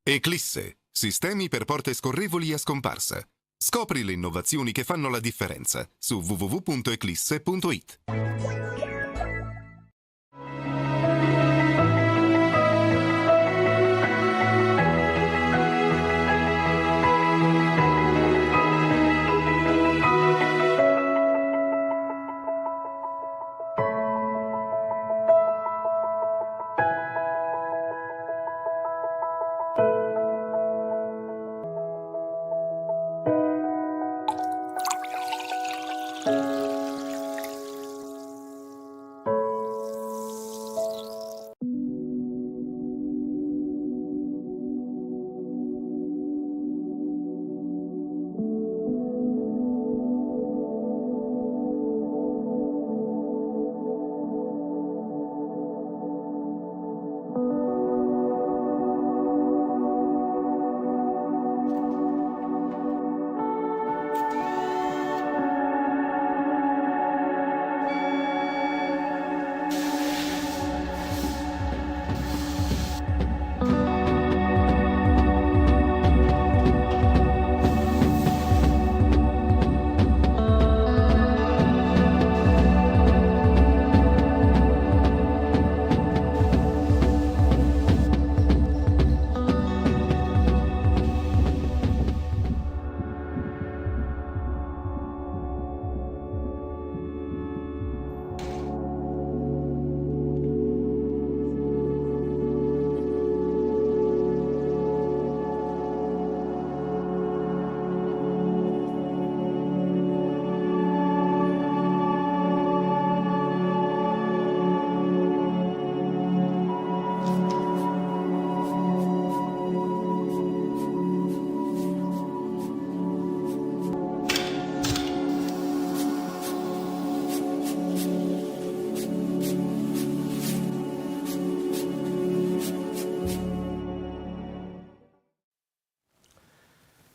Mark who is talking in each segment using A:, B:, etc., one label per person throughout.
A: Eclisse, sistemi per porte scorrevoli a scomparsa. Scopri le innovazioni che fanno la differenza su www.eclisse.it.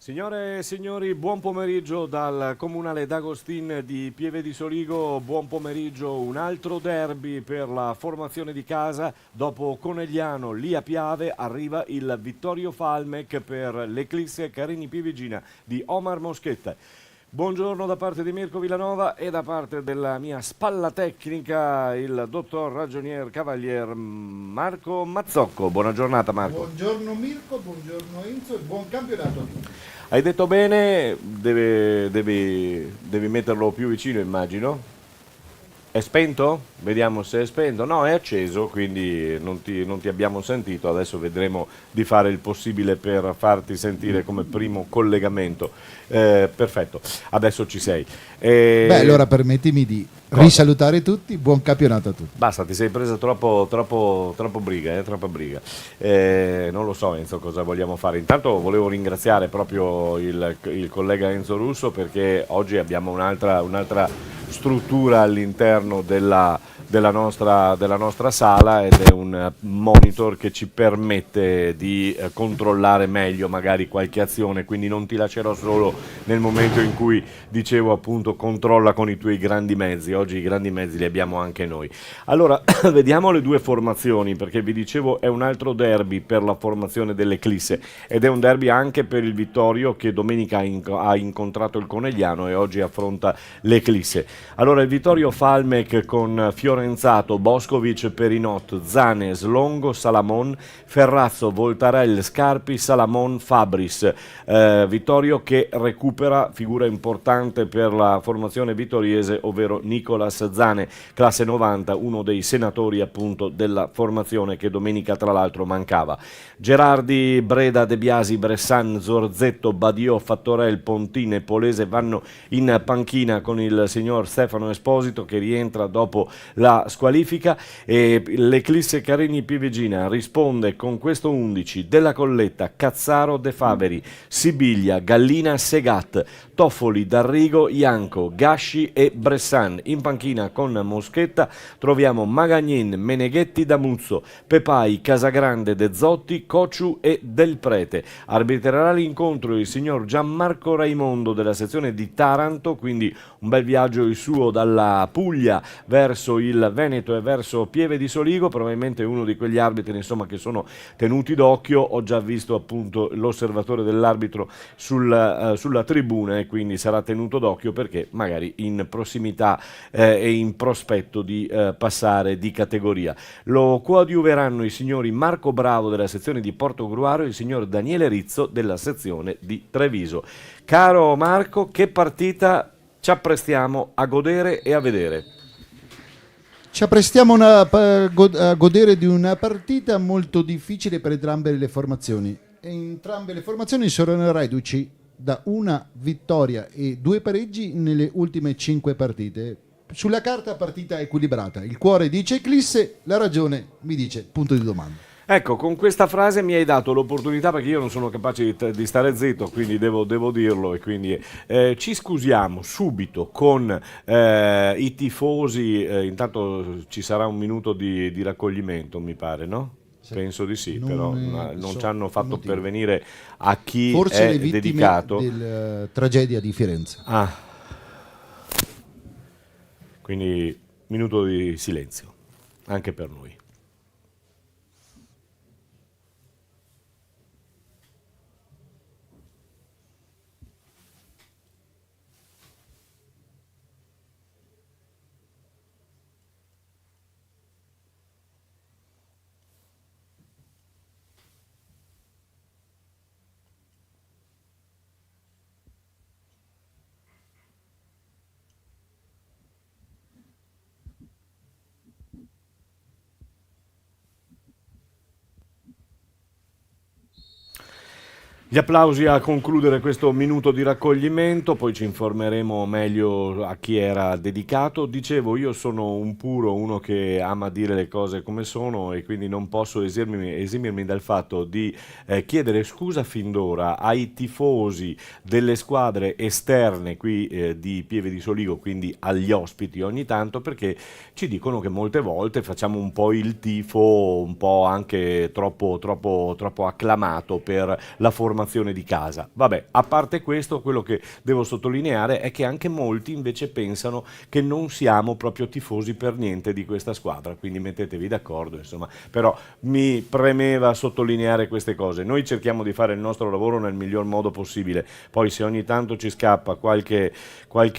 B: Signore e signori, buon pomeriggio dal Comunale d'Agostin di Pieve di Soligo, buon pomeriggio, un altro derby per la formazione di casa. Dopo Conegliano, lì a Piave, arriva il Vittorio Falmec per l'Eclisse Carini Pivigina di Omar Moschetta. Buongiorno da parte di Mirko Villanova e da parte della mia spalla tecnica il dottor ragionier cavalier Marco Mazzocco. Buona giornata Marco.
C: Buongiorno Mirko, buongiorno Enzo e buon campionato a tutti.
B: Hai detto bene, devi metterlo più vicino immagino. È spento? Vediamo se è spento. No, è acceso, quindi non ti abbiamo sentito. Adesso vedremo di fare il possibile per farti sentire come primo collegamento. Perfetto, adesso ci sei.
C: Allora permettimi di risalutare tutti, buon campionato a tutti.
B: Basta, ti sei presa troppo briga, troppa briga. Non lo so Enzo cosa vogliamo fare. Intanto volevo ringraziare proprio il collega Enzo Russo perché oggi abbiamo un'altra struttura all'interno della nostra sala ed è un monitor che ci permette di controllare meglio magari qualche azione, quindi non ti lascerò solo nel momento in cui dicevo appunto controlla con i tuoi grandi mezzi. Oggi i grandi mezzi li abbiamo anche noi. Allora vediamo le due formazioni perché vi dicevo è un altro derby per la formazione dell'Eclisse ed è un derby anche per il Vittorio che domenica ha incontrato il Conegliano e oggi affronta l'Eclisse. Allora il Vittorio Falmec con Fiorenzato, Boscovic, Perinot, Zane, Slongo, Salamon, Ferrazzo, Voltarel, Scarpi, Salamon, Fabris. Vittorio che recupera figura importante per la formazione vittoriese, ovvero Nicolas Zane, classe 90, uno dei senatori appunto della formazione che domenica tra l'altro mancava. Gerardi, Breda, De Biasi, Bressan, Zorzetto, Badio, Fattorel, Pontine e Polese vanno in panchina con il signor Stefano Esposito che rientra dopo la squalifica e l'Eclisse Carini Pivigina risponde con questo 11: Della Colletta, Cazzaro, De Faveri, Sibiglia, Gallina, Segat, Toffoli, Darrigo, Ianco, Gasci e Bressan. In panchina con Moschetta troviamo Magagnin, Meneghetti, Damuzzo, Pepai, Casagrande, De Zotti, Cociu e Del Prete. Arbitrerà l'incontro il signor Gianmarco Raimondo della sezione di Taranto, quindi un bel viaggio il suo dalla Puglia verso il il Veneto e verso Pieve di Soligo, probabilmente uno di quegli arbitri insomma che sono tenuti d'occhio. Ho già visto appunto l'osservatore dell'arbitro sulla tribuna e quindi sarà tenuto d'occhio perché magari in prossimità e in prospetto di passare di categoria. Lo coadiuveranno i signori Marco Bravo della sezione di Portogruaro e il signor Daniele Rizzo della sezione di Treviso. Caro Marco, che partita ci apprestiamo a godere e a vedere?
C: Ci apprestiamo a godere di una partita molto difficile per entrambe le formazioni. Entrambe le formazioni sono reduci da una vittoria e 2 pareggi nelle ultime 5 partite. Sulla carta partita equilibrata. Il cuore dice Eclisse, la ragione mi dice punto di domanda.
B: Ecco, con questa frase mi hai dato l'opportunità, perché io non sono capace di stare zitto, quindi devo dirlo, e quindi ci scusiamo subito con i tifosi. Intanto ci sarà un minuto di raccoglimento, mi pare, no? Sì. Penso di sì, però non ci hanno fatto pervenire a chi
C: forse
B: è
C: le vittime
B: dedicato.
C: della tragedia di Firenze.
B: Quindi minuto di silenzio, anche per noi. Gli applausi a concludere questo minuto di raccoglimento, poi ci informeremo meglio a chi era dedicato. Dicevo, io sono un puro, uno che ama dire le cose come sono e quindi non posso esimermi dal fatto di chiedere scusa fin d'ora ai tifosi delle squadre esterne qui di Pieve di Soligo, quindi agli ospiti ogni tanto, perché ci dicono che molte volte facciamo un po' il tifo, un po' anche troppo acclamato per la formazione di casa. Vabbè, a parte questo, quello che devo sottolineare è che anche molti invece pensano che non siamo proprio tifosi per niente di questa squadra, quindi mettetevi d'accordo, insomma. Però mi premeva sottolineare queste cose. Noi cerchiamo di fare il nostro lavoro nel miglior modo possibile, poi se ogni tanto ci scappa qualche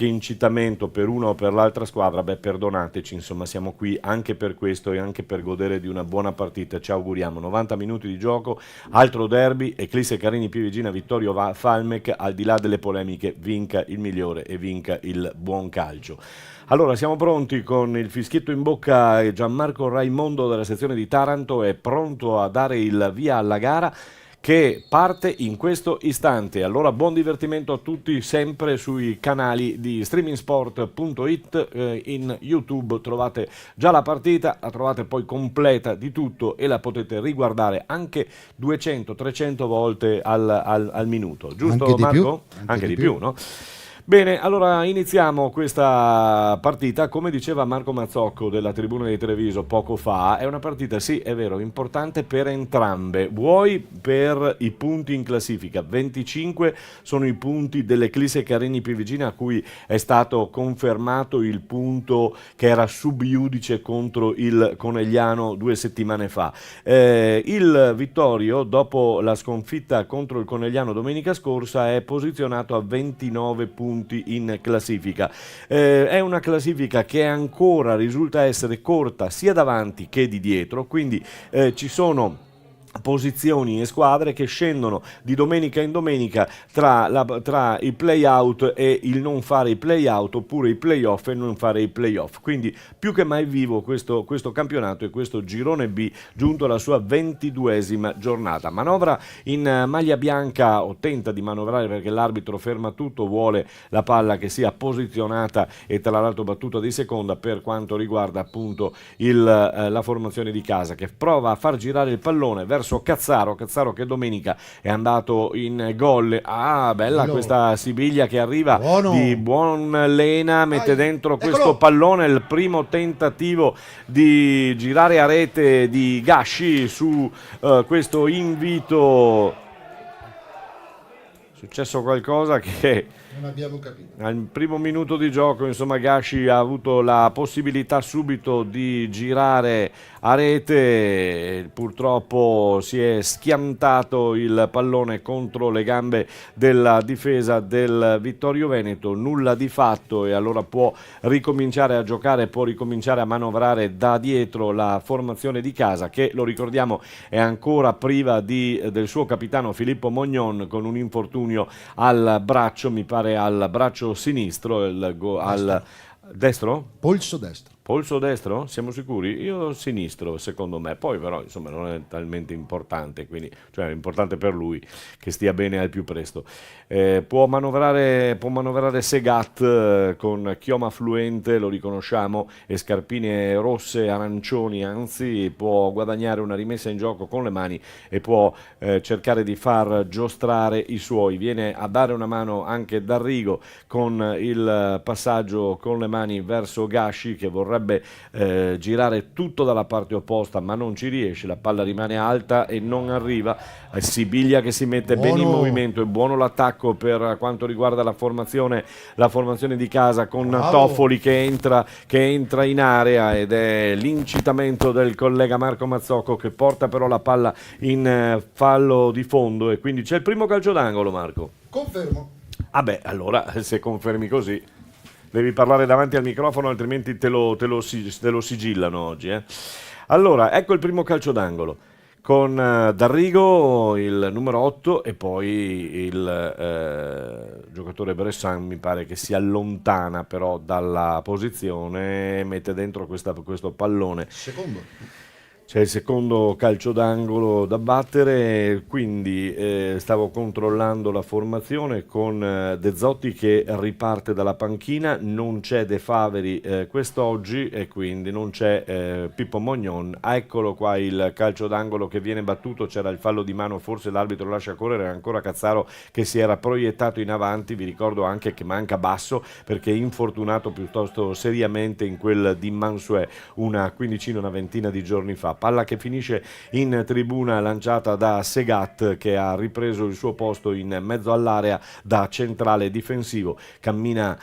B: incitamento per una o per l'altra squadra, beh, perdonateci, insomma, siamo qui anche per questo e anche per godere di una buona partita. Ci auguriamo 90 minuti di gioco, altro derby, Eclisse Carini Pievigina, Vittorio Falmec, al di là delle polemiche, vinca il migliore e vinca il buon calcio. Allora, siamo pronti con il fischietto in bocca. Gianmarco Raimondo della sezione di Taranto è pronto a dare il via alla gara, che parte in questo istante. Allora, buon divertimento a tutti, sempre sui canali di streamingsport.it. In YouTube trovate già la partita, la trovate poi completa di tutto e la potete riguardare anche 200-300 volte al minuto, giusto
C: anche
B: Marco?
C: Anche
B: di più, no? Bene, allora iniziamo questa partita. Come diceva Marco Mazzocco della Tribuna di Treviso poco fa, è una partita, sì, è vero, importante per entrambe. Vuoi per i punti in classifica, 25 sono i punti dell'Eclisse Carini Pievigina, a cui è stato confermato il punto che era sub iudice contro il Conegliano 2 settimane fa. Il Vittorio, dopo la sconfitta contro il Conegliano domenica scorsa, è posizionato a 29 punti in classifica. È una classifica che ancora risulta essere corta sia davanti che di dietro, quindi ci sono posizioni e squadre che scendono di domenica in domenica tra i play-out e il non fare i play-out, oppure i play-off e non fare i play-off. Quindi più che mai vivo questo campionato e questo girone B giunto alla sua 22esima giornata. Manovra in maglia bianca, o tenta di manovrare perché l'arbitro ferma tutto, vuole la palla che sia posizionata e tra l'altro battuta di seconda per quanto riguarda appunto la formazione di casa, che prova a far girare il pallone verso Cazzaro che domenica è andato in gol. Bella questa Sibiglia che arriva di buon lena, mette dentro questo pallone, il primo tentativo di girare a rete di Gasci su questo invito successo qualcosa che
C: Non abbiamo capito.
B: al primo minuto di gioco, insomma, Gashi ha avuto la possibilità subito di girare a rete, purtroppo si è schiantato il pallone contro le gambe della difesa del Vittorio Veneto, nulla di fatto, e allora può ricominciare a giocare, può ricominciare a manovrare da dietro la formazione di casa, che, lo ricordiamo, è ancora priva del suo capitano Filippo Mognon, con un infortunio al braccio, mi pare al braccio sinistro, al destro?
C: Polso destro.
B: Polso destro? Siamo sicuri? Io sinistro, secondo me. Poi però, insomma, non è talmente importante, quindi, cioè è importante per lui che stia bene al più presto. Può manovrare Segat con chioma fluente, lo riconosciamo, e scarpine rosse, arancioni, anzi, può guadagnare una rimessa in gioco con le mani e può cercare di far giostrare i suoi. Viene a dare una mano anche D'Arrigo con il passaggio con le mani verso Gashi, che vorrebbe girare tutto dalla parte opposta, ma non ci riesce, la palla rimane alta e non arriva. Sibiglia che si mette bene in movimento, è buono l'attacco per quanto riguarda la formazione di casa, con Toffoli che entra in area, ed è l'incitamento del collega Marco Mazzocco, che porta però la palla in fallo di fondo, e quindi c'è il primo calcio d'angolo. Marco,
C: Confermo.
B: allora, se confermi così devi parlare davanti al microfono, altrimenti te lo sigillano oggi. Allora, ecco il primo calcio d'angolo, con D'Arrigo, il numero 8, e poi il giocatore Bressan, mi pare che si allontana però dalla posizione, mette dentro questo pallone. C'è il secondo calcio d'angolo da battere, quindi stavo controllando la formazione con De Zotti che riparte dalla panchina, non c'è De Faveri quest'oggi, e quindi non c'è Pippo Mognon. Eccolo qua il calcio d'angolo che viene battuto, c'era il fallo di mano, forse l'arbitro lascia correre, ancora Cazzaro che si era proiettato in avanti. Vi ricordo anche che manca Basso, perché è infortunato piuttosto seriamente in quel di Mansuè una ventina di giorni fa. Palla che finisce in tribuna, lanciata da Segat, che ha ripreso il suo posto in mezzo all'area da centrale difensivo. Cammina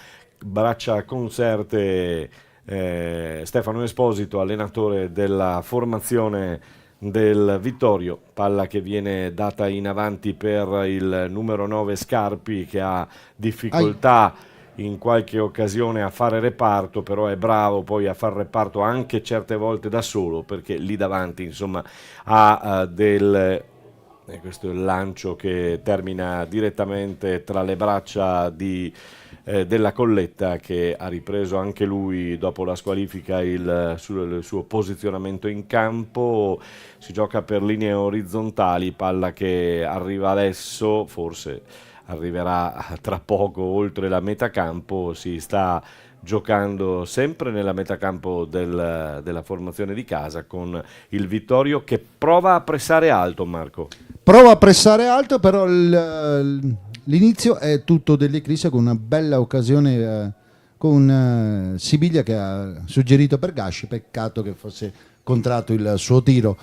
B: braccia conserte Stefano Esposito, allenatore della formazione del Vittorio. Palla che viene data in avanti per il numero 9 Scarpi, che ha difficoltà in qualche occasione a fare reparto, però è bravo poi a fare reparto anche certe volte da solo, perché lì davanti, insomma, ha questo è il lancio che termina direttamente tra le braccia della Colletta, che ha ripreso anche lui dopo la squalifica il suo posizionamento in campo. Si gioca per linee orizzontali, palla che arriva adesso, forse arriverà tra poco oltre la metà campo. Si sta giocando sempre nella metà campo della formazione di casa, con il Vittorio che prova a pressare alto. Marco,
C: prova a pressare alto, però l'inizio è tutto dell'Eclisse, con una bella occasione con Sibiglia che ha suggerito per Gashi, peccato che fosse contratto il suo tiro.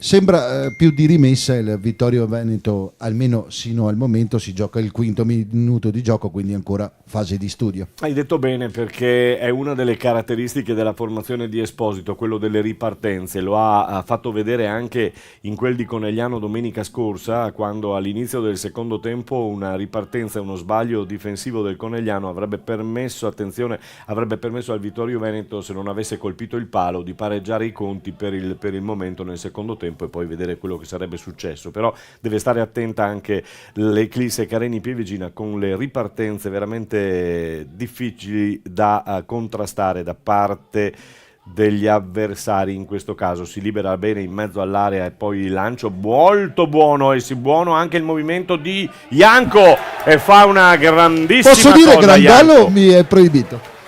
C: Sembra più di rimessa il Vittorio Veneto, almeno sino al momento. Si gioca il quinto minuto di gioco, quindi ancora fase di studio.
B: Hai detto bene, perché è una delle caratteristiche della formazione di Esposito, quello delle ripartenze. Lo ha fatto vedere anche in quel di Conegliano domenica scorsa, quando all'inizio del secondo tempo una ripartenza e uno sbaglio difensivo del Conegliano avrebbe permesso al Vittorio Veneto, se non avesse colpito il palo, di pareggiare i conti per il momento nel secondo tempo, e poi vedere quello che sarebbe successo. Però deve stare attenta anche l'Eclisse Careni Pievigina, con le ripartenze veramente difficili da contrastare da parte degli avversari. In questo caso si libera bene in mezzo all'area, e poi il lancio molto buono, e buono anche il movimento di Janko, e fa una grandissima cosa.
C: Posso dire
B: Grandallo?
C: Janko mi è proibito.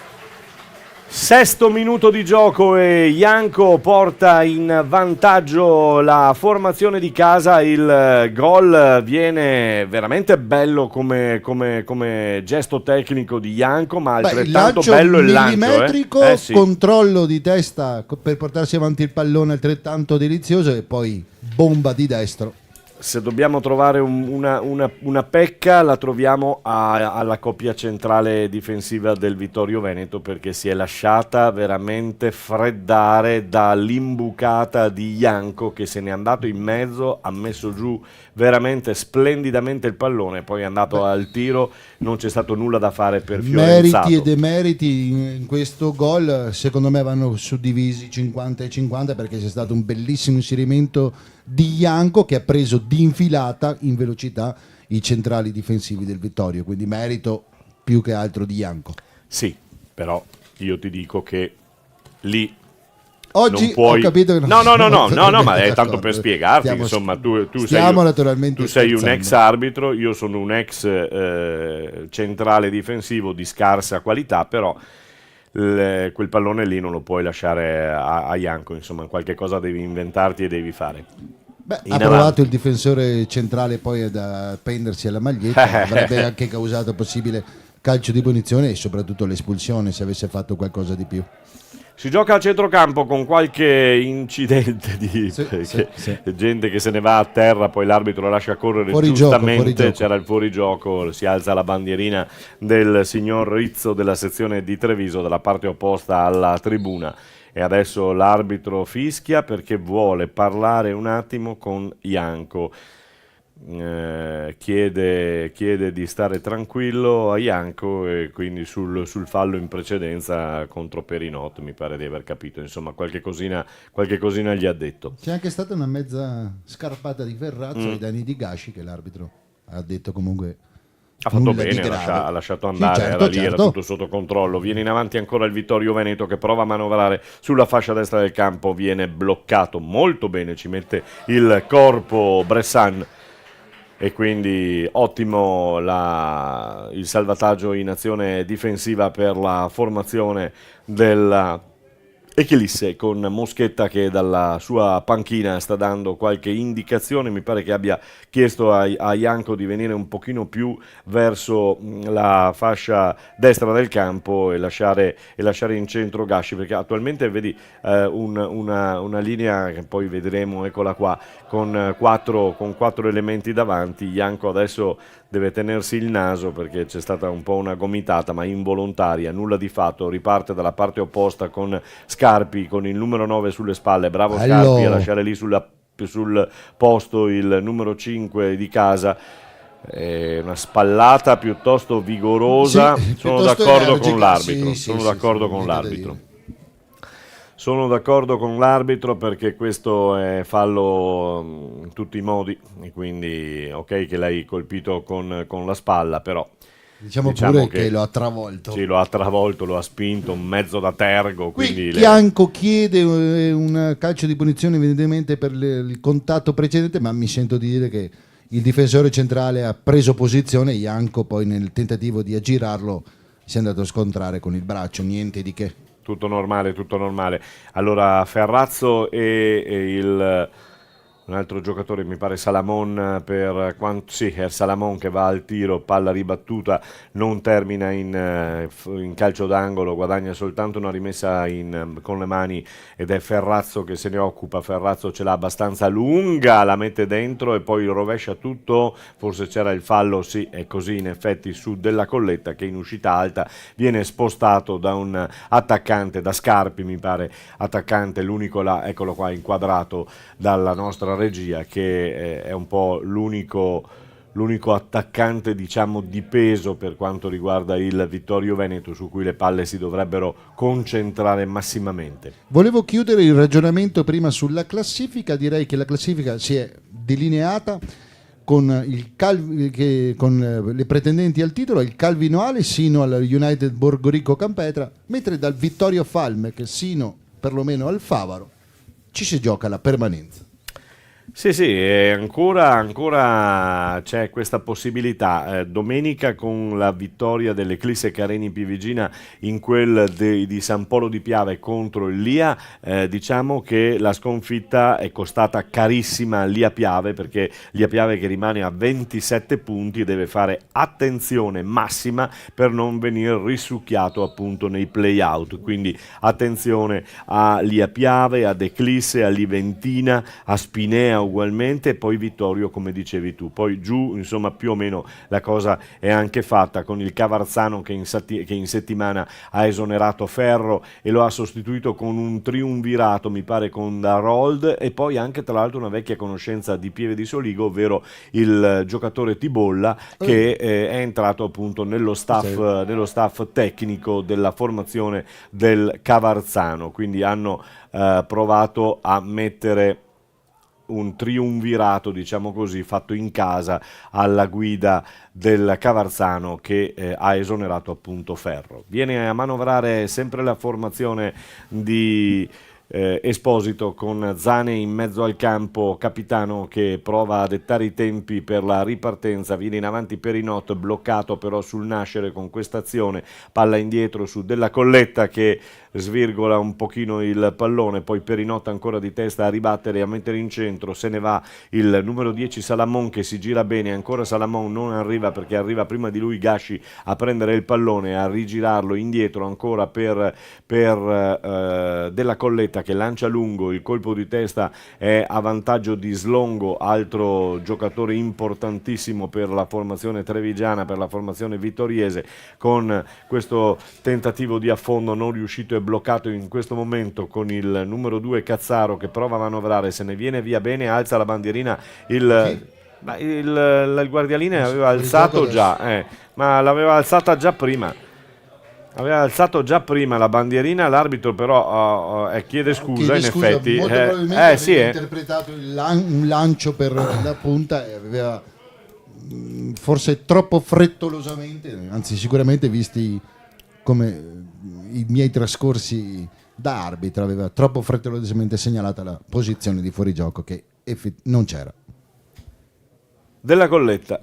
B: Sesto minuto di gioco e Janko porta in vantaggio la formazione di casa. Il gol viene veramente bello come gesto tecnico di Janko, ma altrettanto bello il lancio.
C: Millimetrico,
B: Sì.
C: controllo di testa per portarsi avanti il pallone altrettanto delizioso, e poi bomba di destro.
B: Se dobbiamo trovare una pecca, la troviamo alla coppia centrale difensiva del Vittorio Veneto, perché si è lasciata veramente freddare dall'imbucata di Janko, che se n'è andato in mezzo, ha messo giù veramente splendidamente il pallone, poi è andato al tiro, non c'è stato nulla da fare per Fiorenzato.
C: Meriti e demeriti in questo gol secondo me vanno suddivisi 50 e 50, perché c'è stato un bellissimo inserimento di Janko che ha preso di infilata in velocità i centrali difensivi del Vittorio, quindi merito più che altro di Janko.
B: Sì, però io ti dico che lì
C: Oggi
B: non puoi...
C: ho capito che
B: no, ma è tanto per spiegarti, insomma, tu sei un ex arbitro, io sono un ex centrale difensivo di scarsa qualità, però quel pallone lì non lo puoi lasciare a Janko, insomma, qualche cosa devi inventarti e devi fare.
C: Ha provato il difensore centrale poi ad appendersi alla maglietta, avrebbe anche causato possibile calcio di punizione e soprattutto l'espulsione se avesse fatto qualcosa di più.
B: Si gioca a centrocampo con qualche incidente di gente che se ne va a terra, poi l'arbitro lascia correre giustamente, c'era il fuorigioco, si alza la bandierina del signor Rizzo della sezione di Treviso dalla parte opposta alla tribuna e adesso l'arbitro fischia perché vuole parlare un attimo con Janko. Chiede di stare tranquillo a Janko e quindi sul fallo in precedenza contro Perinot mi pare di aver capito, insomma qualche cosina gli ha detto.
C: C'è anche stata una mezza scarpata di Ferrazzo ai danni di Gasci che l'arbitro ha detto comunque
B: ha fatto bene, ha lasciato andare, era tutto sotto controllo. Viene in avanti ancora il Vittorio Veneto che prova a manovrare sulla fascia destra del campo, viene bloccato molto bene, ci mette il corpo Bressan e quindi ottimo il salvataggio in azione difensiva per la formazione della Eclisse, con Moschetta che dalla sua panchina sta dando qualche indicazione. Mi pare che abbia chiesto a Janko di venire un pochino più verso la fascia destra del campo e lasciare in centro Gasci, perché attualmente vedi una linea che poi vedremo, eccola qua, con quattro elementi davanti. Janko adesso deve tenersi il naso perché c'è stata un po' una gomitata ma involontaria, nulla di fatto, riparte dalla parte opposta con Scarpi con il numero 9 sulle spalle, bravo Scarpi a lasciare lì sul posto il numero 5 di casa. Una spallata piuttosto vigorosa, sono d'accordo con l'arbitro, sono d'accordo con l'arbitro perché questo è fallo in tutti i modi e quindi ok che l'hai colpito con la spalla, però
C: diciamo pure che lo ha travolto.
B: Sì, lo ha travolto, lo ha spinto un mezzo da tergo.
C: Qui Janko chiede un calcio di punizione evidentemente per il contatto precedente, ma mi sento di dire che il difensore centrale ha preso posizione e Janko poi nel tentativo di aggirarlo si è andato a scontrare con il braccio, niente di che.
B: Tutto normale. Allora Ferrazzo e un altro giocatore, mi pare Salamon, è Salamon che va al tiro, palla ribattuta, non termina in calcio d'angolo, guadagna soltanto una rimessa con le mani ed è Ferrazzo che se ne occupa. Ferrazzo ce l'ha abbastanza lunga, la mette dentro e poi rovescia tutto, forse c'era il fallo, sì, è così in effetti, su Della Colletta che in uscita alta viene spostato da un attaccante, da Scarpi mi pare, attaccante, l'unico là, eccolo qua inquadrato dalla nostra regia, che è un po' l'unico attaccante diciamo di peso per quanto riguarda il Vittorio Veneto, su cui le palle si dovrebbero concentrare massimamente.
C: Volevo chiudere il ragionamento prima sulla classifica, direi che la classifica si è delineata con le pretendenti al titolo, il Calvinoale sino al United Borgorico Campetra, mentre dal Vittorio Falmec sino perlomeno al Favaro ci si gioca la permanenza.
B: Sì, ancora c'è questa possibilità. Domenica con la vittoria dell'Eclisse Careni Pivigina in quel di San Polo di Piave contro il Lia, diciamo che la sconfitta è costata carissima a Lia Piave, perché Lia Piave che rimane a 27 punti deve fare attenzione massima per non venire risucchiato appunto nei play-out, quindi attenzione a Lia Piave, ad Eclisse, a Liventina, a Spinea, Spinea ugualmente, poi Vittorio come dicevi tu, poi giù insomma più o meno la cosa è anche fatta, con il Cavarzano che in settimana ha esonerato Ferro e lo ha sostituito con un triumvirato, mi pare, con Darold, e poi anche tra l'altro una vecchia conoscenza di Pieve di Soligo, ovvero il giocatore Tibolla, che è entrato appunto nello staff tecnico della formazione del Cavarzano, quindi hanno provato a mettere un triumvirato, diciamo così, fatto in casa alla guida del Cavarzano, che ha esonerato appunto Ferro. Viene a manovrare sempre la formazione di Esposito, con Zane in mezzo al campo, capitano, che prova a dettare i tempi per la ripartenza. Viene in avanti Perinot, bloccato però sul nascere con questa azione, palla indietro su Della Colletta che svirgola un pochino il pallone, poi Perinot ancora di testa a ribattere e a mettere in centro, se ne va il numero 10 Salamon, che si gira bene, ancora Salamon non arriva perché arriva prima di lui Gasci a prendere il pallone, a rigirarlo indietro ancora per Della Colletta, che lancia lungo, il colpo di testa è a vantaggio di Slongo, altro giocatore importantissimo per la formazione trevigiana, per la formazione vittoriese. Con questo tentativo di affondo non riuscito e bloccato in questo momento, con il numero 2 Cazzaro che prova a manovrare, se ne viene via bene, alza la bandierina il guardialine aveva alzato già, ma l'aveva alzata già prima. Aveva alzato già prima la bandierina, l'arbitro però chiede scusa, in effetti.
C: Molto probabilmente
B: sì,
C: aveva interpretato un lancio per la punta e aveva forse troppo frettolosamente, anzi sicuramente visti come i miei trascorsi da arbitro, aveva troppo frettolosamente segnalata la posizione di fuorigioco che non c'era.
B: Della Colletta.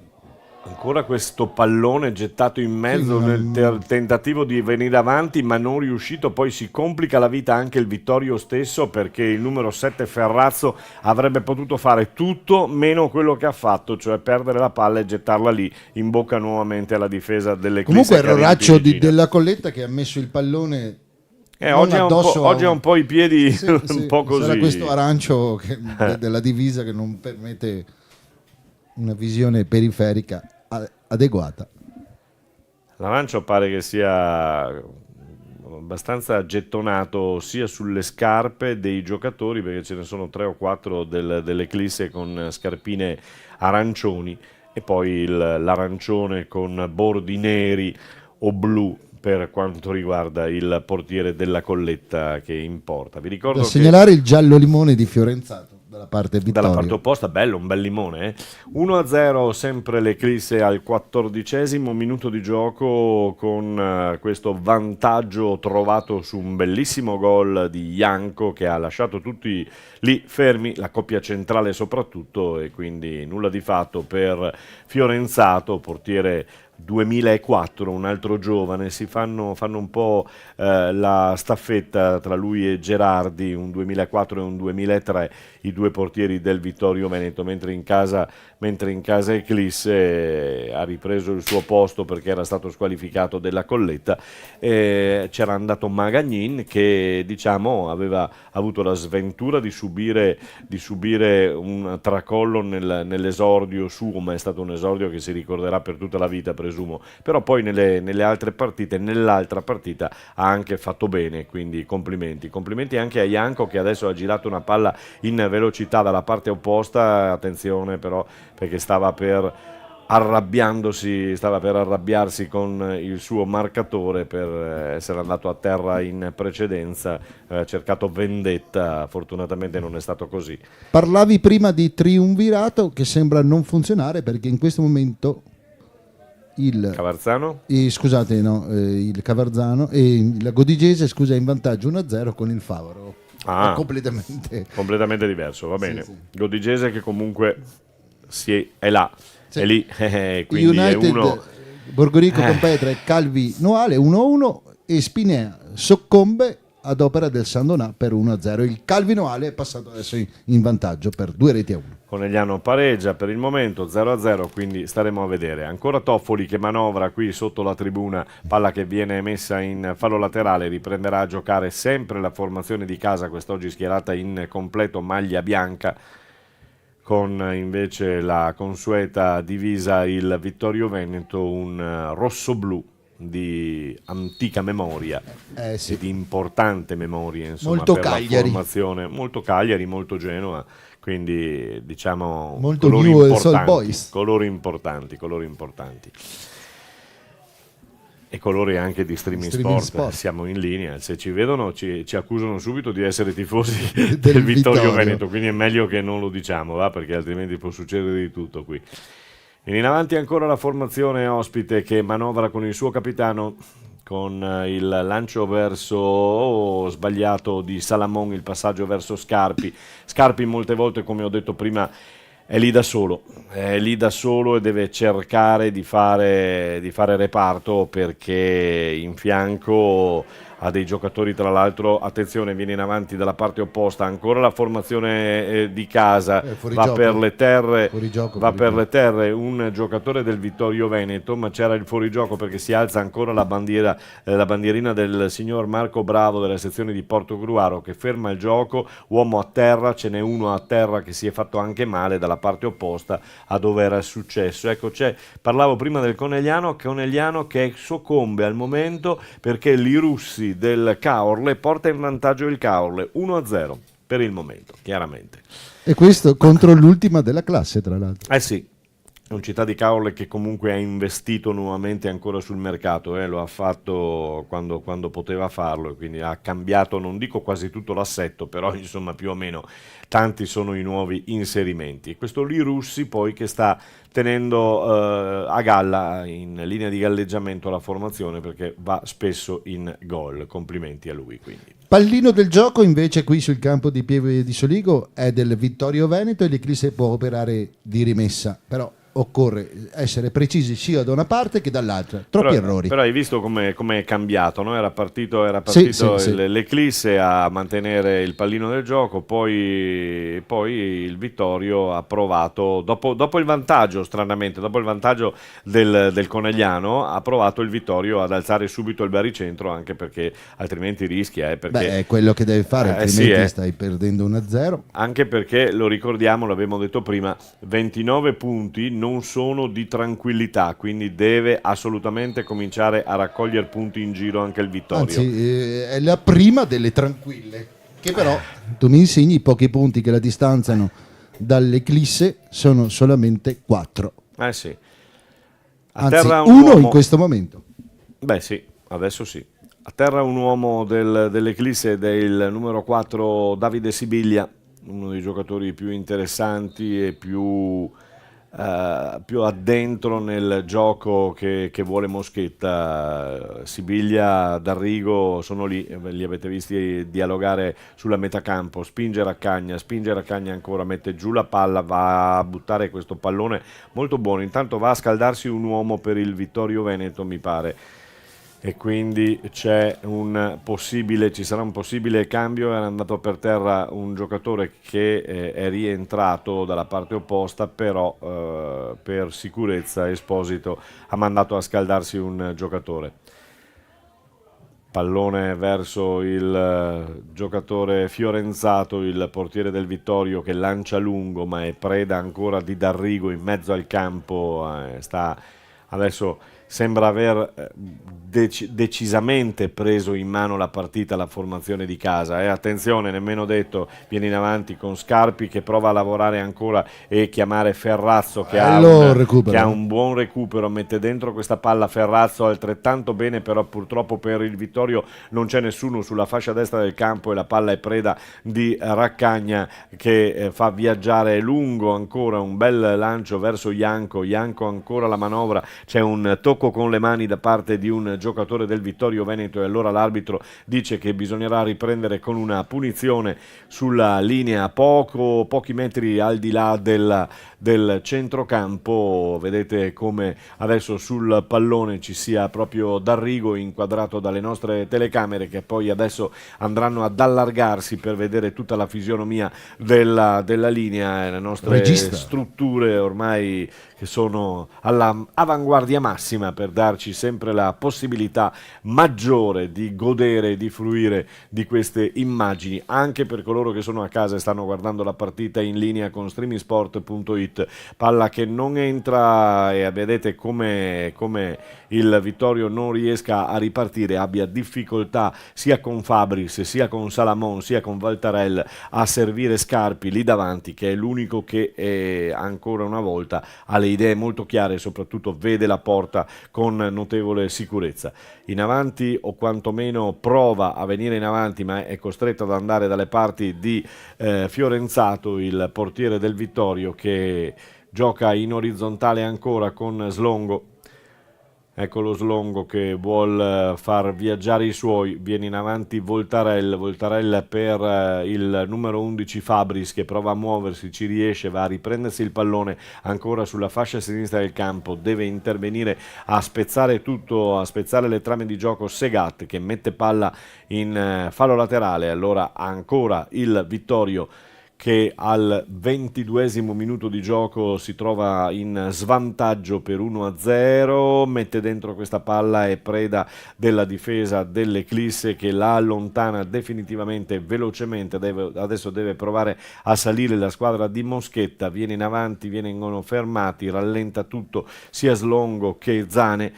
B: Ancora questo pallone gettato in mezzo nel tentativo di venire avanti, ma non riuscito. Poi si complica la vita anche il Vittorio stesso, perché il numero 7 Ferrazzo avrebbe potuto fare tutto meno quello che ha fatto, cioè perdere la palla e gettarla lì in bocca nuovamente alla difesa delle
C: Comunque erroraccio Della Colletta, che ha messo il pallone
B: oggi ha un po' i piedi un po' così.
C: Sarà questo arancio della divisa che non permette una visione periferica adeguata.
B: L'arancio pare che sia abbastanza gettonato sia sulle scarpe dei giocatori, perché ce ne sono 3 o 4 delle Eclisse con scarpine arancioni, e poi l'arancione con bordi neri o blu per quanto riguarda il portiere Della Colletta, che importa. Vi ricordo
C: da segnalare il giallo limone di Fiorenzato dalla parte Vittorio.
B: Dalla parte opposta, bello, un bel limone. 1-0 sempre l'Eclisse al 14° minuto di gioco, con questo vantaggio trovato su un bellissimo gol di Janko, che ha lasciato tutti lì fermi, la coppia centrale soprattutto, e quindi nulla di fatto per Fiorenzato, portiere 2004, un altro giovane. Si fanno un po' la staffetta tra lui e Gerardi, un 2004 e un 2003, i due portieri del Vittorio Veneto, mentre in casa Eclisse ha ripreso il suo posto perché era stato squalificato Della Colletta. C'era andato Magagnin, che diciamo aveva avuto la sventura di subire un tracollo nell'esordio suo, ma è stato un esordio che si ricorderà per tutta la vita, presumo. Però poi nelle altre partite, nell'altra partita ha anche fatto bene, quindi complimenti anche a Janko, che adesso ha girato una palla in velocità dalla parte opposta. Attenzione però, perché stava per arrabbiarsi con il suo marcatore per essere andato a terra in precedenza, ha cercato vendetta, fortunatamente non è stato così.
C: Parlavi prima di triumvirato che sembra non funzionare, perché in questo momento il
B: Cavarzano?
C: Il Cavarzano e il Godigese è in vantaggio 1-0 con il Favaro. È
B: completamente diverso, va bene.
C: Sì.
B: Godigese che comunque è là,
C: sì.
B: È lì, quindi
C: United,
B: è uno.
C: Borgorico con Petra e Calvi Noale 1-1 e Spinea soccombe ad opera del Sandonà per 1-0. Il Calvi Noale è passato adesso in vantaggio per 2-1.
B: Conegliano pareggia per il momento 0-0, quindi staremo a vedere. Ancora Toffoli che manovra qui sotto la tribuna, palla che viene messa in fallo laterale, riprenderà a giocare sempre la formazione di casa, quest'oggi schierata in completo maglia bianca. con invece la consueta divisa il Vittorio Veneto, un rosso-blu di antica memoria
C: Sì.
B: e di importante memoria, insomma,
C: Molto
B: per
C: Cagliari.
B: la formazione, molto Cagliari, molto Genoa, quindi diciamo
C: Molto Newell's Old Boys.
B: colori importanti e colori anche di streaming sport. Siamo in linea, se ci vedono ci accusano subito di essere tifosi del Vittorio Veneto, quindi è meglio che non lo diciamo, va? Perché altrimenti può succedere di tutto qui. In avanti ancora la formazione ospite che manovra con il suo capitano, con il lancio verso sbagliato di Salamon, il passaggio verso Scarpi molte volte, come ho detto prima, è lì da solo e deve cercare di fare reparto, perché in fianco ha dei giocatori, tra l'altro, attenzione, viene in avanti dalla parte opposta, ancora la formazione di casa, va per le terre, un giocatore del Vittorio Veneto, ma c'era il fuorigioco perché si alza ancora la bandierina del signor Marco Bravo della sezione di Portogruaro, che ferma il gioco, uomo a terra, ce n'è uno a terra che si è fatto anche male dalla parte opposta a dove era successo. Ecco, parlavo prima del Conegliano che soccombe al momento perché i russi del Caorle porta in vantaggio il Caorle 1-0 per il momento, chiaramente.
C: E questo contro l'ultima della classe, tra l'altro.
B: Sì, è un Città di Caorle che comunque ha investito nuovamente ancora sul mercato, lo ha fatto quando poteva farlo, quindi ha cambiato, non dico quasi tutto l'assetto, però insomma più o meno tanti sono i nuovi inserimenti. E questo Li Russi poi che sta tenendo a galla, in linea di galleggiamento, la formazione, perché va spesso in gol. Complimenti a lui, quindi.
C: Pallino del gioco invece qui sul campo di Pieve di Soligo è del Vittorio Veneto e l'Eclisse può operare di rimessa, però occorre essere precisi sia da una parte che dall'altra. Troppi errori.
B: Però hai visto come è cambiato, no? Era partito
C: sì.
B: l'Eclisse a mantenere il pallino del gioco, poi il Vittorio ha provato, dopo il vantaggio, stranamente, dopo il vantaggio del Conegliano, ha provato il Vittorio ad alzare subito il baricentro, anche perché altrimenti rischia. Perché,
C: è quello che deve fare, altrimenti
B: sì,
C: stai perdendo 1-0.
B: Anche perché, lo ricordiamo, l'abbiamo detto prima, 29 punti non sono di tranquillità, quindi deve assolutamente cominciare a raccogliere punti in giro anche il Vittorio.
C: Anzi, è la prima delle tranquille, che però tu mi insegni i pochi punti che la distanziano dall'Eclisse sono solamente 4.
B: Sì.
C: Anzi, uno in questo momento.
B: Sì, adesso sì. A terra un uomo dell'Eclisse ed è il numero 4 Davide Sibiglia, uno dei giocatori più interessanti e più addentro nel gioco che vuole Moschetta. Sibiglia, D'Arrigo sono lì, li avete visti dialogare sulla metacampo, spinge Raccagna ancora, mette giù la palla, va a buttare questo pallone molto buono, intanto va a scaldarsi un uomo per il Vittorio Veneto, mi pare, e quindi ci sarà un possibile cambio. Era andato per terra un giocatore che è rientrato dalla parte opposta, però per sicurezza Esposito ha mandato a scaldarsi un giocatore. Pallone verso il giocatore Fiorenzato, il portiere del Vittorio, che lancia lungo, ma è preda ancora di D'Arrigo in mezzo al campo. Adesso sembra aver decisamente preso in mano la partita la formazione di casa. Attenzione, nemmeno detto, viene in avanti con Scarpi che prova a lavorare ancora e chiamare Ferrazzo che ha un buon recupero, mette dentro questa palla Ferrazzo altrettanto bene, però purtroppo per il Vittorio non c'è nessuno sulla fascia destra del campo e la palla è preda di Raccagna che fa viaggiare lungo ancora, un bel lancio verso Ianco ancora la manovra, c'è un tocco con le mani da parte di un giocatore del Vittorio Veneto e allora l'arbitro dice che bisognerà riprendere con una punizione sulla linea pochi metri al di là del centrocampo. Vedete come adesso sul pallone ci sia proprio D'Arrigo inquadrato dalle nostre telecamere, che poi adesso andranno ad allargarsi per vedere tutta la fisionomia della linea e le nostre strutture ormai che sono alla avanguardia massima per darci sempre la possibilità maggiore di godere e di fruire di queste immagini, anche per coloro che sono a casa e stanno guardando la partita in linea con streamingsport.it. Palla che non entra e vedete come il Vittorio non riesca a ripartire, abbia difficoltà sia con Fabris, sia con Salamon, sia con Valtarel a servire Scarpi lì davanti, che è l'unico che ancora una volta ha le idee molto chiare e soprattutto vede la porta con notevole sicurezza. In avanti, o quantomeno prova a venire in avanti, ma è costretto ad andare dalle parti di Fiorenzato, il portiere del Vittorio, che gioca in orizzontale ancora con Slongo. Ecco lo Slongo che vuol far viaggiare i suoi, viene in avanti Voltarel per il numero 11 Fabris, che prova a muoversi, ci riesce, va a riprendersi il pallone ancora sulla fascia sinistra del campo, deve intervenire a spezzare tutto, a spezzare le trame di gioco Segat, che mette palla in fallo laterale. Allora ancora il Vittorio, che al 22esimo minuto di gioco si trova in svantaggio per 1-0, mette dentro questa palla e preda della difesa dell'Eclisse, che la allontana definitivamente, velocemente. Adesso deve provare a salire la squadra di Moschetta, viene in avanti, vengono fermati, rallenta tutto sia Slongo che Zane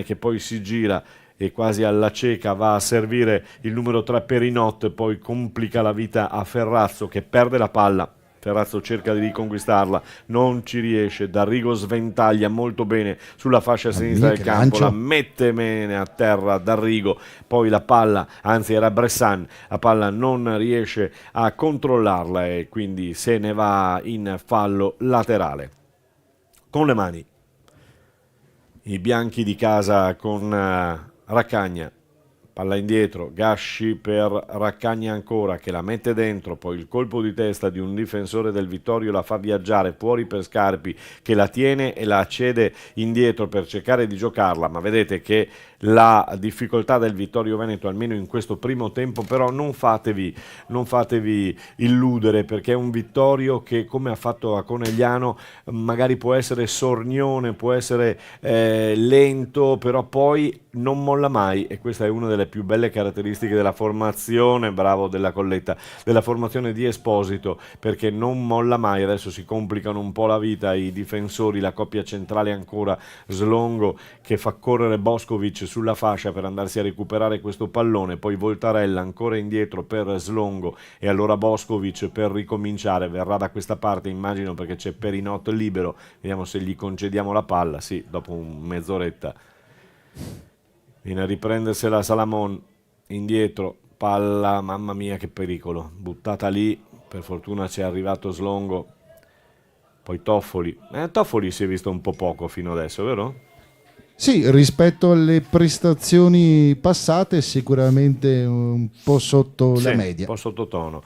B: che poi si gira e quasi alla cieca va a servire il numero 3 Perinot, poi complica la vita a Ferrazzo, che perde la palla. Ferrazzo cerca di riconquistarla, non ci riesce, D'Arrigo sventaglia molto bene sulla fascia sinistra del campo, la mette bene a terra D'Arrigo, poi la palla, anzi era Bressan, la palla non riesce a controllarla e quindi se ne va in fallo laterale. Con le mani i bianchi di casa con Raccagna, palla indietro, Gasci per Raccagna ancora, che la mette dentro, poi il colpo di testa di un difensore del Vittorio la fa viaggiare fuori per Scarpi, che la tiene e la cede indietro per cercare di giocarla, ma vedete che la difficoltà del Vittorio Veneto, almeno in questo primo tempo, però non fatevi illudere, perché è un Vittorio che, come ha fatto a Conegliano, magari può essere sornione, può essere lento, però poi non molla mai, e questa è una delle più belle caratteristiche della formazione, bravo della Colletta, della formazione di Esposito, perché non molla mai. Adesso si complicano un po' la vita i difensori, la coppia centrale ancora, Slongo che fa correre Boskovic sulla fascia per andarsi a recuperare questo pallone, poi Voltarella ancora indietro per Slongo e allora Boskovic per ricominciare, verrà da questa parte immagino, perché c'è Perinot libero, vediamo se gli concediamo la palla, sì, dopo mezz'oretta. Viene a riprendersela Salamon, indietro, palla, mamma mia che pericolo, buttata lì, per fortuna c'è arrivato Slongo, poi Toffoli. Toffoli si è visto un po' poco fino adesso, vero?
C: Sì, rispetto alle prestazioni passate sicuramente un po' sotto la media.
B: Un po' sottotono.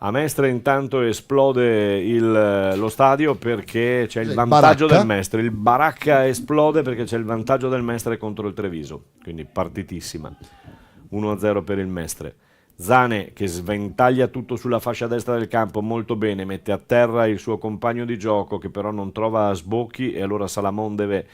B: A Mestre intanto esplode lo stadio perché c'è il vantaggio del Mestre, il Baracca esplode perché c'è il vantaggio del Mestre contro il Treviso, quindi partitissima, 1-0 per il Mestre. Zane che sventaglia tutto sulla fascia destra del campo molto bene, mette a terra il suo compagno di gioco che però non trova sbocchi e allora Salamon deve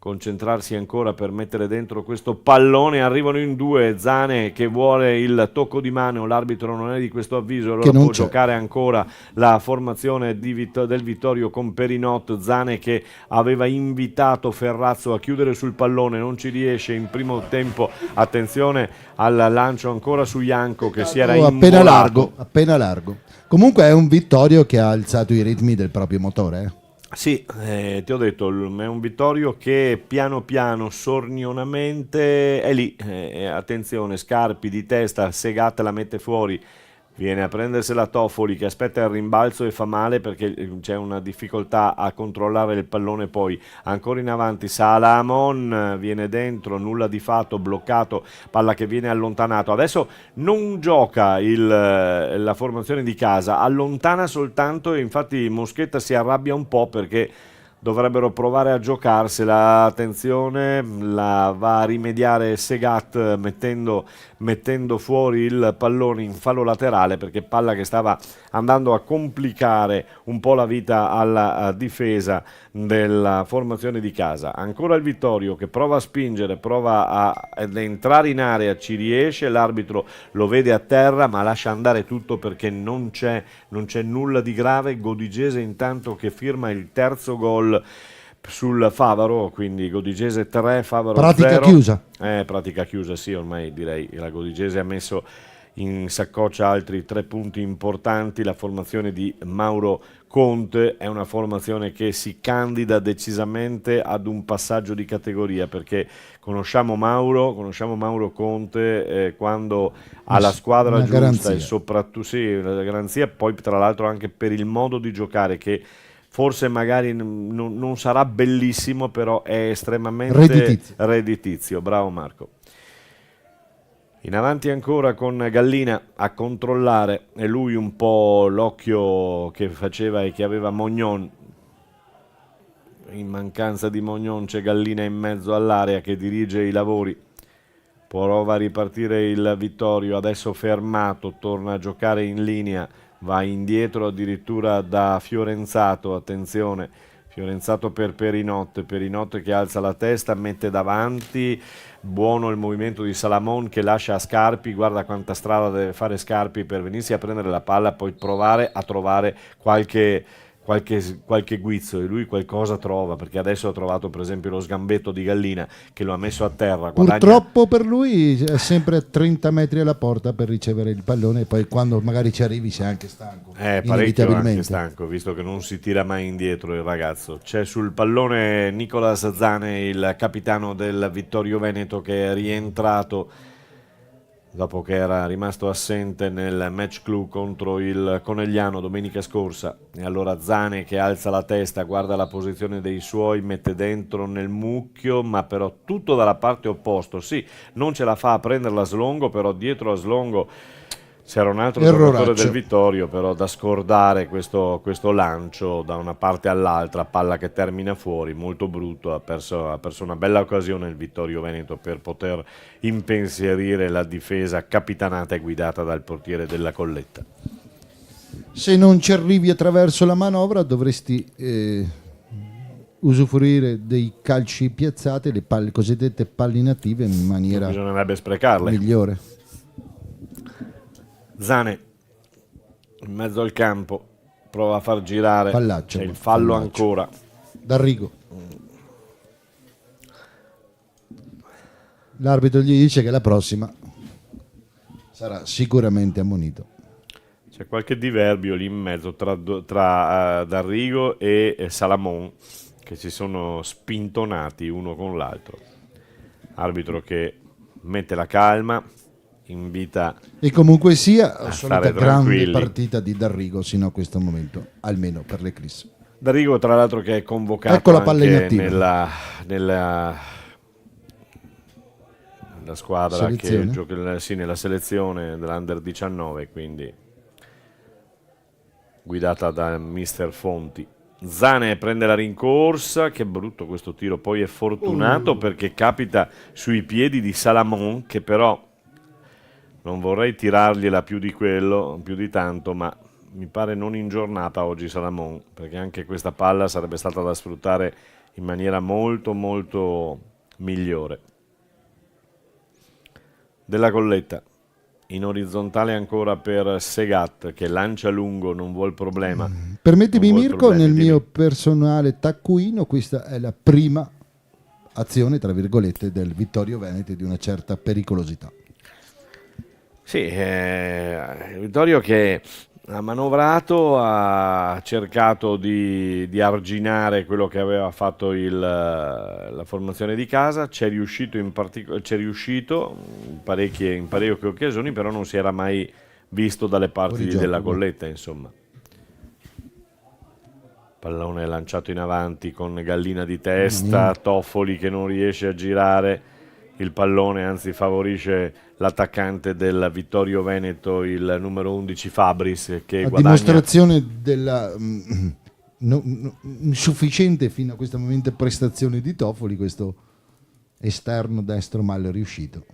B: concentrarsi ancora per mettere dentro questo pallone. Arrivano in due, Zane che vuole il tocco di mano, l'arbitro non è di questo avviso, allora può giocare ancora la formazione del Vittorio con Perinot. Zane che aveva invitato Ferrazzo a chiudere sul pallone, non ci riesce in primo tempo, attenzione al lancio ancora su Janko che si era involato.
C: Appena largo. Comunque è un Vittorio che ha alzato i ritmi del proprio motore,
B: Sì, ti ho detto, è un Vittorio che piano piano, sornionamente è lì, attenzione, Scarpi di testa, Segat la mette fuori, viene a prendersela Toffoli che aspetta il rimbalzo e fa male perché c'è una difficoltà a controllare il pallone, poi ancora in avanti Salamon viene dentro, nulla di fatto, bloccato, palla che viene allontanato. Adesso non gioca la formazione di casa, allontana soltanto e infatti Moschetta si arrabbia un po' perché dovrebbero provare a giocarsela. Attenzione, la va a rimediare Segat mettendo fuori il pallone in fallo laterale, perché palla che stava andando a complicare un po' la vita alla difesa della formazione di casa. Ancora il Vittorio che prova a spingere, ad entrare in area, ci riesce, l'arbitro lo vede a terra ma lascia andare tutto perché non c'è nulla di grave. Godigese intanto che firma il terzo gol sul Favaro, quindi Godigese 3, Favaro 0.
C: Pratica chiusa.
B: Pratica chiusa, sì, ormai direi la Godigese ha messo in saccoccia altri 3 punti importanti. La formazione di Mauro Conte è una formazione che si candida decisamente ad un passaggio di categoria, perché conosciamo Mauro Conte quando ha la squadra giusta
C: garanzia.
B: E soprattutto sì, la garanzia, poi tra l'altro anche per il modo di giocare che forse magari non sarà bellissimo, però è estremamente redditizio. Bravo Marco. In avanti ancora con Gallina a controllare, e lui un po' l'occhio che faceva e che aveva Mognon. In mancanza di Mognon c'è Gallina in mezzo all'area che dirige i lavori. Prova a ripartire il Vittorio, adesso fermato, torna a giocare in linea. Va indietro addirittura da Fiorenzato, attenzione, Fiorenzato per Perinotte che alza la testa, mette davanti, buono il movimento di Salamon che lascia a Scarpi, guarda quanta strada deve fare Scarpi per venirsi a prendere la palla, poi provare a trovare qualche guizzo, e lui qualcosa trova, perché adesso ha trovato per esempio lo sgambetto di Gallina che lo ha messo a terra.
C: Purtroppo per lui è sempre a 30 metri alla porta per ricevere il pallone, e poi quando magari ci arrivi sei anche stanco,
B: parecchio anche stanco, visto che non si tira mai indietro il ragazzo. C'è sul pallone Nicolas Zane, il capitano del Vittorio Veneto, che è rientrato dopo che era rimasto assente nel match clou contro il Conegliano domenica scorsa. E allora Zane che alza la testa, guarda la posizione dei suoi, mette dentro nel mucchio, ma però tutto dalla parte opposta. Sì, non ce la fa a prenderla Slongo, però dietro a Slongo c'era un altro giocatore del Vittorio, però da scordare questo lancio da una parte all'altra, palla che termina fuori, molto brutto. Ha perso una bella occasione il Vittorio Veneto per poter impensierire la difesa capitanata e guidata dal portiere della Colletta.
C: Se non ci arrivi attraverso la manovra dovresti usufruire dei calci piazzati, le cosiddette pallinative, in maniera
B: bisognerebbe sprecarle.
C: Migliore.
B: Zane in mezzo al campo prova a far girare, c'è il fallo ancora.
C: D'Arrigo. L'arbitro gli dice che la prossima sarà sicuramente ammonito.
B: C'è qualche diverbio lì in mezzo tra D'Arrigo e Salamon, che si sono spintonati uno con l'altro. Arbitro che mette la calma, invita
C: e comunque sia
B: a
C: solita grande partita di D'Arrigo sino a questo momento, almeno per l'Eclisse.
B: D'Arrigo tra l'altro che è convocato anche nella squadra selezione, che gioca nella selezione dell'Under 19, quindi guidata da mister Fonti. Zane prende la rincorsa, che brutto questo tiro, poi è fortunato perché capita sui piedi di Salamon, che però non vorrei tirargliela più di tanto, ma mi pare non in giornata oggi Salamon, perché anche questa palla sarebbe stata da sfruttare in maniera molto molto migliore. Della Colletta in orizzontale ancora per Segat, che lancia lungo, non vuol problema.
C: Permettimi Mirko, nel mio personale taccuino questa è la prima azione tra virgolette del Vittorio Veneto di una certa pericolosità.
B: Sì, Vittorio che ha manovrato, ha cercato di arginare quello che aveva fatto la formazione di casa, c'è riuscito in parecchie occasioni, però non si era mai visto dalle parti della Colletta, insomma. Pallone lanciato in avanti con Gallina di testa, Toffoli che non riesce a girare il pallone, anzi favorisce l'attaccante del Vittorio Veneto, il numero 11 Fabris, che guadagna.
C: Dimostrazione della insufficiente fino a questo momento prestazione di Toffoli, questo esterno destro mal riuscito.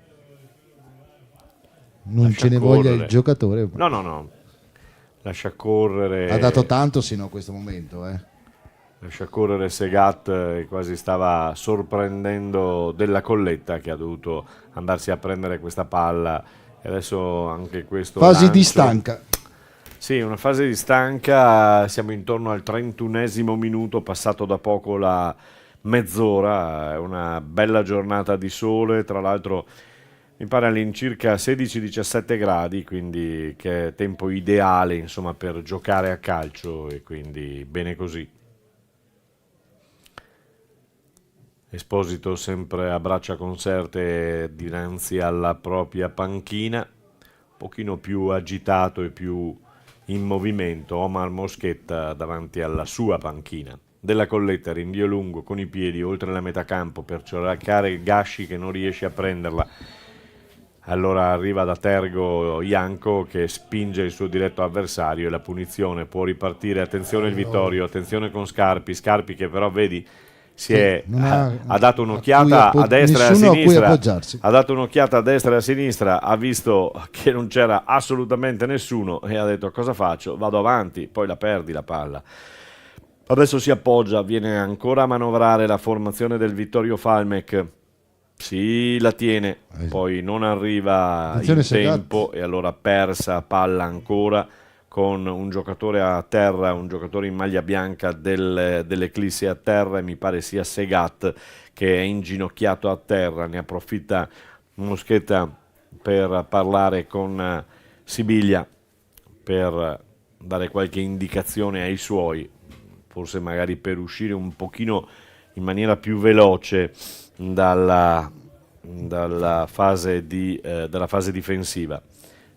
C: Non ce ne voglia il giocatore.
B: No. lascia correre.
C: Ha dato tanto sino a questo momento, eh.
B: Lascia correre Segat, quasi stava sorprendendo Della Colletta, che ha dovuto andarsi a prendere questa palla, e adesso anche questo
C: Fasi di
B: lancio.
C: stanca.
B: Sì, una fase di stanca, siamo intorno al 31esimo minuto, passato da poco la mezz'ora, è una bella giornata di sole, tra l'altro mi pare all'incirca 16-17 gradi, quindi che è tempo ideale, insomma, per giocare a calcio, e quindi bene così. Esposito sempre a braccia conserte dinanzi alla propria panchina, un pochino più agitato e più in movimento Omar Moschetta davanti alla sua panchina. Della Colletta, rinvio lungo con i piedi oltre la metà campo per cercare Gasci che non riesce a prenderla. Allora arriva da tergo Janko che spinge il suo diretto avversario e la punizione può ripartire. Attenzione il Vittorio, attenzione con Scarpi che però vedi ha dato un'occhiata a destra e a sinistra, ha dato un'occhiata a destra e a sinistra, ha visto che non c'era assolutamente nessuno e ha detto: cosa faccio? Vado avanti, poi la perdi la palla. Adesso si appoggia, viene ancora a manovrare la formazione del Vittorio Falmec. Sì, la tiene, poi non arriva in tempo e allora persa palla ancora con un giocatore a terra, un giocatore in maglia bianca dell'Eclissi a terra, e mi pare sia Segat che è inginocchiato a terra. Ne approfitta Moschetta per parlare con Sibiglia, per dare qualche indicazione ai suoi, forse magari per uscire un pochino in maniera più veloce dalla fase difensiva.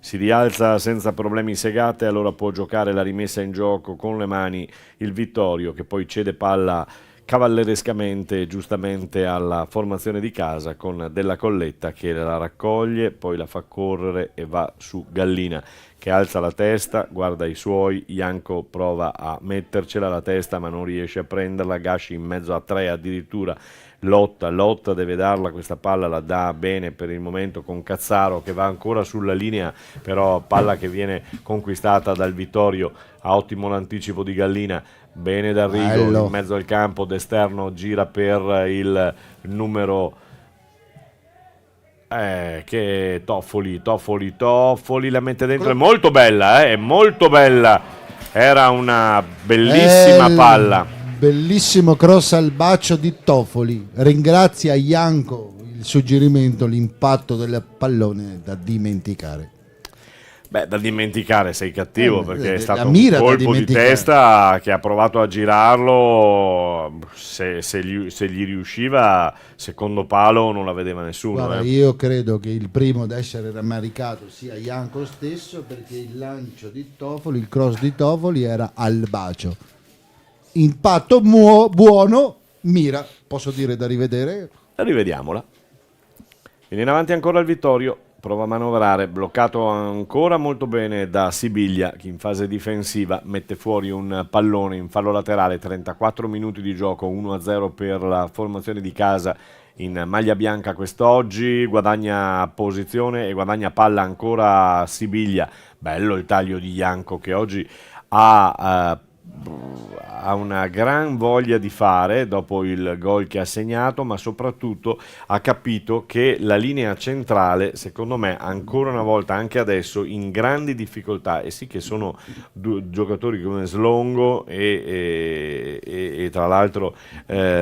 B: Si rialza senza problemi Segate, allora può giocare la rimessa in gioco con le mani il Vittorio, che poi cede palla cavallerescamente, giustamente, alla formazione di casa, con Della Colletta che la raccoglie, poi la fa correre e va su Gallina, che alza la testa, guarda i suoi. Janko prova a mettercela la testa ma non riesce a prenderla. Gasci in mezzo a tre addirittura, lotta, deve darla questa palla, la dà bene per il momento con Cazzaro che va ancora sulla linea, però palla che viene conquistata dal Vittorio. A ottimo l'anticipo di Gallina, bene da Rigo in mezzo al campo, d'esterno gira per il numero che Toffoli la mette dentro, è molto bella, è molto bella, era una bellissima palla,
C: bellissimo cross al bacio di Toffoli. Ringrazia Janko il suggerimento, l'impatto del pallone da dimenticare.
B: Beh, da dimenticare, sei cattivo, perché è stato un colpo di testa che ha provato a girarlo, se gli riusciva, secondo palo non la vedeva nessuno.
C: Guarda, io credo che il primo ad essere rammaricato sia Janko stesso, perché il lancio di Toffoli, il cross di Toffoli era al bacio. Impatto buono, mira, posso dire da rivedere?
B: Rivediamola. Viene in avanti ancora il Vittorio. Prova a manovrare, bloccato ancora molto bene da Sibiglia, che in fase difensiva mette fuori un pallone in fallo laterale. 34 minuti di gioco, 1-0 per la formazione di casa in maglia bianca quest'oggi. Guadagna posizione e guadagna palla ancora Sibiglia. Bello il taglio di Janko, che oggi ha una gran voglia di fare dopo il gol che ha segnato, ma soprattutto ha capito che la linea centrale, secondo me, ancora una volta, anche adesso, in grandi difficoltà. E sì che sono giocatori come Slongo e tra l'altro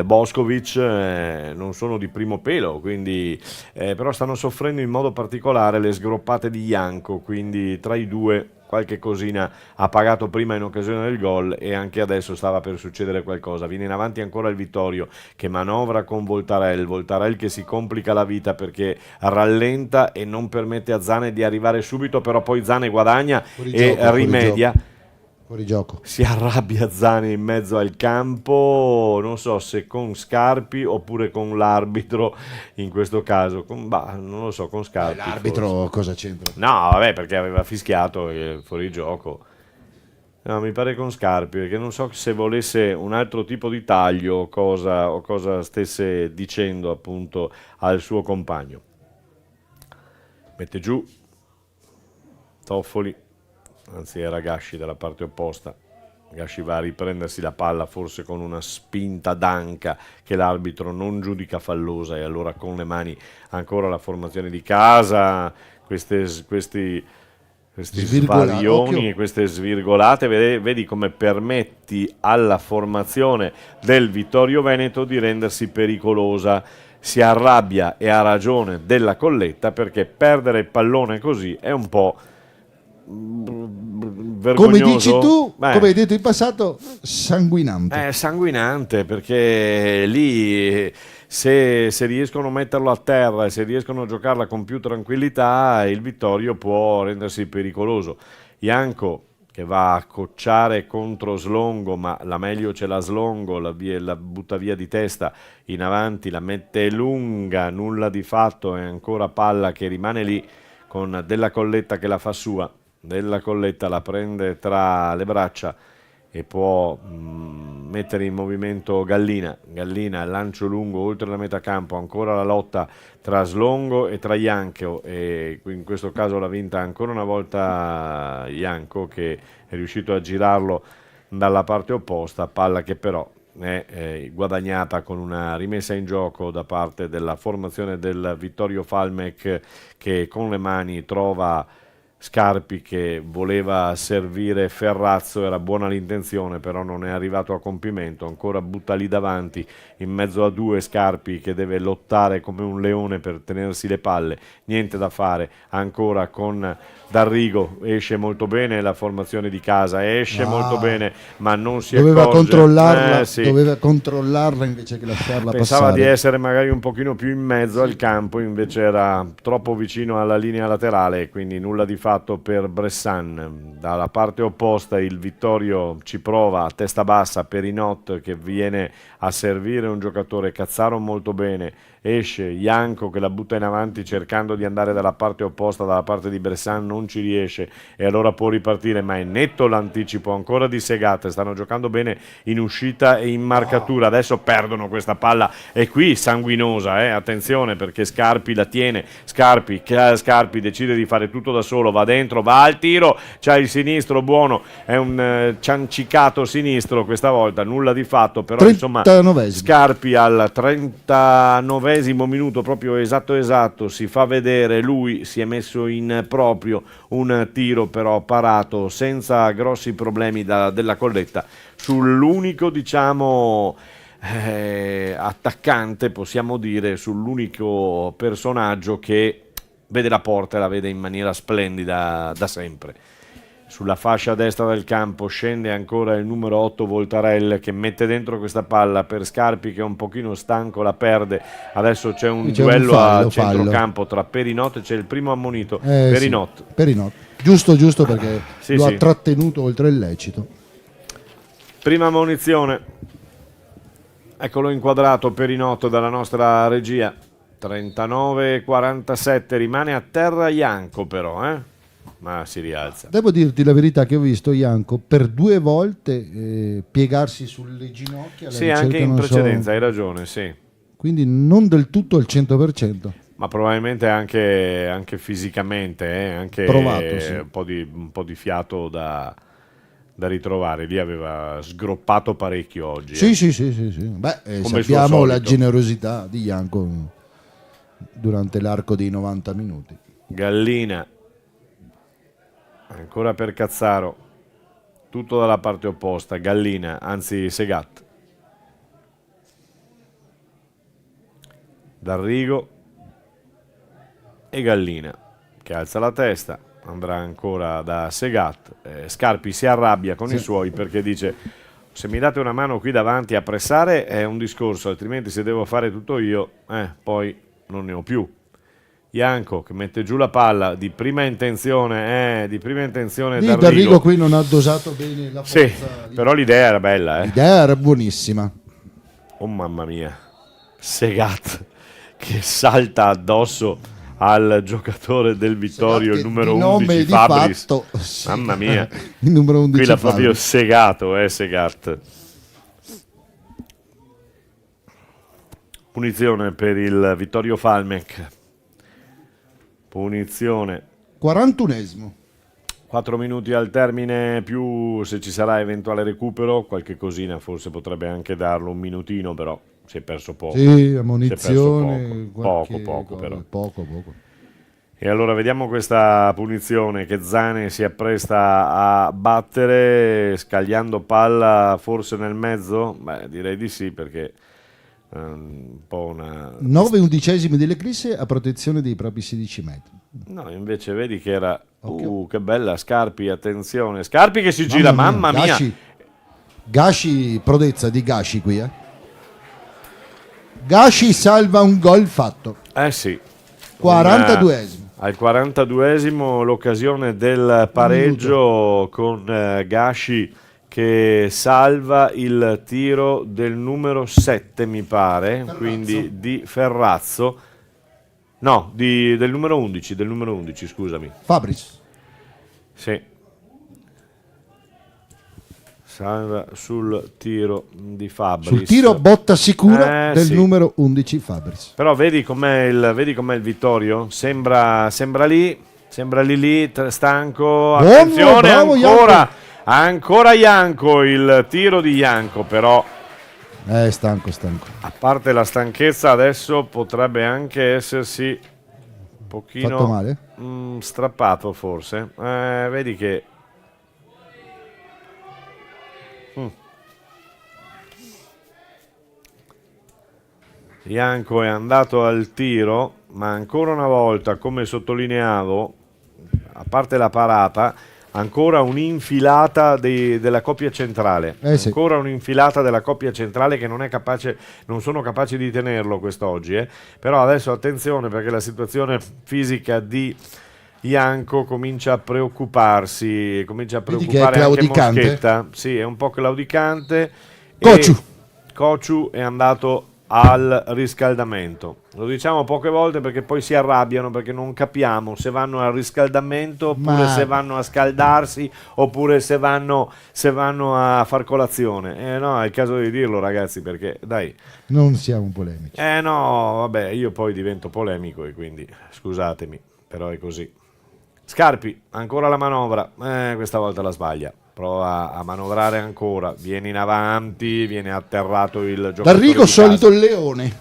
B: Boskovic non sono di primo pelo, quindi però stanno soffrendo in modo particolare le sgroppate di Janko, quindi tra i due qualche cosina ha pagato prima in occasione del gol, e anche adesso stava per succedere qualcosa. Viene in avanti ancora il Vittorio, che manovra con Voltarell che si complica la vita perché rallenta e non permette a Zane di arrivare subito, però poi Zane guadagna e rimedia.
C: Fuori gioco.
B: Si arrabbia Zane in mezzo al campo, non so se con Scarpi oppure con l'arbitro in questo caso, non lo so, con Scarpi.
C: L'arbitro
B: forse.
C: Cosa c'entra?
B: No, vabbè, perché aveva fischiato fuori gioco. No, mi pare con Scarpi, perché non so se volesse un altro tipo di taglio o cosa stesse dicendo appunto al suo compagno. Mette giù Toffoli, anzi era Gasci dalla parte opposta. Gasci va a riprendersi la palla forse con una spinta d'anca che l'arbitro non giudica fallosa, e allora con le mani ancora la formazione di casa, questi svarioni
C: occhio.
B: e queste svirgolate, vedi come permetti alla formazione del Vittorio Veneto di rendersi pericolosa. Si arrabbia, e ha ragione, Della Colletta, perché perdere il pallone così è un po' vergognoso.
C: Come dici tu,
B: Beh,
C: come hai detto in passato, sanguinante.
B: è sanguinante, perché lì se riescono a metterlo a terra e se riescono a giocarla con più tranquillità, il Vittorio può rendersi pericoloso. Janko che va a cocciare contro Slongo, ma la meglio ce l'ha Slongo, la butta via di testa in avanti, la mette lunga, nulla di fatto, è ancora palla che rimane lì con Della Colletta che la fa sua. Della Colletta la prende tra le braccia e può mettere in movimento Gallina. Gallina, lancio lungo oltre la metà campo, ancora la lotta tra Slongo e tra Janko, e in questo caso l'ha vinta ancora una volta Janko, che è riuscito a girarlo dalla parte opposta, palla che però è guadagnata con una rimessa in gioco da parte della formazione del Vittorio Falmec, che con le mani trova Scarpi che voleva servire Ferrazzo, era buona l'intenzione però non è arrivato a compimento, ancora butta lì davanti in mezzo a due Scarpi che deve lottare come un leone per tenersi le palle, niente da fare, ancora con D'Arrigo, esce molto bene la formazione di casa, esce molto bene ma non si
C: doveva
B: accorge.
C: controllarla,
B: Sì.
C: doveva controllarla invece che lasciarla
B: Pensava
C: passare.
B: di essere magari un pochino più in mezzo al campo, invece era troppo vicino alla linea laterale, quindi nulla di fatto per Bressan. Dalla parte opposta il Vittorio ci prova a testa bassa, Perinot che viene a servire un giocatore, Cazzaro molto bene, esce Janko che la butta in avanti cercando di andare dalla parte opposta, dalla parte di Bressan, non ci riesce e allora può ripartire, ma è netto l'anticipo ancora di Segat, stanno giocando bene in uscita e in marcatura, adesso perdono questa palla e qui sanguinosa, attenzione perché Scarpi la tiene, Scarpi decide di fare tutto da solo, va dentro, va al tiro, c'ha il sinistro buono, è un ciancicato sinistro questa volta, nulla di fatto, però insomma
C: 39esimo.
B: Scarpi al 39esimo minuto, proprio esatto, si fa vedere, lui si è messo in proprio un tiro però parato senza grossi problemi Della Colletta sull'unico attaccante, possiamo dire, sull'unico personaggio che vede la porta e la vede in maniera splendida da sempre. Sulla fascia destra del campo scende ancora il numero 8 Voltarell che mette dentro questa palla per Scarpi che è un pochino stanco, la perde. Adesso c'è un duello a centrocampo tra Perinot, c'è il primo ammonito, Perinot.
C: Sì, Perinot. Giusto perché ha trattenuto oltre il lecito.
B: Prima munizione, eccolo inquadrato Perinot dalla nostra regia, 39-47, rimane a terra Janko però, ma si rialza.
C: Devo dirti la verità che ho visto Janko per 2 volte piegarsi sulle ginocchia.
B: Sì, anche in precedenza, hai ragione, sì.
C: Quindi non del tutto al 100%.
B: Ma probabilmente anche fisicamente, anche
C: provato, sì.
B: un po' di fiato da ritrovare. Lì aveva sgroppato parecchio oggi.
C: Sì. Beh, sappiamo la generosità di Janko durante l'arco dei 90 minuti.
B: Gallina, ancora per Cazzaro, tutto dalla parte opposta. Gallina, anzi Segat. D'Arrigo e Gallina che alza la testa, andrà ancora da Segat. Scarpi si arrabbia con i suoi perché dice: se mi date una mano qui davanti a pressare è un discorso, altrimenti se devo fare tutto io poi non ne ho più. Janko che mette giù la palla di prima intenzione
C: D'Arrigo qui non ha dosato bene la forza.
B: Sì, però l'idea era bella.
C: L'idea era buonissima.
B: Oh mamma mia, Segat che salta addosso al giocatore del Vittorio, il numero 11 Fabris.
C: Fatto, sì.
B: Mamma mia,
C: il numero 11
B: qui l'ha proprio segato, Segat. Punizione per il Vittorio Falmec. Punizione.
C: 41esimo.
B: 4 minuti al termine, più se ci sarà eventuale recupero, qualche cosina forse potrebbe anche darlo, un minutino, però si è perso poco.
C: Sì,
B: Si
C: ammonizione,
B: è perso poco, poco
C: cosa,
B: però.
C: poco.
B: E allora vediamo questa punizione che Zane si appresta a battere, scagliando palla forse nel mezzo? Beh, direi di sì, perché un po' una...
C: 9/11 dell'Eclisse a protezione dei propri 16 metri.
B: No, invece vedi che era...
C: Occhio.
B: che bella, Scarpi, attenzione. Scarpi che si gira, mamma mia.
C: Gasci, prodezza di Gasci qui, eh. Gasci salva un gol fatto.
B: Eh sì.
C: 42esimo.
B: Al 42esimo l'occasione del pareggio con Gasci che salva il tiro del numero 7, mi pare, quindi di Ferrazzo. No, del numero 11, scusami.
C: Fabris.
B: Sì. Salva sul tiro di Fabris.
C: Sul tiro botta sicura del numero 11 Fabris.
B: Però vedi com'è il Vittorio? Sembra lì, stanco. Attenzione,
C: bravo,
B: ancora Janko, il tiro di Janko, però
C: Stanco.
B: a parte la stanchezza adesso potrebbe anche essersi un pochino
C: fatto male?
B: Strappato forse. Vedi che Janko è andato al tiro, ma ancora una volta, come sottolineavo, a parte la parata, ancora un'infilata della coppia centrale.
C: Sì.
B: Ancora un'infilata della coppia centrale che non sono capaci di tenerlo quest'oggi. Però adesso attenzione, perché la situazione fisica di Janko comincia a preoccuparsi, comincia a preoccupare anche Moschetta. Sì, è un po' claudicante. Cociu è andato al riscaldamento. Lo diciamo poche volte perché poi si arrabbiano, perché non capiamo se vanno al riscaldamento oppure se vanno a scaldarsi oppure se vanno a far colazione. No, è il caso di dirlo, ragazzi, perché dai,
C: non siamo polemici.
B: No, vabbè, io poi divento polemico e quindi scusatemi, però è così. Scarpi, ancora la manovra, questa volta la sbaglia. Prova a manovrare ancora, viene in avanti, viene atterrato il giocatore.
C: D'Arrigo solito il leone.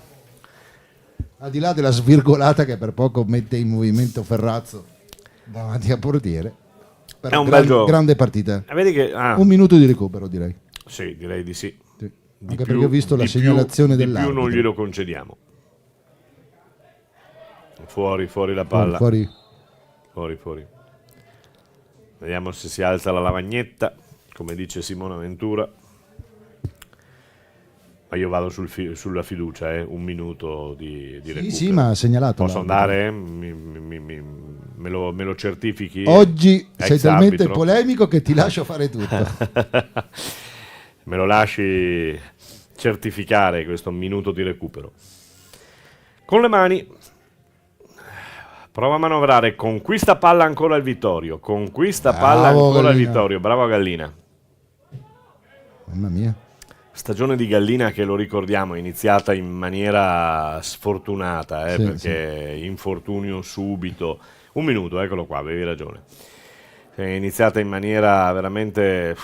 C: Al di là della svirgolata che per poco mette in movimento Ferrazzo davanti al portiere.
B: È un bel gioco.
C: Grande partita.
B: Vedi che,
C: un minuto di recupero, direi.
B: Sì, direi di sì.
C: Anche perché ho visto la segnalazione dell'arbitro.
B: Di più non glielo concediamo. Fuori la palla.
C: Fuori.
B: Vediamo se si alza la lavagnetta, come dice Simona Ventura. Ma io vado sulla fiducia, un minuto di recupero.
C: Sì, ma ha segnalato.
B: Posso andare? Me lo certifichi?
C: Oggi sei talmente polemico che ti lascio fare tutto.
B: Me lo lasci certificare questo minuto di recupero. Con le mani. Prova a manovrare, conquista palla ancora il Vittorio. Bravo Gallina.
C: Mamma mia.
B: Stagione di Gallina che, lo ricordiamo, è iniziata in maniera sfortunata, perché infortunio subito. Un minuto, eccolo qua, avevi ragione. È iniziata in maniera veramente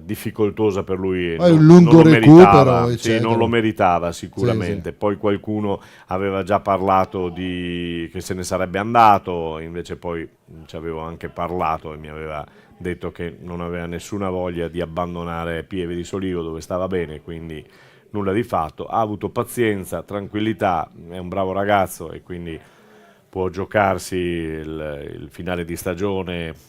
B: difficoltosa per lui.
C: Un lungo recupero,
B: non lo meritava sicuramente. Poi qualcuno aveva già parlato che se ne sarebbe andato, invece poi ci avevo anche parlato e mi aveva detto che non aveva nessuna voglia di abbandonare Pieve di Solivo, dove stava bene, quindi nulla di fatto. Ha avuto pazienza, tranquillità, è un bravo ragazzo e quindi può giocarsi il finale di stagione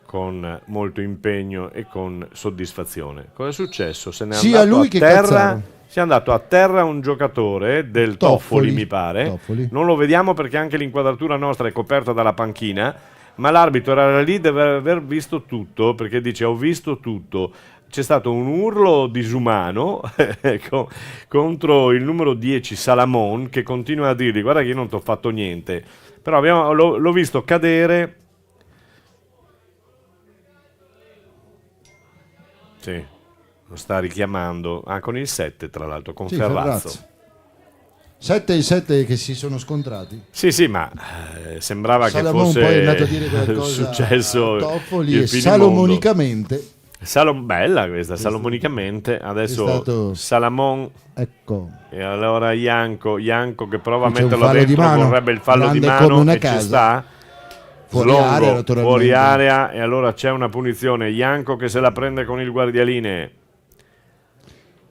B: con molto impegno e con soddisfazione. Cosa è successo? Se n'è andato a terra un giocatore del Toffoli, mi pare. Non lo vediamo perché anche l'inquadratura nostra è coperta dalla panchina, ma l'arbitro era lì, deve aver visto tutto, perché dice: ho visto tutto. C'è stato un urlo disumano contro il numero 10 Salamon, che continua a dirgli: guarda che io non ti ho fatto niente. Però l'ho visto cadere. Sì, lo sta richiamando con il 7, tra l'altro, con Ferrazzo.
C: 7 e 7 che si sono scontrati.
B: Sì, ma sembrava
C: Salamon
B: che fosse
C: poi è andato a dire qualcosa
B: successo
C: a Toffoli
B: il
C: e
B: finimondo.
C: salomonicamente
B: Bella questa, salomonicamente. Adesso
C: stato-
B: Salamon
C: ecco,
B: e allora Janko che prova a
C: Qui c'è un
B: metterlo
C: fallo di
B: dentro,
C: mano,
B: vorrebbe il fallo di
C: grande
B: mano
C: come una
B: e ci
C: casa.
B: sta.
C: Fuori
B: Slongo,
C: area, naturalmente.
B: fuori area, e allora c'è una punizione. Janko che se la prende con il guardialine.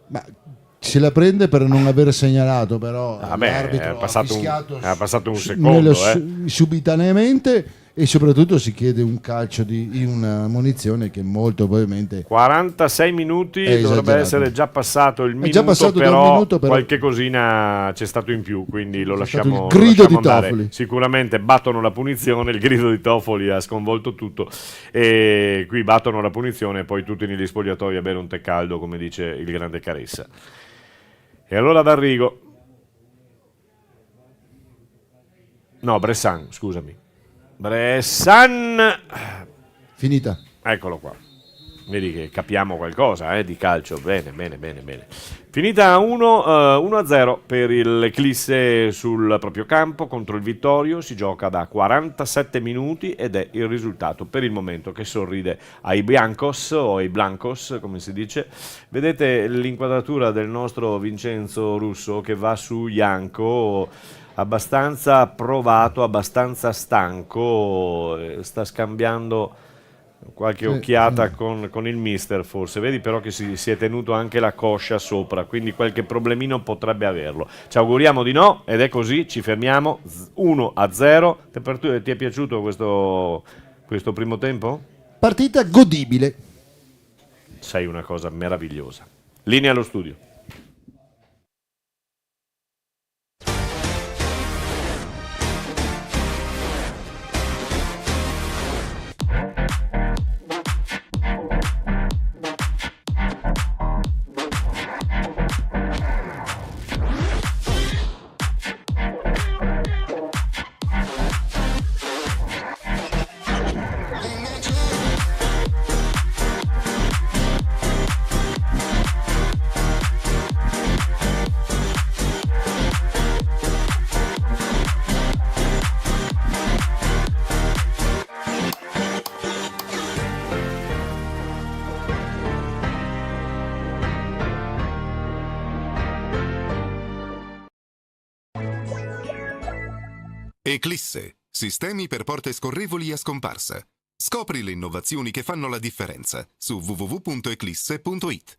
C: ma se la prende per non aver segnalato, però
B: Vabbè,
C: l'arbitro
B: è passato
C: ha fischiato
B: è passato un secondo,
C: subitaneamente, e soprattutto si chiede un calcio di una munizione che molto probabilmente
B: 46 minuti,
C: è
B: dovrebbe
C: esagerato.
B: essere già passato il minuto,
C: già passato da un
B: però,
C: minuto, però
B: qualche cosina c'è stato in più, quindi lo
C: c'è
B: lasciamo,
C: stato il grido
B: lo
C: di
B: lasciamo andare.
C: Toffoli.
B: Sicuramente battono la punizione, il grido di Toffoli ha sconvolto tutto, e qui battono la punizione e poi tutti negli spogliatoi a bere un tè caldo, come dice il grande Caressa. E allora D'Arrigo, no, Bressan, scusami, Bressan,
C: finita.
B: eccolo qua. Vedi che capiamo qualcosa di calcio. Bene. Finita 1-0 per l'Eclisse sul proprio campo contro il Vittorio. Si gioca da 47 minuti ed è il risultato per il momento che sorride ai Biancos o ai Blancos, come si dice. Vedete l'inquadratura del nostro Vincenzo Russo che va su Janko, abbastanza provato, abbastanza stanco, sta scambiando qualche occhiata con il mister, forse. Vedi però che si è tenuto anche la coscia sopra, quindi qualche problemino potrebbe averlo. Ci auguriamo di no, ed è così. Ci fermiamo 1-0. Ti è piaciuto questo primo tempo?
C: Partita godibile.
B: Sei una cosa meravigliosa. Linea allo studio.
A: Eclisse, sistemi per porte scorrevoli a scomparsa. Scopri le innovazioni che fanno la differenza su www.eclisse.it.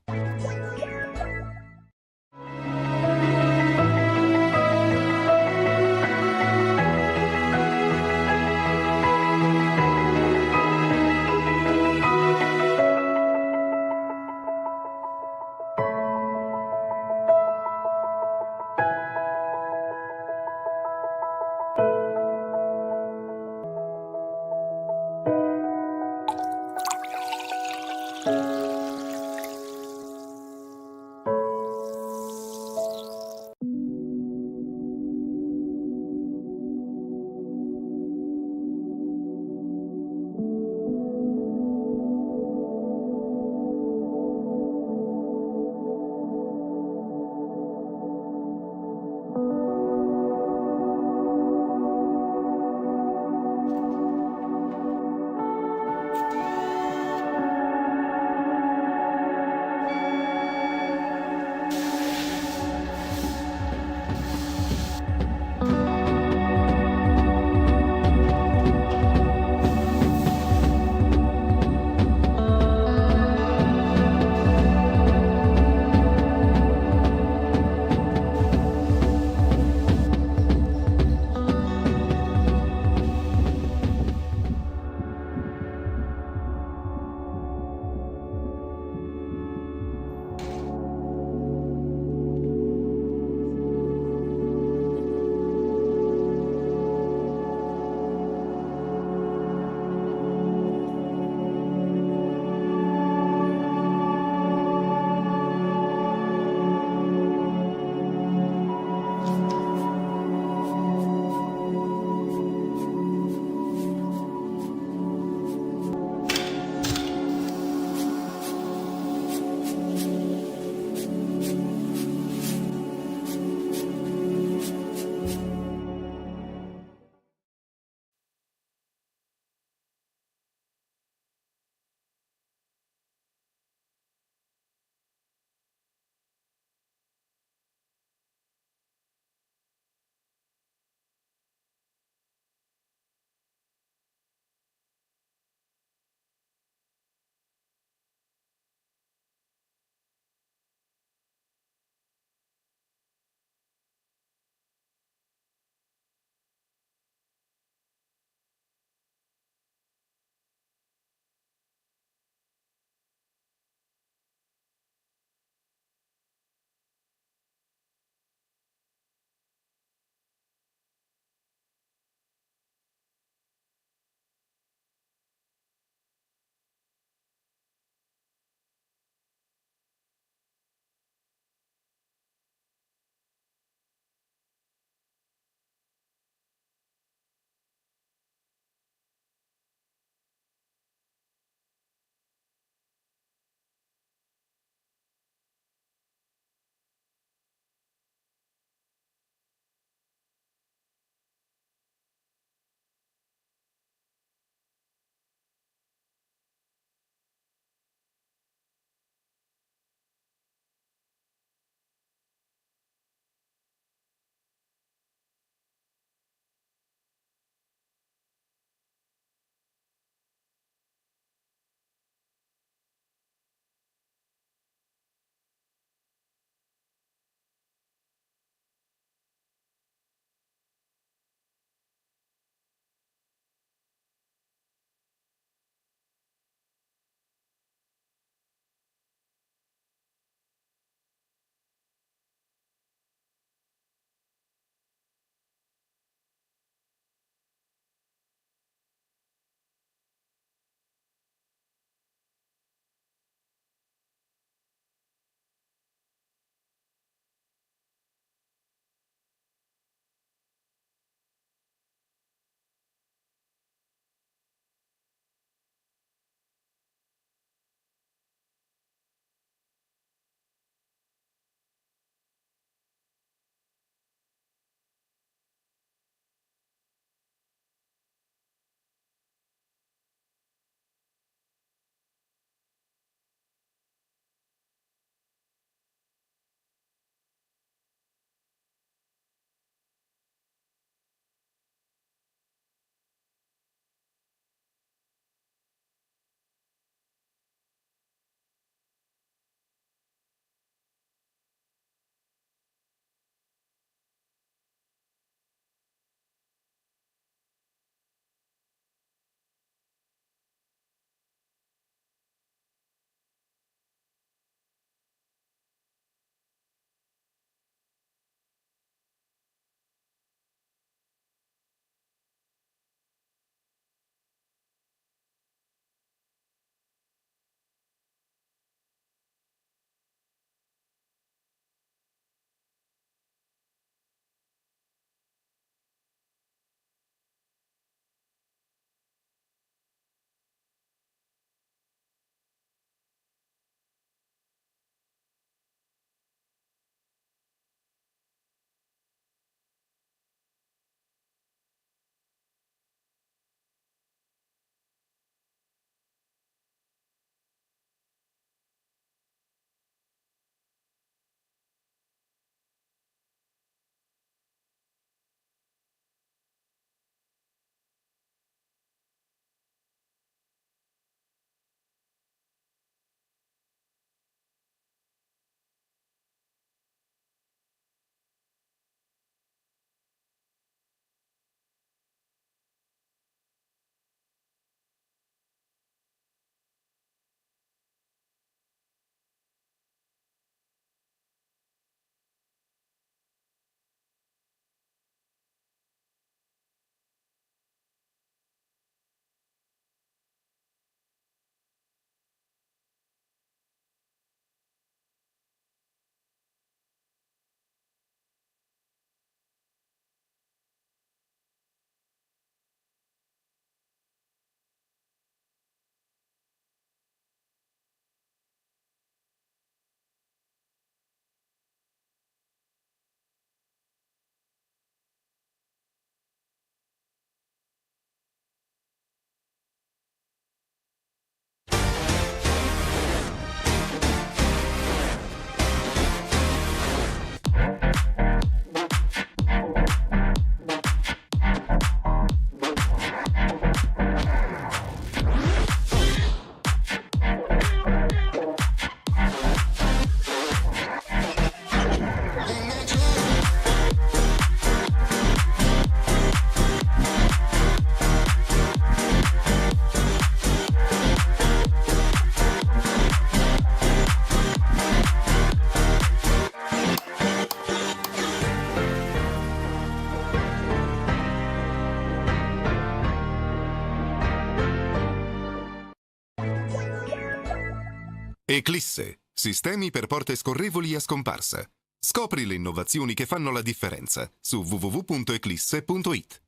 A: Eclisse, sistemi per porte scorrevoli a scomparsa. Scopri le innovazioni che fanno la differenza su www.eclisse.it.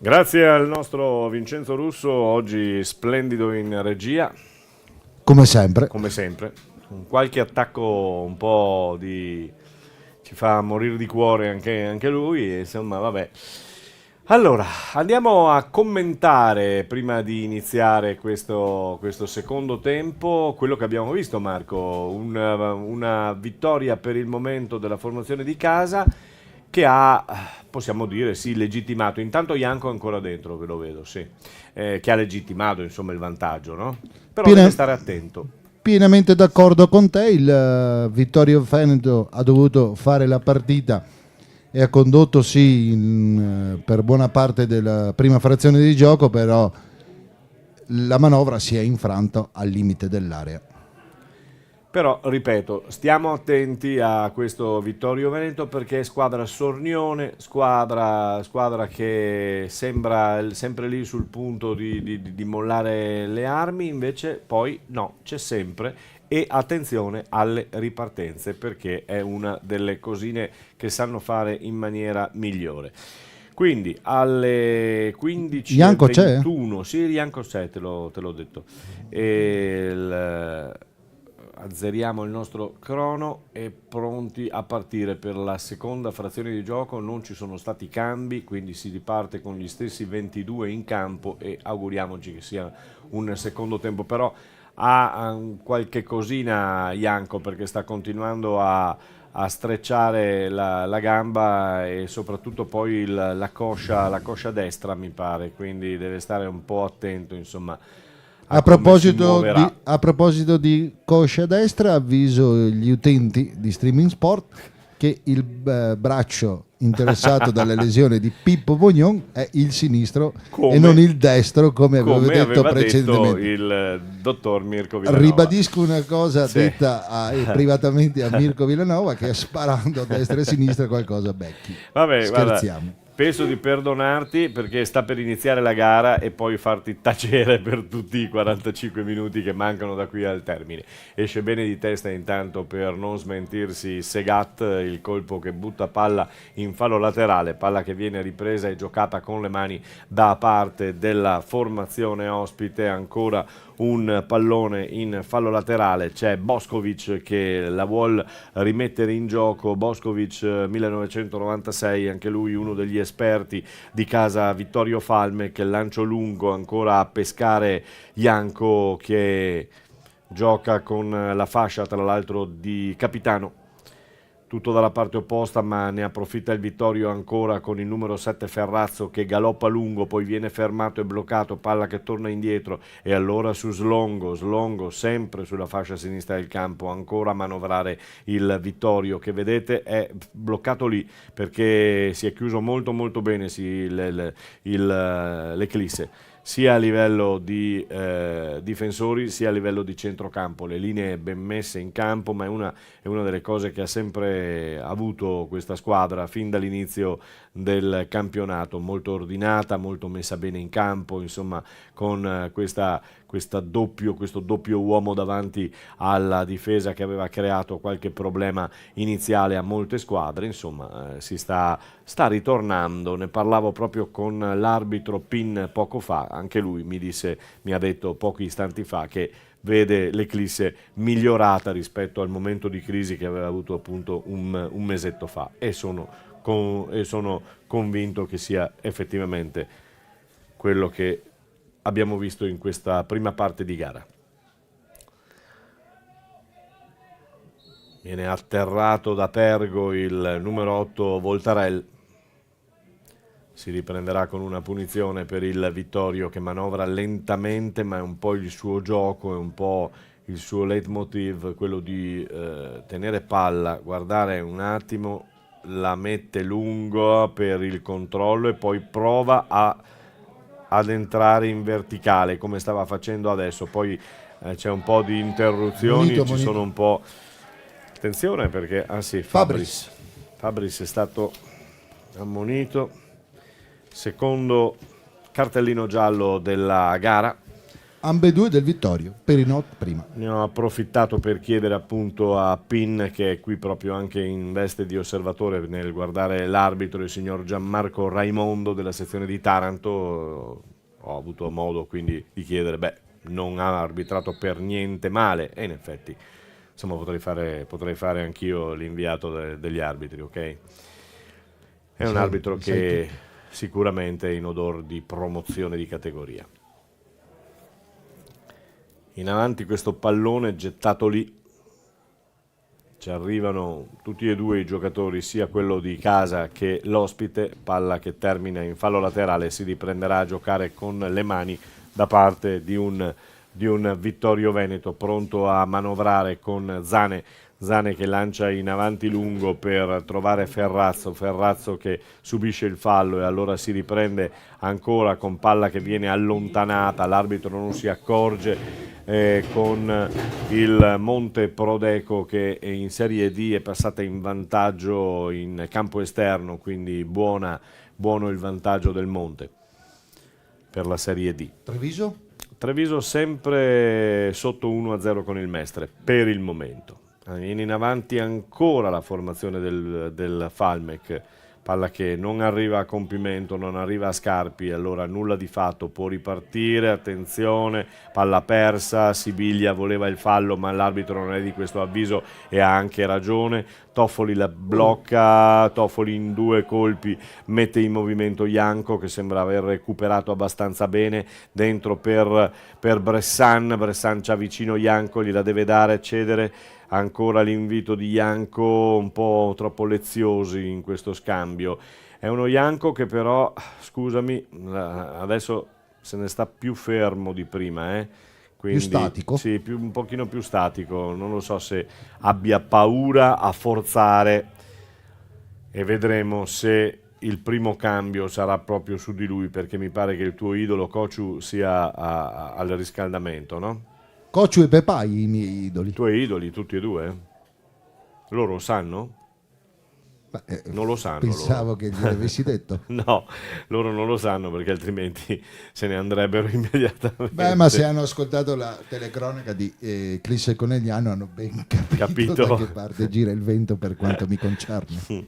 B: Grazie al nostro Vincenzo Russo, oggi splendido in regia,
C: Come sempre.
B: come sempre. Con qualche attacco un po' di... ci fa morire di cuore anche lui, e insomma vabbè. Allora, andiamo a commentare, prima di iniziare questo secondo tempo, quello che abbiamo visto, Marco, una vittoria per il momento della formazione di casa, che ha, possiamo dire, sì, legittimato. Intanto Janko è ancora dentro, che lo vedo, sì, che ha legittimato, insomma, il vantaggio, no? Però deve stare attento.
C: Pienamente d'accordo con te, il Vittorio Veneto ha dovuto fare la partita e ha condotto per buona parte della prima frazione di gioco, però la manovra si è infranta al limite dell'area.
B: Però, ripeto, stiamo attenti a questo Vittorio Veneto, perché è squadra sornione, squadra che sembra sempre lì sul punto di mollare le armi, invece poi no, c'è sempre. E attenzione alle ripartenze, perché è una delle cosine che sanno fare in maniera migliore. Quindi alle 15:21, sì, Janko c'è, te l'ho detto. Azzeriamo il nostro crono e pronti a partire per la seconda frazione di gioco. Non ci sono stati cambi, quindi si riparte con gli stessi 22 in campo e auguriamoci che sia un secondo tempo. Però ha qualche cosina Janko, perché sta continuando a strecciare la gamba e soprattutto poi la coscia destra, mi pare, quindi deve stare un po' attento, insomma.
C: A proposito di coscia destra, avviso gli utenti di Streaming Sport che il braccio interessato dalle lesioni di Pippo Bognon è il sinistro
B: Come-
C: e non il destro, come avevo
B: come
C: detto
B: aveva detto
C: precedentemente.
B: il dottor Mirko Villanova.
C: Ribadisco una cosa
B: Sì.
C: detta privatamente a Mirko Villanova, che sparando a destra e a sinistra qualcosa becchi.
B: Vabbè, guarda,
C: Scherziamo.
B: penso di perdonarti perché sta per iniziare la gara e poi farti tacere per tutti i 45 minuti che mancano da qui al termine. Esce bene di testa intanto per non smentirsi Segat, il colpo che butta palla in fallo laterale, palla che viene ripresa e giocata con le mani da parte della formazione ospite. Ancora un pallone in fallo laterale, c'è Boskovic che la vuol rimettere in gioco. Boskovic 1996, anche lui uno degli esperti di casa Vittorio Falme, che lancio lungo ancora a pescare Janko, che gioca con la fascia tra l'altro di capitano. Tutto dalla parte opposta, ma ne approfitta il Vittorio ancora con il numero 7 Ferrazzo che galoppa lungo, poi viene fermato e bloccato, palla che torna indietro e allora su Slongo sempre sulla fascia sinistra del campo, ancora a manovrare il Vittorio, che vedete è bloccato lì perché si è chiuso molto molto bene l'Eclisse, sia a livello di difensori sia a livello di centrocampo, le linee ben messe in campo, ma è una delle cose che ha sempre avuto questa squadra fin dall'inizio del campionato, molto ordinata, molto messa bene in campo, insomma con questo doppio uomo davanti alla difesa che aveva creato qualche problema iniziale a molte squadre. Insomma si sta ritornando. Ne parlavo proprio con l'arbitro Pin poco fa, anche lui mi ha detto pochi istanti fa che vede l'Eclisse migliorata rispetto al momento di crisi che aveva avuto appunto un mesetto fa, e sono convinto che sia effettivamente quello che abbiamo visto in questa prima parte di gara. Viene atterrato da Pergo il numero 8 Voltarel, si riprenderà con una punizione per il Vittorio che manovra lentamente, ma è un po' il suo gioco, è un po' il suo leitmotiv, quello di tenere palla, guardare un attimo, la mette lungo per il controllo e poi prova ad entrare in verticale come stava facendo adesso. Poi c'è un po' di interruzioni,
C: Monito.
B: sono un po'... Attenzione perché, Fabris è stato ammonito. Secondo cartellino giallo della gara.
C: Ambedue del Vittorio, Perinot prima.
B: Ne ho approfittato per chiedere appunto a Pin, che è qui proprio anche in veste di osservatore nel guardare l'arbitro, il signor Gianmarco Raimondo della sezione di Taranto. Ho avuto modo quindi di chiedere, non ha arbitrato per niente male, e in effetti insomma potrei fare anch'io l'inviato degli arbitri, ok? È un arbitro che sicuramente è in odor di promozione di categoria. In avanti questo pallone gettato lì, ci arrivano tutti e due i giocatori, sia quello di casa che l'ospite, palla che termina in fallo laterale, si riprenderà a giocare con le mani da parte di un Vittorio Veneto, pronto a manovrare con Zane che lancia in avanti lungo per trovare Ferrazzo che subisce il fallo e allora si riprende ancora con palla che viene allontanata, l'arbitro non si accorge, con il Monte Prodeco che in Serie D è passata in vantaggio in campo esterno, quindi buono il vantaggio del Monte per la Serie D. Treviso sempre sotto 1-0 con il Mestre per il momento. Viene in avanti ancora la formazione del Falmec, palla che non arriva a compimento, non arriva a Scarpi, allora nulla di fatto, può ripartire, attenzione, palla persa, Sibiglia voleva il fallo ma l'arbitro non è di questo avviso e ha anche ragione. Toffoli la blocca, Toffoli in due colpi mette in movimento Janko che sembra aver recuperato abbastanza bene, dentro per Bressan c'ha vicino Janko, gliela deve dare, cedere. Ancora l'invito di Janko, un po' troppo leziosi in questo scambio. È uno Janko che però, scusami, adesso se ne sta più fermo di prima, Quindi,
C: più statico?
B: Sì, un pochino più statico. Non lo so se abbia paura a forzare e vedremo se il primo cambio sarà proprio su di lui, perché mi pare che il tuo idolo Cociu sia al riscaldamento, no?
C: Cociu e Pepai i miei idoli.
B: I tuoi idoli, tutti e due? Loro lo sanno?
C: Beh,
B: Non lo sanno
C: pensavo
B: loro.
C: che gliel'avessi detto.
B: No, loro non lo sanno perché altrimenti se ne andrebbero immediatamente.
C: Beh, ma se hanno ascoltato la telecronaca di Clisse Conegliano hanno ben capito da che parte gira il vento per quanto mi concerne.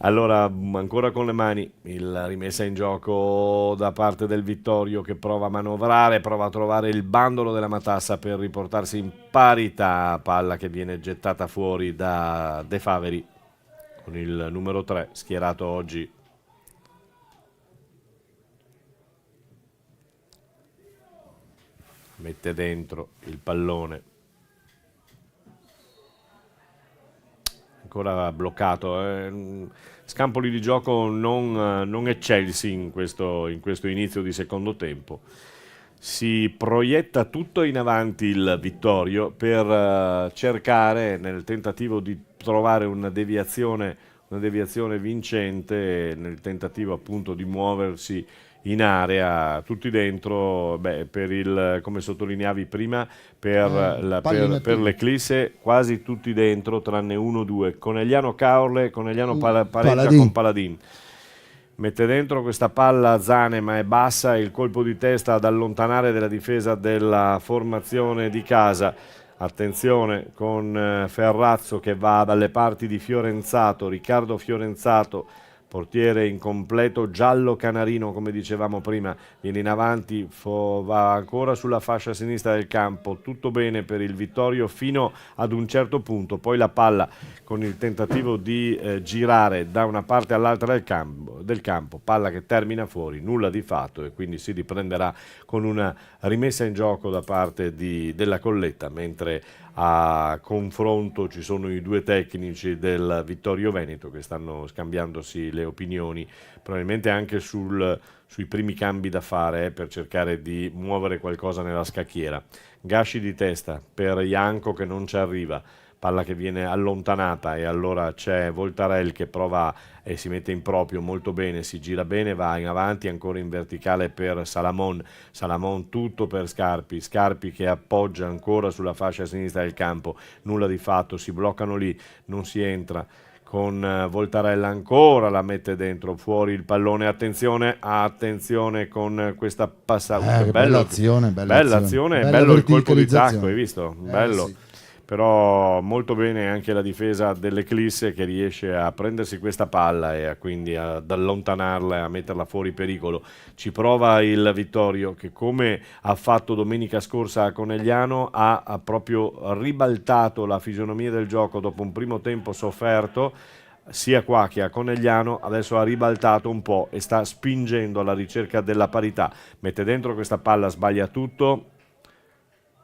B: Allora, ancora con le mani, la rimessa in gioco da parte del Vittorio che prova a manovrare, prova a trovare il bandolo della matassa per riportarsi in parità, palla che viene gettata fuori da De Faveri con il numero 3 schierato oggi. Mette dentro il pallone. Ancora bloccato. Scampoli di gioco non eccelsi in questo inizio di secondo tempo. Si proietta tutto in avanti il Vittorio per cercare, nel tentativo di trovare una deviazione vincente, nel tentativo appunto di muoversi in area, tutti dentro, come sottolineavi prima, per l'Eclisse quasi tutti dentro, tranne 1-2, Conegliano Caorle, Conegliano pareggia con Paladin. Mette dentro questa palla Zane, ma è bassa, il colpo di testa ad allontanare della difesa della formazione di casa. Attenzione con Ferrazzo che va dalle parti di Fiorenzato, Riccardo Fiorenzato, portiere incompleto, giallo canarino come dicevamo prima, viene in avanti, va ancora sulla fascia sinistra del campo, tutto bene per il Vittorio fino ad un certo punto, poi la palla con il tentativo di girare da una parte all'altra del campo, palla che termina fuori, nulla di fatto e quindi si riprenderà con una rimessa in gioco da parte della Colletta, mentre a confronto ci sono i due tecnici del Vittorio Veneto che stanno scambiandosi le opinioni, probabilmente anche sui primi cambi da fare per cercare di muovere qualcosa nella scacchiera. Gasci di testa per Janko che non ci arriva, palla che viene allontanata e allora c'è Voltarel che prova e si mette in proprio molto bene, si gira bene, va in avanti ancora in verticale per Salamon, tutto per Scarpi che appoggia ancora sulla fascia sinistra del campo, nulla di fatto, si bloccano lì, non si entra con Voltarella ancora, la mette dentro, fuori il pallone, attenzione con questa passata,
C: bella azione,
B: bello il colpo di tacco, hai visto? Bello.
C: Sì.
B: Però molto bene anche la difesa dell'Eclisse che riesce a prendersi questa palla e quindi ad allontanarla e a metterla fuori pericolo. Ci prova il Vittorio che, come ha fatto domenica scorsa a Conegliano, ha proprio ribaltato la fisionomia del gioco dopo un primo tempo sofferto sia qua che a Conegliano. Adesso ha ribaltato un po' e sta spingendo alla ricerca della parità, mette dentro questa palla, sbaglia tutto,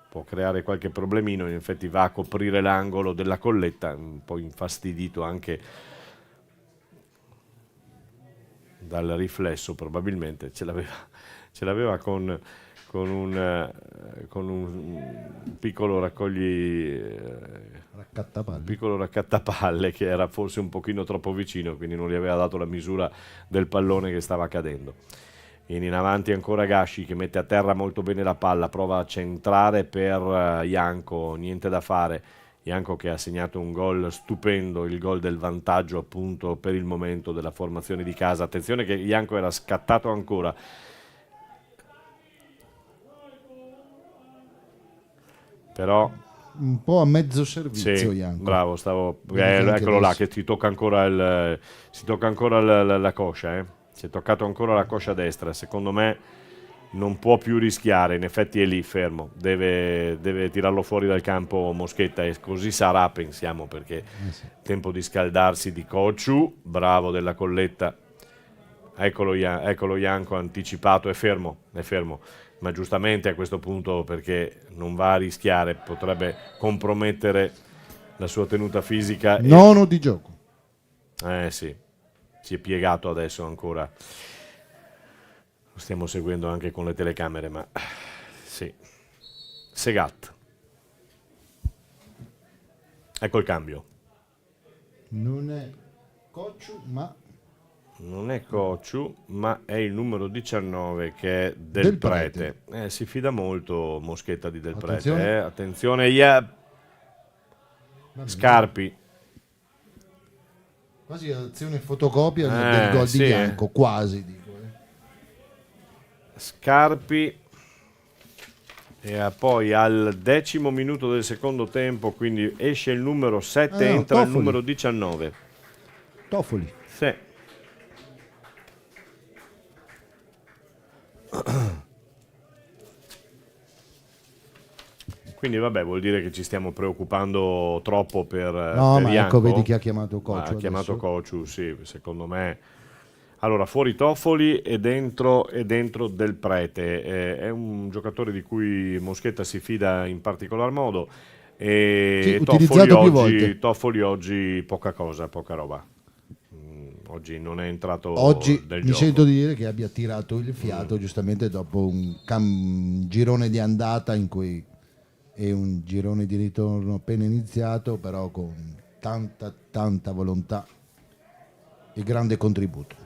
B: può creare qualche problemino, in effetti va a coprire l'angolo della Colletta, un po' infastidito anche dal riflesso, probabilmente ce l'aveva con un piccolo raccattapalle che era forse un pochino troppo vicino, quindi non gli aveva dato la misura del pallone che stava cadendo. In avanti ancora Gasci che mette a terra molto bene la palla, prova a centrare per Janko, niente da fare. Janko che ha segnato un gol stupendo, il gol del vantaggio appunto per il momento della formazione di casa. Attenzione che Janko era scattato ancora. Però
C: un po' a mezzo servizio,
B: sì,
C: Janko.
B: Bravo, eccolo là che si tocca ancora la coscia, Si è toccato ancora la coscia destra, secondo me non può più rischiare, in effetti è lì fermo, deve tirarlo fuori dal campo Moschetta e così sarà, pensiamo, perché tempo di scaldarsi di Cociu, bravo della Colletta, eccolo Janko anticipato, è fermo, ma giustamente a questo punto perché non va a rischiare, potrebbe compromettere la sua tenuta fisica.
C: Nono di gioco.
B: Sì. Si è piegato adesso ancora, lo stiamo seguendo anche con le telecamere, ma sì. Segat, ecco il cambio.
C: Non è Cocciu, ma
B: Non è Cociu, ma è il numero 19 che è Del Prete. Si fida molto Moschetta di Del
C: Attenzione.
B: Prete. Attenzione, Scarpi.
C: quasi azione fotocopia del gol
B: sì,
C: di Bianco, quasi dico.
B: Scarpi. E poi al 10° minuto del secondo tempo, quindi esce il numero 7, entra il
C: Toffoli.
B: numero 19.
C: Toffoli.
B: Sì. Quindi vabbè, vuol dire che ci stiamo preoccupando troppo per
C: No,
B: per
C: ma
B: Janko.
C: ecco, vedi chi ha chiamato
B: Ha
C: Cocciu
B: chiamato
C: adesso.
B: Cociu, sì, secondo me. Allora, fuori Toffoli e dentro Del Prete. È un giocatore di cui Moschetta si fida in particolar modo. E
C: Sì, utilizzato più volte.
B: Toffoli oggi poca cosa, poca roba. Oggi non è entrato
C: Oggi
B: nel
C: mi
B: gioco.
C: sento dire che abbia tirato il fiato giustamente dopo un girone di andata in cui è un girone di ritorno appena iniziato, però con tanta volontà e grande contributo.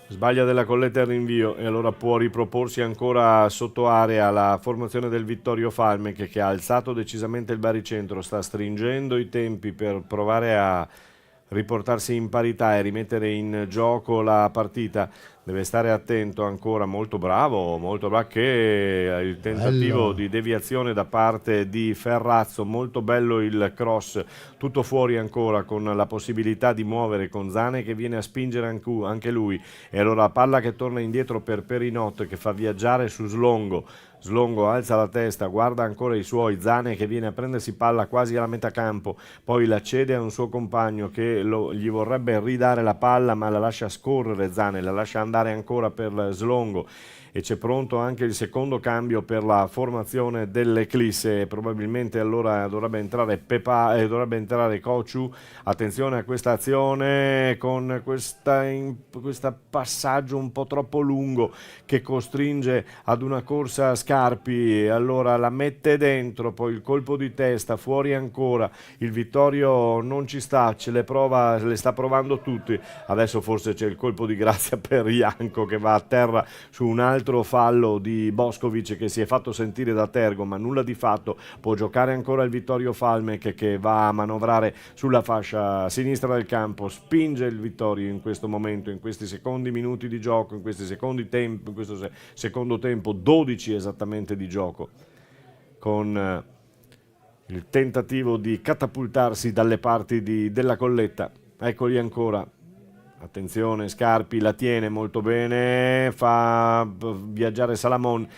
B: Sbaglia della Colletta il rinvio e allora può riproporsi ancora sotto area la formazione del Vittorio Falme che ha alzato decisamente il baricentro, sta stringendo i tempi per provare a riportarsi in parità e rimettere in gioco la partita. Deve stare attento ancora, molto bravo che il tentativo
C: Bello.
B: di deviazione da parte di Ferrazzo, molto bello il cross, tutto fuori ancora con la possibilità di muovere con Zane che viene a spingere anche lui e allora la palla che torna indietro per Perinot che fa viaggiare su Slongo alza la testa, guarda ancora i suoi, Zane che viene a prendersi palla quasi alla metà campo, poi la cede a un suo compagno che gli vorrebbe ridare la palla ma la lascia scorrere Zane, la lascia andare ancora per Slongo e c'è pronto anche il secondo cambio per la formazione dell'Eclisse. Probabilmente allora dovrebbe entrare dovrebbe entrare Cociu. Attenzione a questa azione con questo passaggio un po' troppo lungo che costringe ad una corsa a Scarpi, allora la mette dentro, poi il colpo di testa fuori ancora, il Vittorio non ci sta, le sta provando tutti, adesso forse c'è il colpo di grazia per Janko che va a terra su un altro fallo di Boskovic che si è fatto sentire da Tergo, ma nulla di fatto, può giocare ancora il Vittorio Falmec che va a manovrare sulla fascia sinistra del campo, spinge il Vittorio in questo momento, in questi secondi minuti di gioco, in questi secondi tempi, in questo secondo tempo, 12 esattamente di gioco, con il tentativo di catapultarsi dalle parti della Colletta. Eccoli ancora. Attenzione, Scarpi la tiene molto bene, fa viaggiare Salamon,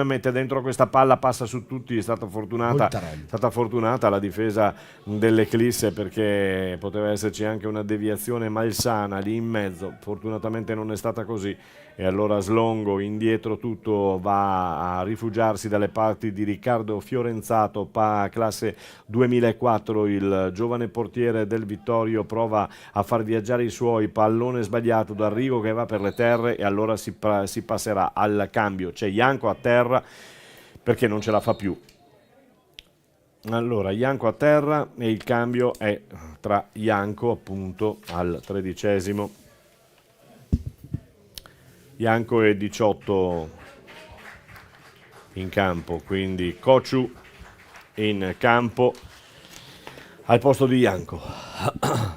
B: mette dentro questa palla, passa su tutti, è stata fortunata la difesa dell'Eclisse perché poteva esserci anche una deviazione malsana lì in mezzo, fortunatamente non è stata così e allora Slongo indietro tutto va a rifugiarsi dalle parti di Riccardo Fiorenzato, classe 2004, il giovane portiere del Vittorio prova a far viaggiare i suoi, pallone sbagliato da Rigo che va per le terre e allora si passerà al cambio, c'è Janko a terra perché non ce la fa più. Allora Janko a terra e il cambio è tra Janko appunto al 13°. Janko è 18 in campo, quindi Cociu in campo al posto di Janko.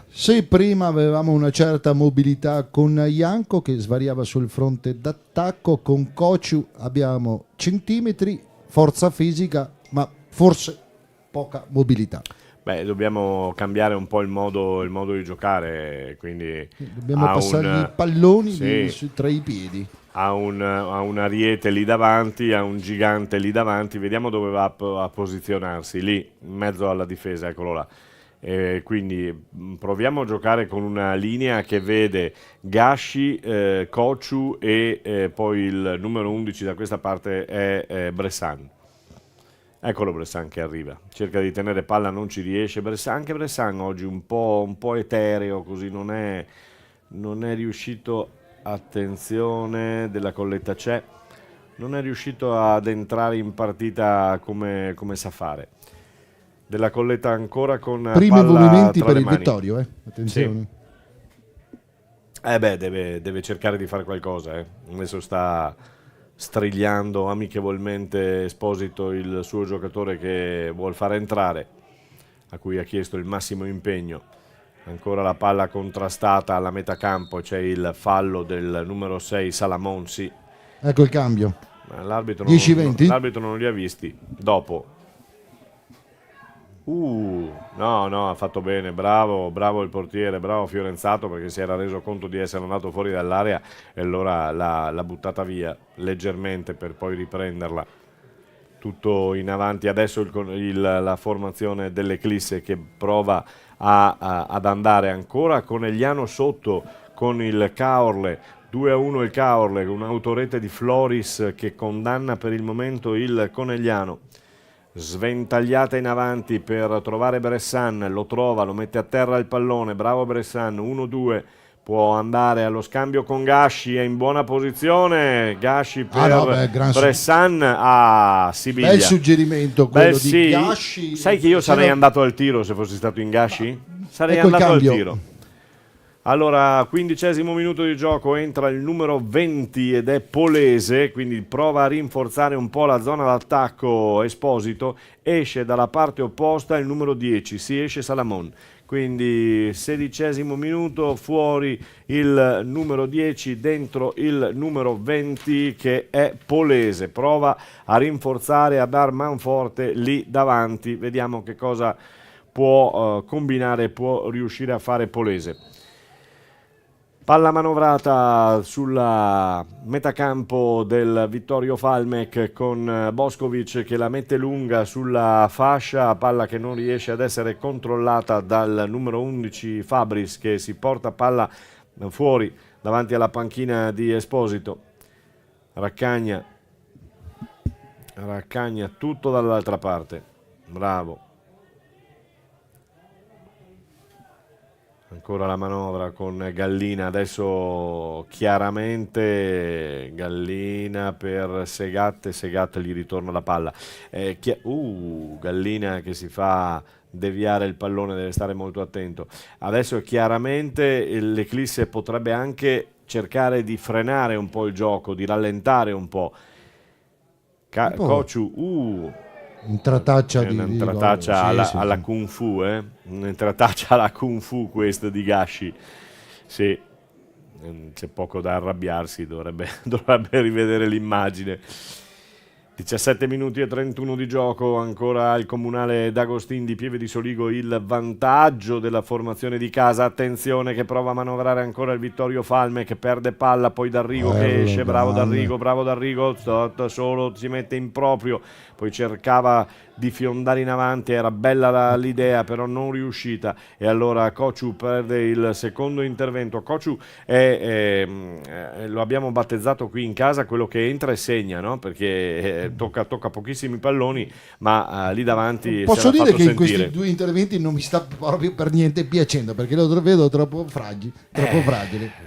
C: Se prima avevamo una certa mobilità con Janko che svariava sul fronte d'attacco, con Cociu abbiamo centimetri, forza fisica, ma forse poca mobilità.
B: Beh, dobbiamo cambiare un po' il modo di giocare, quindi
C: Dobbiamo passargli i palloni tra i piedi.
B: Ha un ariete lì davanti, ha un gigante lì davanti, vediamo dove va a posizionarsi, lì in mezzo alla difesa, eccolo là. Quindi proviamo a giocare con una linea che vede Gasci, Cociu e poi il numero 11 da questa parte è Bressan. Eccolo Bressan che arriva, cerca di tenere palla, non ci riesce. Anche Bressan oggi un po' etereo, così non è riuscito, attenzione, della Colletta c'è, non è riuscito ad entrare in partita come sa fare. Della Colletta ancora con
C: primi
B: palla
C: movimenti
B: tra
C: per
B: le
C: il
B: mani.
C: Vittorio, attenzione.
B: Deve cercare di fare qualcosa. Adesso sta strigliando amichevolmente Esposito, il suo giocatore che vuol fare entrare, a cui ha chiesto il massimo impegno. Ancora la palla contrastata alla metà campo, c'è il fallo del numero 6 Salamonsi.
C: Ecco il cambio.
B: Ma l'arbitro
C: 10-20?
B: l'arbitro non li ha visti. Dopo. No, ha fatto bene, bravo il portiere, bravo Fiorenzato, perché si era reso conto di essere andato fuori dall'area e allora l'ha buttata via leggermente per poi riprenderla. Tutto in avanti adesso la formazione dell'Eclisse che prova ad andare ancora. Conegliano sotto con il Caorle, 2-1 il Caorle, un'autorete di Floris che condanna per il momento il Conegliano. Sventagliata in avanti per trovare Bressan, lo trova, lo mette a terra il pallone, bravo Bressan, 1-2, può andare allo scambio con Gasci, è in buona posizione, Gasci per Bressan a Sibiglia.
C: Bel suggerimento quello di Gasci.
B: Sai che io sarei andato al tiro se fossi stato in Gasci? Sarei
C: ecco
B: andato al tiro. Allora, 15° minuto di gioco, entra il numero 20 ed è Polese, quindi prova a rinforzare un po' la zona d'attacco Esposito, esce dalla parte opposta il numero 10, si esce Salamon. Quindi 16° minuto, fuori il numero 10, dentro il numero 20 che è Polese. Prova a rinforzare, a dar manforte lì davanti, vediamo che cosa può combinare, può riuscire a fare Polese. Palla manovrata sulla metacampo del Vittorio Falmec con Boskovic che la mette lunga sulla fascia, palla che non riesce ad essere controllata dal numero 11 Fabris che si porta palla fuori davanti alla panchina di Esposito. Raccagna tutto dall'altra parte, bravo. Ancora la manovra con Gallina, adesso chiaramente Gallina per Segat, Segat gli ritorna la palla. Gallina che si fa deviare il pallone, deve stare molto attento. Adesso chiaramente l'Eclisse potrebbe anche cercare di frenare un po' il gioco, di rallentare un po'. Cociu,
C: Intrataccia
B: alla Kung Fu, un'intrataccia alla Kung Fu questa di Gasci. Sì, c'è poco da arrabbiarsi, dovrebbe rivedere l'immagine. 17 minuti e 31 di gioco, ancora il Comunale d'Agostin di Pieve di Soligo, il vantaggio della formazione di casa. Attenzione che prova a manovrare ancora il Vittorio Falme che perde palla, poi D'Arrigo che esce, bravo D'Arrigo, solo si mette in proprio, poi cercava di fiondare in avanti, era bella l'idea però non riuscita e allora Cociu perde il secondo intervento. Cociu lo abbiamo battezzato qui in casa quello che entra e segna, no? Perché tocca pochissimi palloni ma lì davanti
C: posso dire che
B: sentire.
C: in questi due interventi non mi sta proprio per niente piacendo perché lo vedo troppo fragile,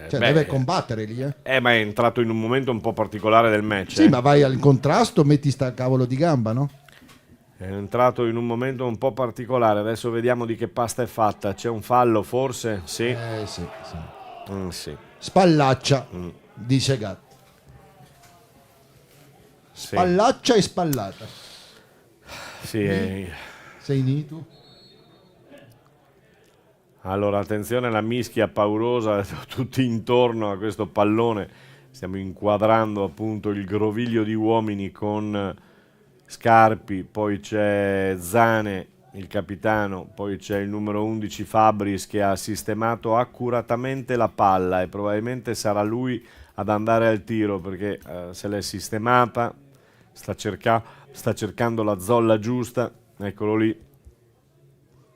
C: deve combattere lì
B: ma è entrato in un momento un po' particolare del match.
C: Sì, ma vai al contrasto, metti sta cavolo di gamba, no?
B: È entrato in un momento un po' particolare. Adesso vediamo di che pasta è fatta. C'è un fallo forse? Sì.
C: Sì. Spallaccia di Segat. Spallaccia e spallata.
B: Sì.
C: Sei Nitu?
B: Allora attenzione alla mischia paurosa tutti intorno a questo pallone. Stiamo inquadrando appunto il groviglio di uomini con Scarpi, poi c'è Zane, il capitano, poi c'è il numero 11 Fabris che ha sistemato accuratamente la palla e probabilmente sarà lui ad andare al tiro perché se l'è sistemata, sta cercando la zolla giusta, eccolo lì.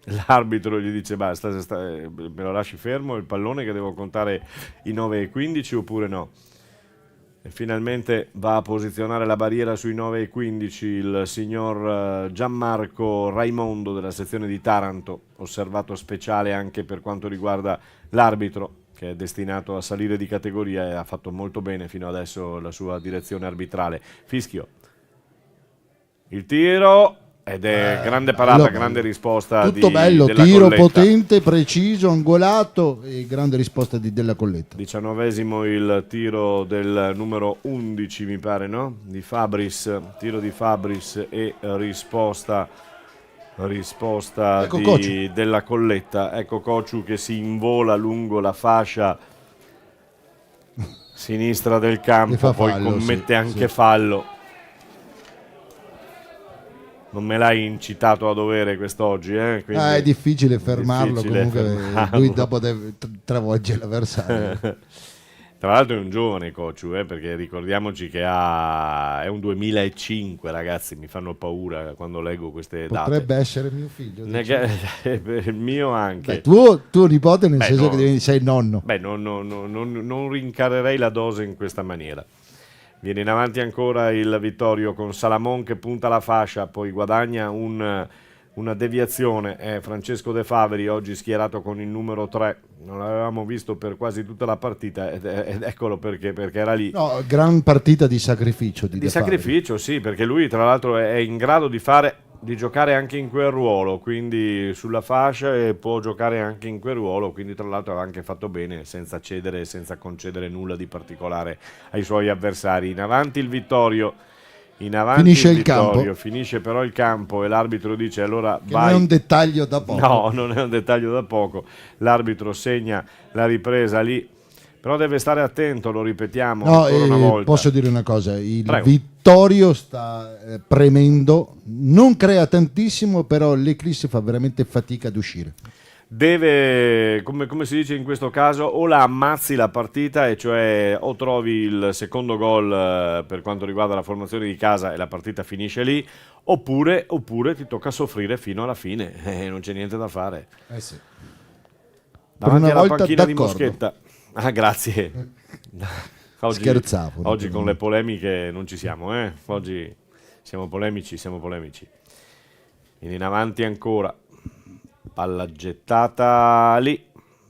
B: L'arbitro gli dice basta, me lo lasci fermo il pallone che devo contare i 9,15 oppure no? E finalmente va a posizionare la barriera sui 9,15 il signor Gianmarco Raimondo della sezione di Taranto, osservato speciale anche per quanto riguarda l'arbitro che è destinato a salire di categoria e ha fatto molto bene fino adesso la sua direzione arbitrale. Fischio, il tiro Ed è grande parata, grande risposta
C: tutto
B: della
C: tiro
B: Colletta.
C: potente, preciso, angolato e grande risposta Della Colletta.
B: 19esimo il tiro del numero 11 mi pare, no? Di Fabris, tiro di Fabris e risposta
C: Ecco Cociu.
B: Della Colletta. Ecco Cociu che si invola lungo la fascia sinistra del campo, poi
C: fallo,
B: commette
C: sì,
B: anche
C: sì.
B: fallo. Non me l'hai incitato a dovere quest'oggi, quindi
C: È difficile fermarlo,
B: difficile
C: comunque
B: fermarlo.
C: lui dopo deve travolgere l'avversario.
B: Tra l'altro è un giovane Cociu, perché ricordiamoci che è un 2005, ragazzi, mi fanno paura quando leggo queste
C: Potrebbe essere mio figlio.
B: il mio anche.
C: Beh, tuo nipote nel senso
B: no.
C: che sei nonno.
B: Beh, non rincarerei la dose in questa maniera. Viene in avanti ancora il Vittorio con Salamon che punta la fascia, poi guadagna una deviazione. È Francesco De Faveri, oggi schierato con il numero 3. Non l'avevamo visto per quasi tutta la partita ed eccolo perché era lì.
C: No, gran partita di sacrificio.
B: Di sacrificio, sì, perché lui tra l'altro è in grado di giocare anche in quel ruolo, quindi sulla fascia, e può giocare anche in quel ruolo, quindi tra l'altro ha anche fatto bene senza cedere, senza concedere nulla di particolare ai suoi avversari. In avanti il Vittorio,
C: Finisce il campo.
B: finisce però il campo e l'arbitro dice allora
C: Che
B: vai.
C: non è un dettaglio da poco.
B: No, non è un dettaglio da poco. L'arbitro segna la ripresa lì, però deve stare attento, lo ripetiamo ancora una volta.
C: Posso dire una cosa, il
B: Prego.
C: Vittorio sta premendo, non crea tantissimo, però l'Eclisse fa veramente fatica ad uscire.
B: Deve, come si dice in questo caso, o la ammazzi la partita, e cioè o trovi il secondo gol per quanto riguarda la formazione di casa e la partita finisce lì, oppure ti tocca soffrire fino alla fine, non c'è niente da fare.
C: Sì.
B: Davanti
C: una
B: alla
C: volta
B: panchina di
C: d'accordo.
B: Moschetta. Grazie. Oggi,
C: Scherzavo.
B: Oggi con le polemiche non ci siamo, Oggi siamo polemici. Viene in avanti ancora. Palla gettata lì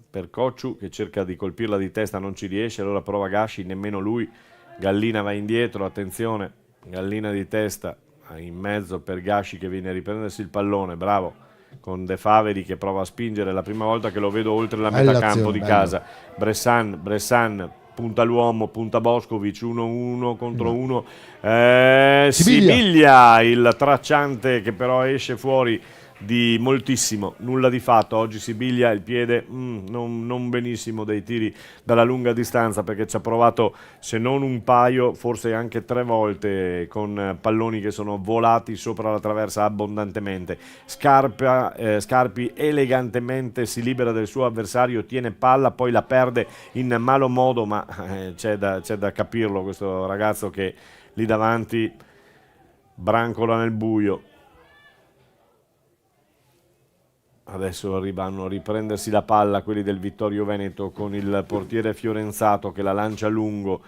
B: per Cociu che cerca di colpirla di testa, non ci riesce, allora prova Gashi, nemmeno lui. Gallina va indietro, attenzione, Gallina di testa in mezzo per Gashi che viene a riprendersi il pallone, bravo, con De Faveri che prova a spingere, la prima volta che lo vedo oltre la metà campo di casa. Bressan punta l'uomo, punta Boskovic, 1-1 contro 1. Sibiglia, il tracciante che però esce fuori di moltissimo, nulla di fatto. Oggi Sibiglia il piede non benissimo dei tiri dalla lunga distanza, perché ci ha provato se non un paio, forse anche 3 volte, con palloni che sono volati sopra la traversa abbondantemente. Scarpi elegantemente si libera del suo avversario, tiene palla, poi la perde in malo modo, ma c'è da capirlo questo ragazzo che lì davanti brancola nel buio. Adesso arrivano a riprendersi la palla quelli del Vittorio Veneto, con il portiere Fiorenzato che la lancia a lungo.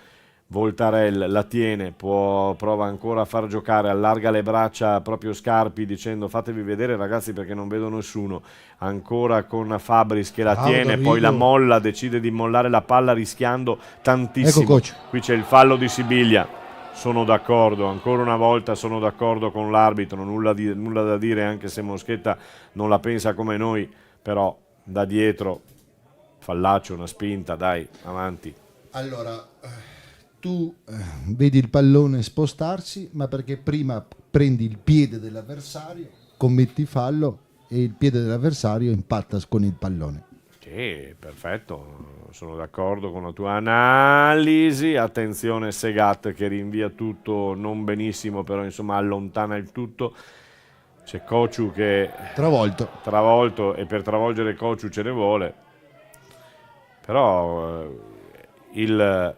B: Voltarell la tiene, prova ancora a far giocare, allarga le braccia proprio Scarpi dicendo fatevi vedere ragazzi perché non vedo nessuno. Ancora con Fabris che la tiene, poi la molla, decide di mollare la palla rischiando tantissimo.
C: Ecco,
B: qui c'è il fallo di Sibiglia. Sono d'accordo, ancora una volta sono d'accordo con l'arbitro, nulla da dire, anche se Moschetta non la pensa come noi, però da dietro fallaccio, una spinta, dai, avanti.
C: Allora, tu vedi il pallone spostarsi, ma perché prima prendi il piede dell'avversario, commetti fallo e il piede dell'avversario impatta con il pallone.
B: Sì, perfetto, sono d'accordo con la tua analisi. Attenzione Segat che rinvia tutto, non benissimo, però insomma allontana il tutto. C'è Cociu che travolto, e per travolgere Cociu ce ne vuole. Però il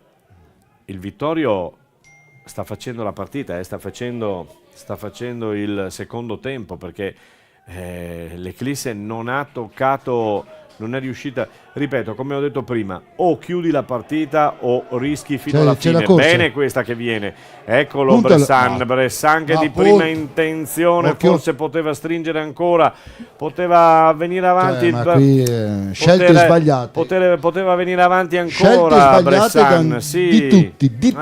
B: Vittorio sta facendo la partita, sta facendo il secondo tempo, perché l'Eclisse non ha toccato non è riuscita, ripeto, come ho detto prima, o chiudi la partita o rischi fino alla
C: c'è la
B: fine.
C: corsa.
B: Bene questa che viene, eccolo
C: Puntalo.
B: Bressan,
C: No.
B: Bressan che
C: No,
B: di prima
C: punto.
B: intenzione
C: Occhio.
B: forse poteva stringere ancora, poteva venire avanti,
C: Ma qui scelte
B: potere-
C: sbagliate.
B: poteva venire avanti
C: Scelte
B: ancora
C: sbagliate
B: Bressan, sì.
C: di tutti.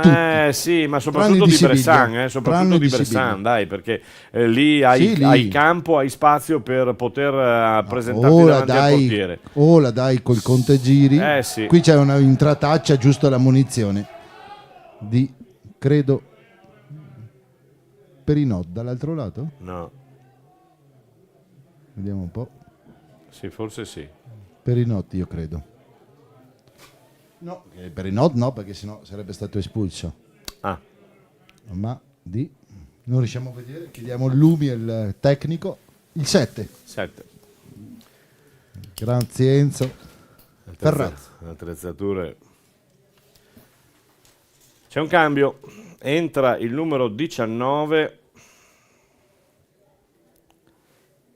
B: Sì, ma
C: Tranne
B: soprattutto
C: di
B: di
C: Siviglia.
B: Bressan, soprattutto
C: Tranne
B: di
C: di
B: Bressan,
C: Siviglia.
B: dai, perché lì hai,
C: Sì, lì.
B: hai campo, hai spazio per poter presentarti
C: Ora
B: davanti al portiere.
C: dai col contegiri.
B: Sì.
C: Qui c'è una intrataccia, giusto la munizione di, credo, Perinot dall'altro lato.
B: No,
C: Vediamo un po'.
B: sì, forse sì.
C: Perinot, io credo. No, Perinot no, perché sennò sarebbe stato espulso.
B: Ah,
C: Ma non riusciamo a vedere. Chiediamo Lumi al tecnico. Il 7.
B: 7.
C: Grazie Enzo. Ferraz.
B: Attrezzature. C'è un cambio, entra il numero 19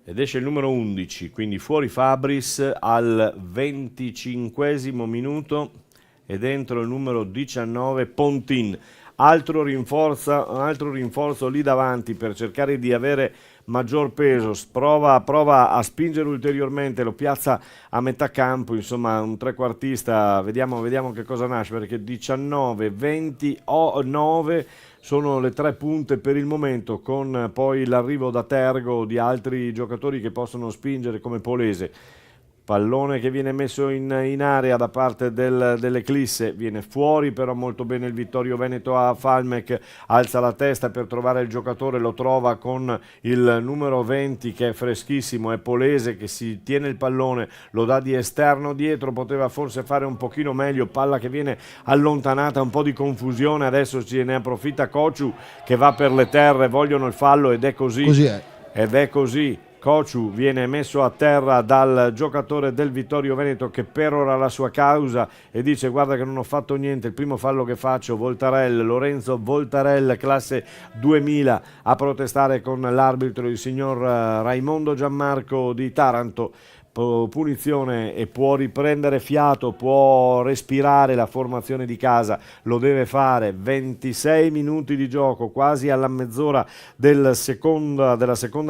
B: ed esce il numero 11, quindi fuori Fabris al 25esimo minuto e dentro il numero 19 Pontin. Altro rinforzo lì davanti per cercare di avere maggior peso, prova a spingere ulteriormente, lo piazza a metà campo, insomma un trequartista, vediamo che cosa nasce, perché 19, 20, 9 sono le tre punte per il momento, con poi l'arrivo da Tergo di altri giocatori che possono spingere come Polese. Pallone che viene messo in area da parte dell'Eclisse, viene fuori però molto bene il Vittorio Veneto a Falmec, alza la testa per trovare il giocatore, lo trova con il numero 20 che è freschissimo, è Polese che si tiene il pallone, lo dà di esterno dietro, poteva forse fare un pochino meglio, palla che viene allontanata, un po' di confusione, adesso ce ne approfitta Cociu che va per le terre, vogliono il fallo ed è così.
C: Così è.
B: Ed è così. Cociu viene messo a terra dal giocatore del Vittorio Veneto che perora la sua causa e dice guarda che non ho fatto niente, il primo fallo che faccio, Lorenzo Voltarell, classe 2000, a protestare con l'arbitro il signor Raimondo Gianmarco di Taranto. Punizione e può riprendere fiato, può respirare la formazione di casa, lo deve fare. 26 minuti di gioco, quasi alla mezz'ora della seconda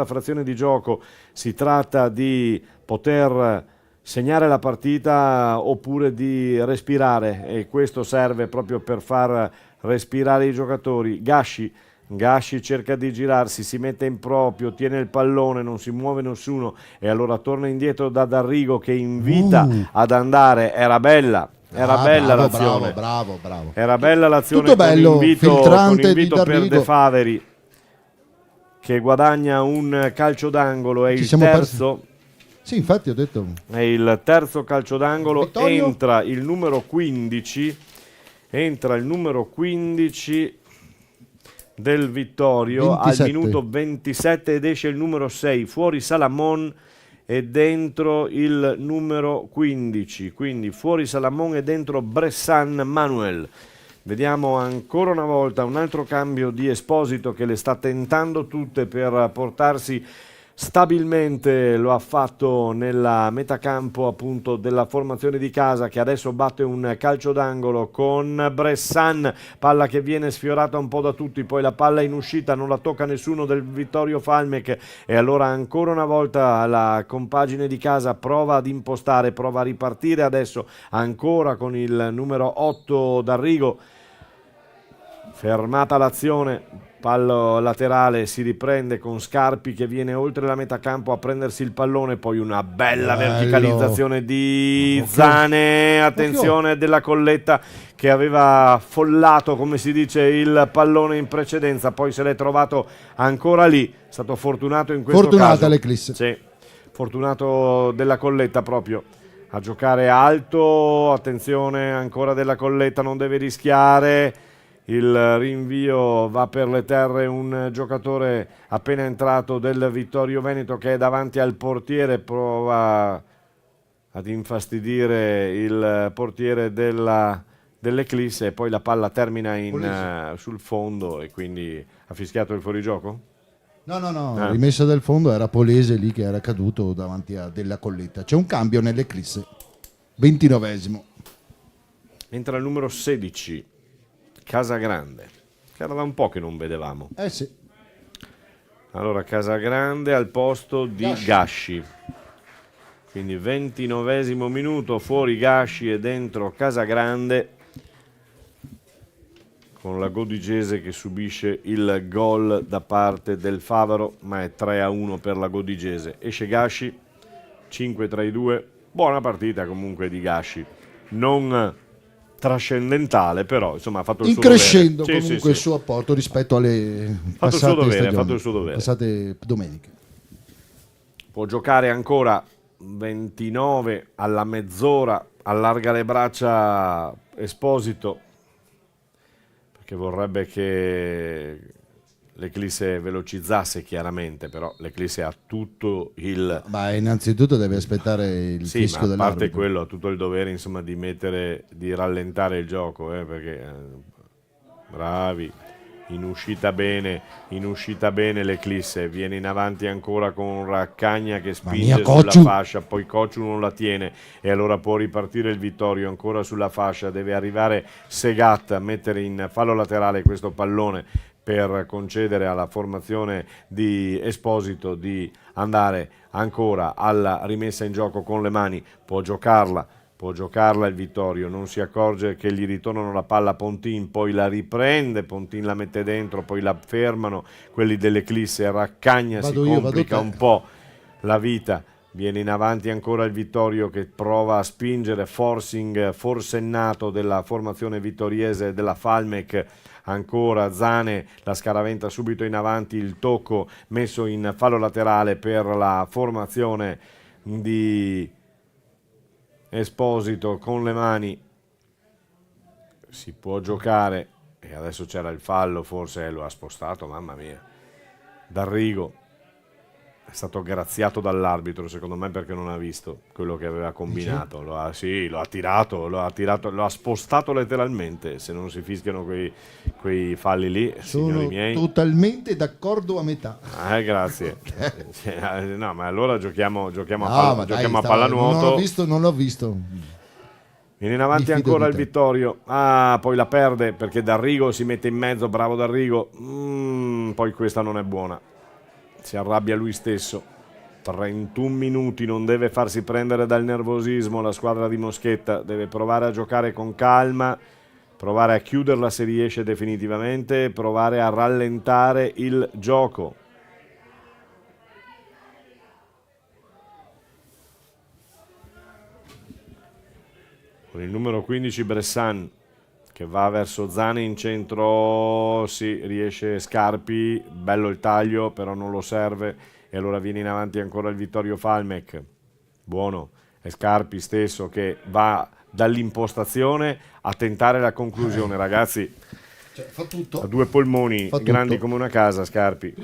B: frazione di gioco. Si tratta di poter segnare la partita oppure di respirare e questo serve proprio per far respirare i giocatori. Gasci cerca di girarsi, si mette in proprio, tiene il pallone, non si muove nessuno e allora torna indietro da Darrigo che invita ad andare. Era bella l'azione.
C: Bravo.
B: Era bella l'azione.
C: Tutto bello,
B: con
C: filtrante di
B: invito per
C: Darrigo.
B: De Faveri che guadagna un calcio d'angolo, è
C: Ci
B: il
C: siamo
B: terzo.
C: Sì, infatti ho detto.
B: È il terzo calcio d'angolo,
C: Vittorio?
B: entra il numero 15 del Vittorio
C: 27.
B: al minuto 27 ed esce il numero 6, fuori Salamon e dentro il numero 15, quindi fuori Salamon e dentro Bressan Manuel. Vediamo ancora una volta un altro cambio di Esposito che le sta tentando tutte per portarsi stabilmente, lo ha fatto nella metacampo appunto della formazione di casa che adesso batte un calcio d'angolo con Bressan, palla che viene sfiorata un po' da tutti, poi la palla in uscita non la tocca nessuno del Vittorio Falmec e allora ancora una volta la compagine di casa prova ad impostare, prova a ripartire adesso ancora con il numero 8 Darrigo. Fermata l'azione, pallo laterale, si riprende con Scarpi che viene oltre la metà campo a prendersi il pallone, poi una bella verticalizzazione di Zane, attenzione della Colletta che aveva follato, come si dice, il pallone in precedenza, poi se l'è trovato ancora lì, è stato fortunato in questo caso.
C: Fortunata l'Eclisse.
B: Sì, fortunato della Colletta proprio. A giocare alto, attenzione ancora della Colletta, non deve rischiare. Il rinvio va per le terre, un giocatore appena entrato del Vittorio Veneto che è davanti al portiere, prova ad infastidire il portiere dell'Eclisse e poi la palla termina sul fondo e quindi ha fischiato il fuorigioco?
C: No, rimessa del fondo era Polese lì che era caduto davanti a Della Colletta. C'è un cambio nell'Eclisse, 29esimo.
B: Entra il numero 16, Casagrande, che era da un po' che non vedevamo.
C: Sì.
B: Allora Casagrande al posto di Gasci. Quindi 29esimo minuto, fuori Gasci e dentro Casagrande, con la Godigese che subisce il gol da parte del Favaro, ma è 3-1 per la Godigese. Esce Gasci, 5-3-2, buona partita comunque di Gasci, non trascendentale, però insomma ha fatto il suo dovere.
C: Increscendo comunque il suo apporto rispetto alle passate domeniche.
B: Può giocare ancora 29 alla mezz'ora, allarga le braccia Esposito, perché vorrebbe che l'Eclisse velocizzasse chiaramente, però l'Eclisse ha tutto il...
C: Ma innanzitutto deve aspettare il fischio dell'arbitro.
B: A parte quello ha tutto il dovere insomma di rallentare il gioco, perché bravi, in uscita bene l'Eclisse, viene in avanti ancora con Raccagna che spinge sulla fascia, poi Cociu non la tiene e allora può ripartire il Vittorio ancora sulla fascia, deve arrivare Segat a mettere in fallo laterale questo pallone per concedere alla formazione di Esposito di andare ancora alla rimessa in gioco con le mani. Può giocarla il Vittorio, non si accorge che gli ritornano la palla a Pontin, poi la riprende, Pontin la mette dentro, poi la fermano quelli dell'Eclisse, Raccagna si complica un po' la vita. Viene in avanti ancora il Vittorio che prova a spingere, forcing forsennato della formazione vittoriese della Falmec. Ancora Zane la scaraventa subito in avanti, il tocco messo in fallo laterale per la formazione di Esposito con le mani. Si può giocare e adesso c'era il fallo, forse lo ha spostato, mamma mia. D'Arrigo è stato graziato dall'arbitro secondo me perché non ha visto quello che aveva combinato. Lo ha tirato, lo ha spostato letteralmente. Se non si fischiano quei falli lì, signori miei,
C: totalmente d'accordo a metà.
B: Grazie. No, ma allora giochiamo a pallanuoto.
C: Non l'ho visto.
B: Viene in avanti ancora il Vittorio, poi la perde perché D'Arrigo si mette in mezzo, bravo D'Arrigo, poi questa non è buona. Si arrabbia lui stesso. 31 minuti, non deve farsi prendere dal nervosismo la squadra di Moschetta, deve provare a giocare con calma, provare a chiuderla se riesce definitivamente, provare a rallentare il gioco. Con il numero 15 Bressan che va verso Zane in centro, riesce Scarpi, bello il taglio, però non lo serve, e allora viene in avanti ancora il Vittorio Falmec, buono, è Scarpi stesso che va dall'impostazione a tentare la conclusione, ragazzi.
C: Fa tutto.
B: Ha due polmoni grandi come una casa Scarpi.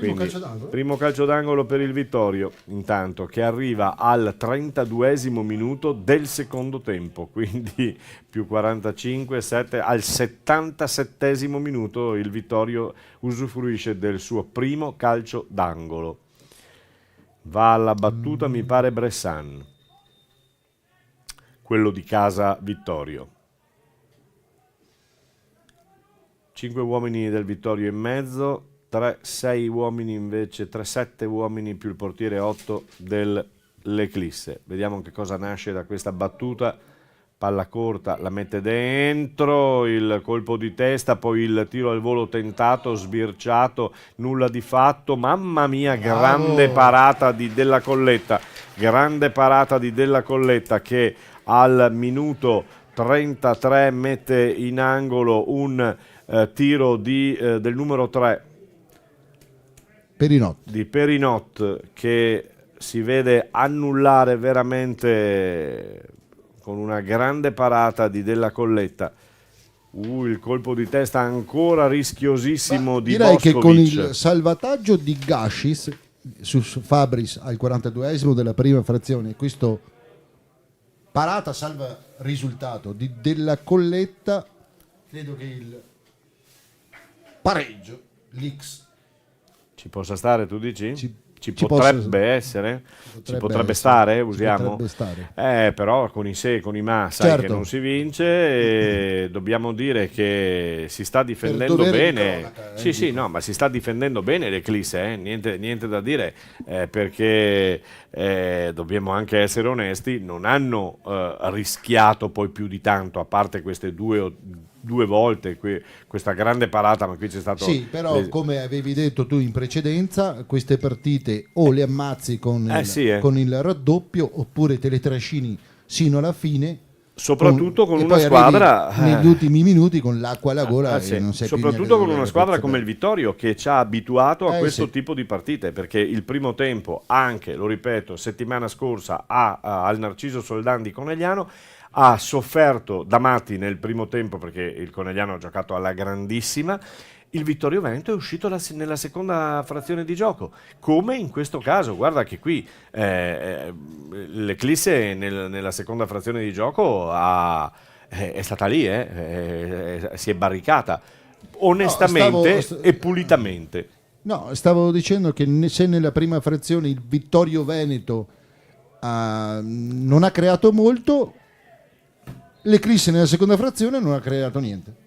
C: Primo
B: calcio d'angolo per il Vittorio, intanto, che arriva al 32esimo minuto del secondo tempo, quindi più 45, 7, al 77esimo minuto il Vittorio usufruisce del suo primo calcio d'angolo. Va alla battuta, mi pare Bressan, quello di casa Vittorio. 5 uomini del Vittorio in mezzo, 6 uomini invece, 7 uomini più il portiere, 8 dell'Eclisse. Vediamo che cosa nasce da questa battuta. Palla corta, la mette dentro, il colpo di testa, poi il tiro al volo tentato, sbirciato, nulla di fatto. Mamma mia, grande parata di Della Colletta, che al minuto 33 mette in angolo un tiro del numero 3 di Perinot, che si vede annullare veramente con una grande parata di Della Colletta. Il colpo di testa ancora rischiosissimo di
C: direi
B: Boskovic.
C: Che con il salvataggio di Gascis su Fabris al 42esimo della prima frazione, questo parata salva risultato di Della Colletta, credo che il pareggio, l'X,
B: Ci possa stare, tu dici? Ci
C: ci
B: potrebbe essere? Ci potrebbe stare? Usiamo?
C: Potrebbe stare.
B: Però con i se e con i ma sai
C: Certo.
B: che non si vince e dobbiamo dire che si sta difendendo
C: dovere di
B: bene.
C: cronaca,
B: Sì,
C: dico.
B: no, ma si sta difendendo bene l'Eclisse, niente da dire, perché dobbiamo anche essere onesti, non hanno rischiato poi più di tanto, a parte queste due volte questa grande parata, ma qui c'è stato
C: Sì, però come avevi detto tu in precedenza, queste partite o le ammazzi con, con il raddoppio oppure te le trascini sino alla fine.
B: soprattutto con
C: e
B: una
C: poi
B: squadra
C: arrivi negli ultimi minuti con l'acqua alla gola
B: sì.
C: e non sei più
B: Soprattutto con
C: niente
B: una
C: da
B: squadra
C: sapere.
B: come il Vittorio che ci ha abituato a questo
C: Sì.
B: tipo di partite, perché il primo tempo anche, lo ripeto, settimana scorsa al Narciso Soldán di Conegliano ha sofferto da matti nel primo tempo perché il Conegliano ha giocato alla grandissima. Il Vittorio Veneto è uscito nella seconda frazione di gioco, come in questo caso. Guarda che qui l'Eclisse nella seconda frazione di gioco è stata lì, si è barricata onestamente e pulitamente.
C: No, stavo dicendo che se nella prima frazione il Vittorio Veneto non ha creato molto, l'Eclisse nella seconda frazione non ha creato niente.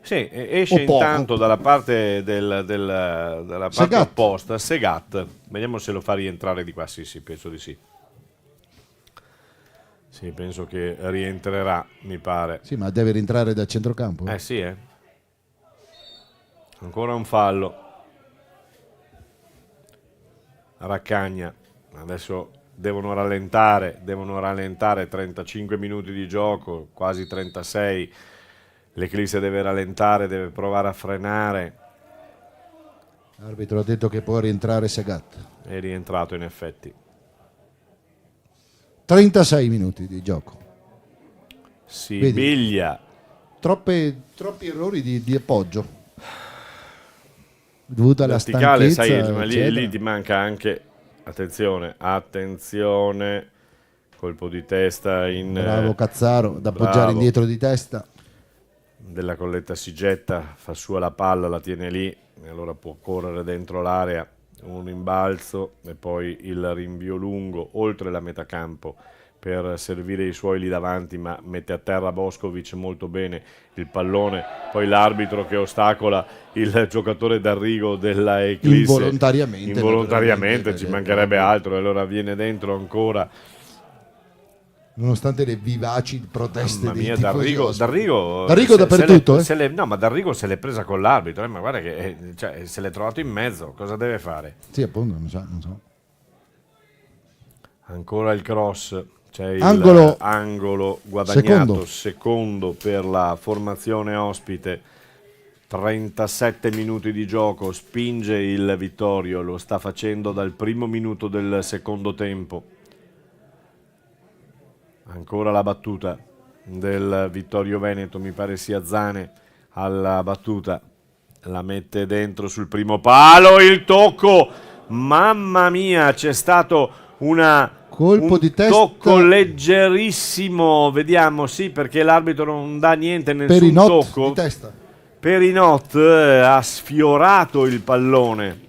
B: Sì, esce intanto dalla parte, dalla parte opposta Segat. Vediamo se lo fa rientrare di qua. Sì, penso di sì. Sì, penso che rientrerà, mi pare.
C: Sì, ma deve rientrare da centrocampo.
B: Sì, Ancora un fallo. Raccagna. Adesso devono rallentare 35 minuti di gioco, quasi 36. L'Eclisse deve rallentare, deve provare a frenare.
C: L'arbitro ha detto che può rientrare Segat.
B: È rientrato in effetti.
C: 36 minuti di gioco.
B: Sibiglia.
C: Troppi errori di appoggio. Dovuta alla
B: Verticale,
C: stanchezza.
B: sai, ma lì ti manca anche. Attenzione. Colpo di testa in.
C: Bravo Cazzaro, da appoggiare indietro di testa.
B: Della Colletta si getta, fa sua la palla, la tiene lì e allora può correre dentro l'area, un rimbalzo e poi il rinvio lungo oltre la metà campo per servire i suoi lì davanti, ma mette a terra Boskovic molto bene il pallone, poi l'arbitro che ostacola il giocatore d'Arrigo della Eclisse involontariamente, ci mancherebbe altro, e allora viene dentro ancora.
C: Nonostante le vivaci proteste
B: Mamma mia,
C: dei
B: D'Arrigo
C: dappertutto.
B: D'Arrigo se l'è presa con l'arbitro, ma guarda che se l'è trovato in mezzo, cosa deve fare?
C: Sì, appunto, non so.
B: Ancora il cross, c'è
C: Angolo
B: guadagnato, secondo per la formazione ospite. 37 minuti di gioco, spinge il Vittorio, lo sta facendo dal primo minuto del secondo tempo. Ancora la battuta del Vittorio Veneto, mi pare sia Zane alla battuta, la mette dentro sul primo palo, il tocco, mamma mia, c'è stato un
C: di testa.
B: Tocco leggerissimo, vediamo, sì, perché l'arbitro non dà niente, nessun
C: Perinot
B: tocco.
C: Di testa.
B: Perinot ha sfiorato il pallone.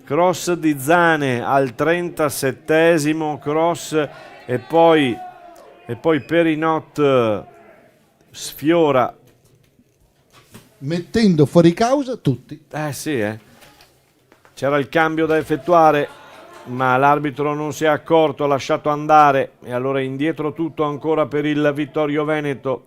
B: Cross di Zane al 37esimo, cross e poi Perinot sfiora,
C: mettendo fuori causa tutti.
B: C'era il cambio da effettuare, ma l'arbitro non si è accorto, ha lasciato andare e allora indietro tutto ancora per il Vittorio Veneto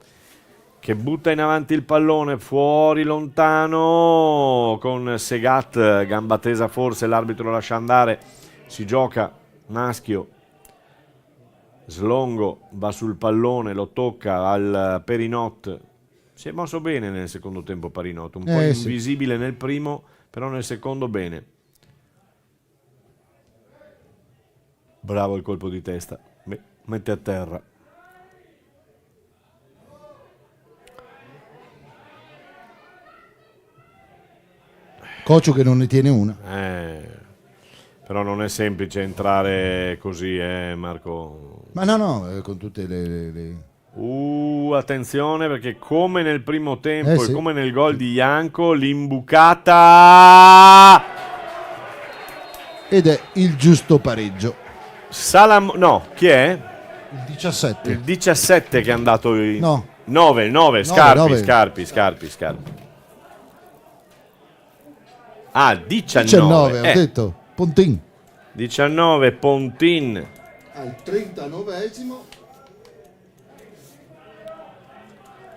B: che butta in avanti il pallone fuori lontano con Segat, gamba tesa forse, l'arbitro lascia andare, si gioca maschio. Slongo va sul pallone, lo tocca al Perinot. Si è mosso bene nel secondo tempo Perinot, un po' invisibile nel primo, però nel secondo bene. Bravo il colpo di testa, mette a terra.
C: Coccio che non ne tiene una.
B: Però non è semplice entrare così, Marco.
C: Ma no, con tutte le...
B: Attenzione, perché come nel primo tempo e
C: sì,
B: come nel gol di Janko, l'imbucata
C: ed è il giusto pareggio.
B: No, chi è?
C: Il 17.
B: Il 17 che è andato in...
C: No.
B: 9, Scarpi,
C: 9.
B: Scarpi. Ah, 19.
C: 19, ho detto. Pontin.
B: 19, Pontin.
C: Al 39esimo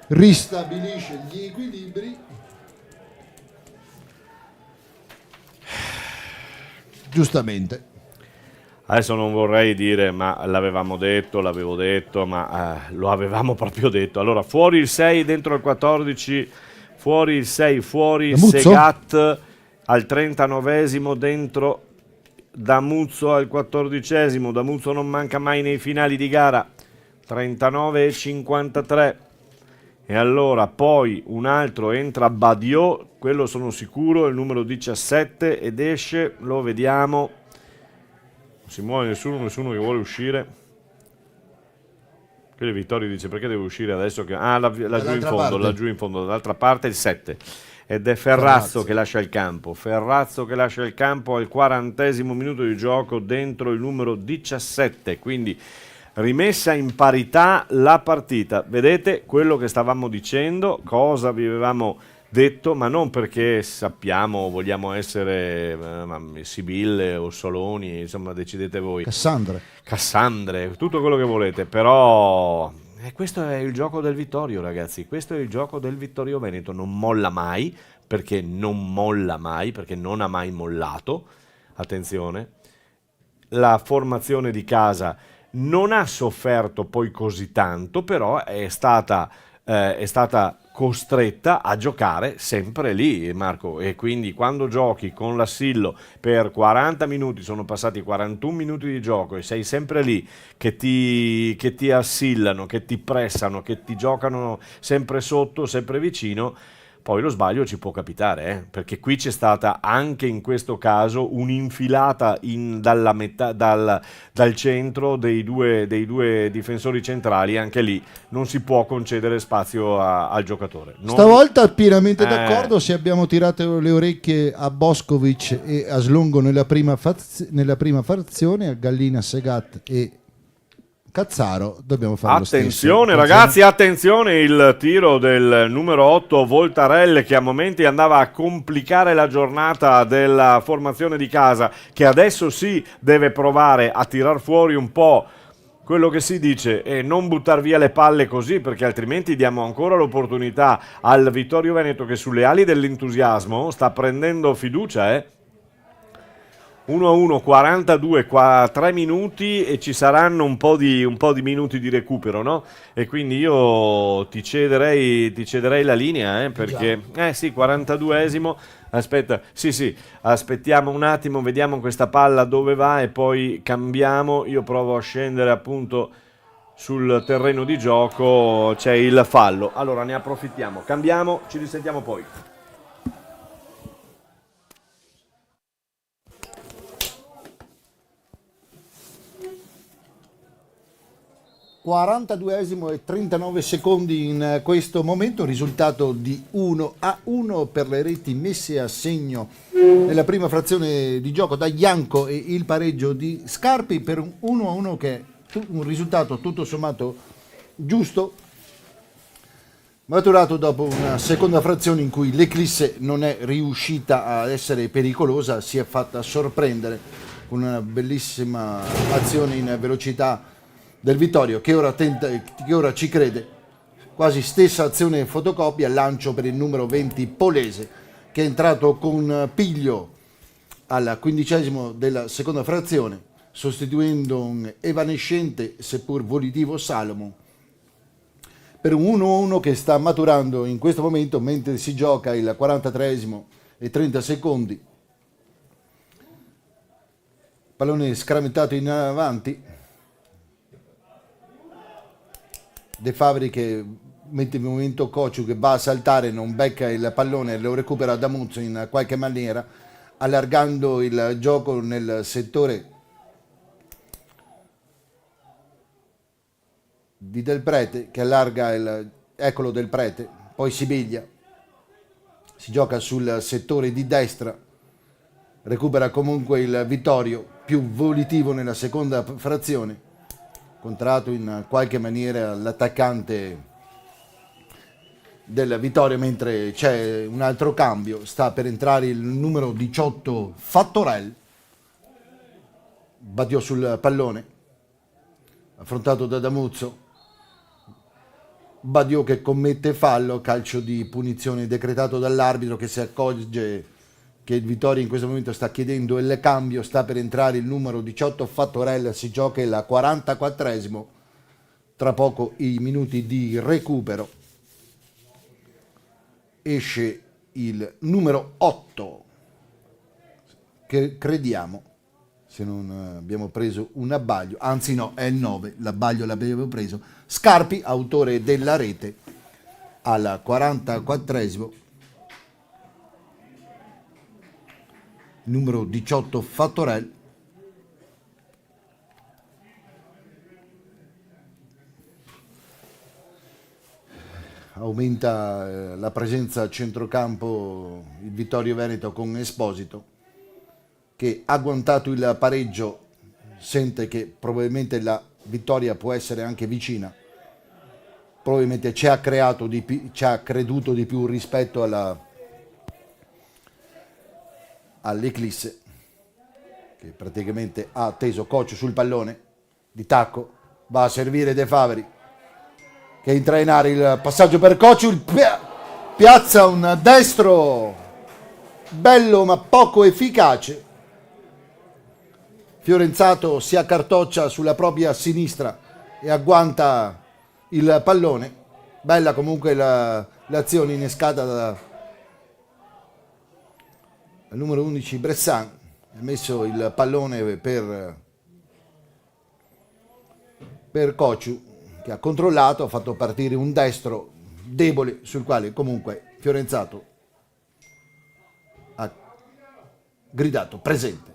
C: ristabilisce gli equilibri. Giustamente.
B: Adesso non vorrei dire, ma l'avevo detto, ma lo avevamo proprio detto. Allora, fuori il 6, dentro il 14, fuori il 6, fuori
C: Damuzzo?
B: Segat al 39esimo, dentro Damuzzo al 14esimo. Damuzzo non manca mai nei finali di gara, 39 e 53. E allora poi un altro entra Badiot, quello sono sicuro, il numero 17, ed esce, lo vediamo. Si muove nessuno che vuole uscire. Qui Vittorio dice perché deve uscire adesso che... laggiù in fondo, dall'altra parte il 7. Ed è Ferrazzo che lascia il campo. Ferrazzo che lascia il campo al 40esimo minuto di gioco dentro il numero 17. Quindi rimessa in parità la partita. Vedete quello che stavamo dicendo, cosa vi avevamo detto, ma non perché sappiamo, vogliamo essere Sibille o Soloni, insomma decidete voi. Cassandre, tutto quello che volete, però questo è il gioco del Vittorio, ragazzi, questo è il gioco del Vittorio Veneto, non molla mai, perché non ha mai mollato, attenzione, la formazione di casa non ha sofferto poi così tanto, però è stata costretta a giocare sempre lì, Marco, e quindi quando giochi con l'Assillo per 40 minuti, sono passati 41 minuti di gioco e sei sempre lì che ti assillano, che ti pressano, che ti giocano sempre sotto, sempre vicino, poi lo sbaglio ci può capitare, perché qui c'è stata anche in questo caso un'infilata dal centro dei due difensori centrali, anche lì non si può concedere spazio al giocatore.
C: Stavolta pienamente d'accordo, se abbiamo tirato le orecchie a Boskovic e a Slongo nella prima frazione, a Gallina, Segat e Cazzaro, dobbiamo fare lo stesso.
B: Attenzione ragazzi, attenzione, il tiro del numero 8 Voltarelle, che a momenti andava a complicare la giornata della formazione di casa, che adesso sì deve provare a tirar fuori un po' quello che si dice e non buttar via le palle così, perché altrimenti diamo ancora l'opportunità al Vittorio Veneto, che sulle ali dell'entusiasmo sta prendendo fiducia, 1-1, 42, 3 minuti e ci saranno un po' di minuti di recupero, no? E quindi io ti cederei la linea, perché sì, 42esimo. Aspetta, sì, aspettiamo un attimo, vediamo questa palla dove va e poi cambiamo. Io provo a scendere appunto sul terreno di gioco, c'è il fallo. Allora ne approfittiamo, cambiamo, ci risentiamo poi.
C: 42esimo e 39 secondi in questo momento, risultato di 1-1 per le reti messe a segno nella prima frazione di gioco da Ianco e il pareggio di Scarpi, per un 1-1 che è un risultato tutto sommato giusto, maturato dopo una seconda frazione in cui l'Eclisse non è riuscita a essere pericolosa, si è fatta sorprendere con una bellissima azione in velocità del Vittorio, che ora ci crede, quasi stessa azione fotocopia, lancio per il numero 20 Polese, che è entrato con piglio al 15esimo della seconda frazione, sostituendo un evanescente seppur volitivo Salomon, per un 1-1 che sta maturando in questo momento mentre si gioca il 43esimo e 30 secondi. Pallone scramentato in avanti, De Fabri che mette in movimento Cociu, che va a saltare, non becca il pallone, lo recupera Damuzzo in qualche maniera, allargando il gioco nel settore di Del Prete, che allarga eccolo Del Prete, poi Sibiglia, si gioca sul settore di destra, recupera comunque il Vittorio, più volitivo nella seconda frazione, contratto in qualche maniera l'attaccante del Vittorio, mentre c'è un altro cambio, sta per entrare il numero 18 Fattorel, Badiò sul pallone, affrontato da Damuzzo, Badiò che commette fallo, calcio di punizione decretato dall'arbitro, che si accorge che il Vittorio in questo momento sta chiedendo il cambio, sta per entrare il numero 18 Fattorel, si gioca il 44esimo, tra poco i minuti di recupero, esce il numero 8, che crediamo, se non abbiamo preso un abbaglio, anzi no, è il 9, l'abbaglio l'abbiamo preso, Scarpi, autore della rete, al 44esimo, numero 18 Fattorel, aumenta la presenza a centrocampo il Vittorio Veneto con Esposito, che ha agguantato il pareggio, sente che probabilmente la vittoria può essere anche vicina, probabilmente ci ha creduto di più rispetto all'Eclisse, che praticamente ha atteso Coccio sul pallone di tacco, va a servire De Favri, che entra in area, il passaggio per Coccio, piazza un destro bello ma poco efficace. Fiorenzato si accartoccia sulla propria sinistra e agguanta il pallone. Bella comunque l'azione innescata dal numero 11 Bressan, ha messo il pallone per Cociu, che ha controllato, ha fatto partire un destro debole sul quale comunque Fiorenzato ha gridato presente.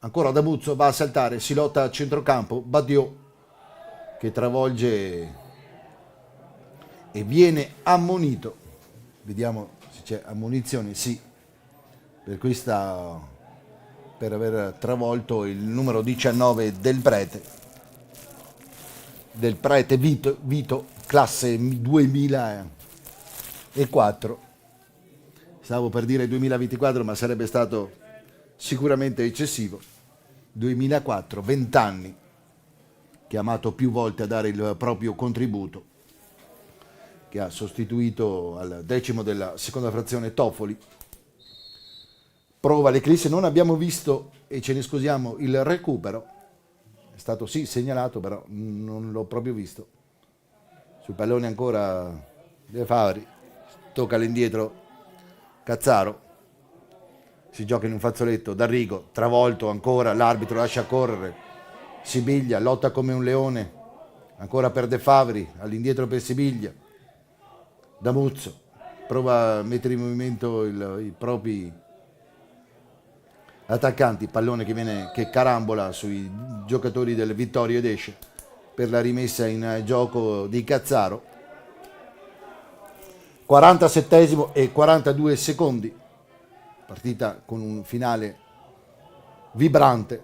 C: Ancora Damuzzo va a saltare, si lotta a centrocampo, Badiò che travolge e viene ammonito. Vediamo se c'è ammonizione, sì, per aver travolto il numero 19 del Prete Vito, classe 2004. Stavo per dire 2024, ma sarebbe stato sicuramente eccessivo. 2004, 20 anni, chiamato più volte a dare il proprio contributo, che ha sostituito al 10° della seconda frazione Toffoli. Prova l'Eclisse, non abbiamo visto, e ce ne scusiamo, il recupero, è stato sì segnalato, però non l'ho proprio visto. Sul pallone ancora De Favri, tocca all'indietro Cazzaro, si gioca in un fazzoletto, D'Arrigo, travolto ancora, l'arbitro lascia correre, Sibiglia lotta come un leone, ancora per De Favri, all'indietro per Sibiglia, Damuzzo prova a mettere in movimento i propri attaccanti, pallone che carambola sui giocatori del Vittorio ed esce per la rimessa in gioco di Cazzaro. 47esimo e 42 secondi, partita con un finale vibrante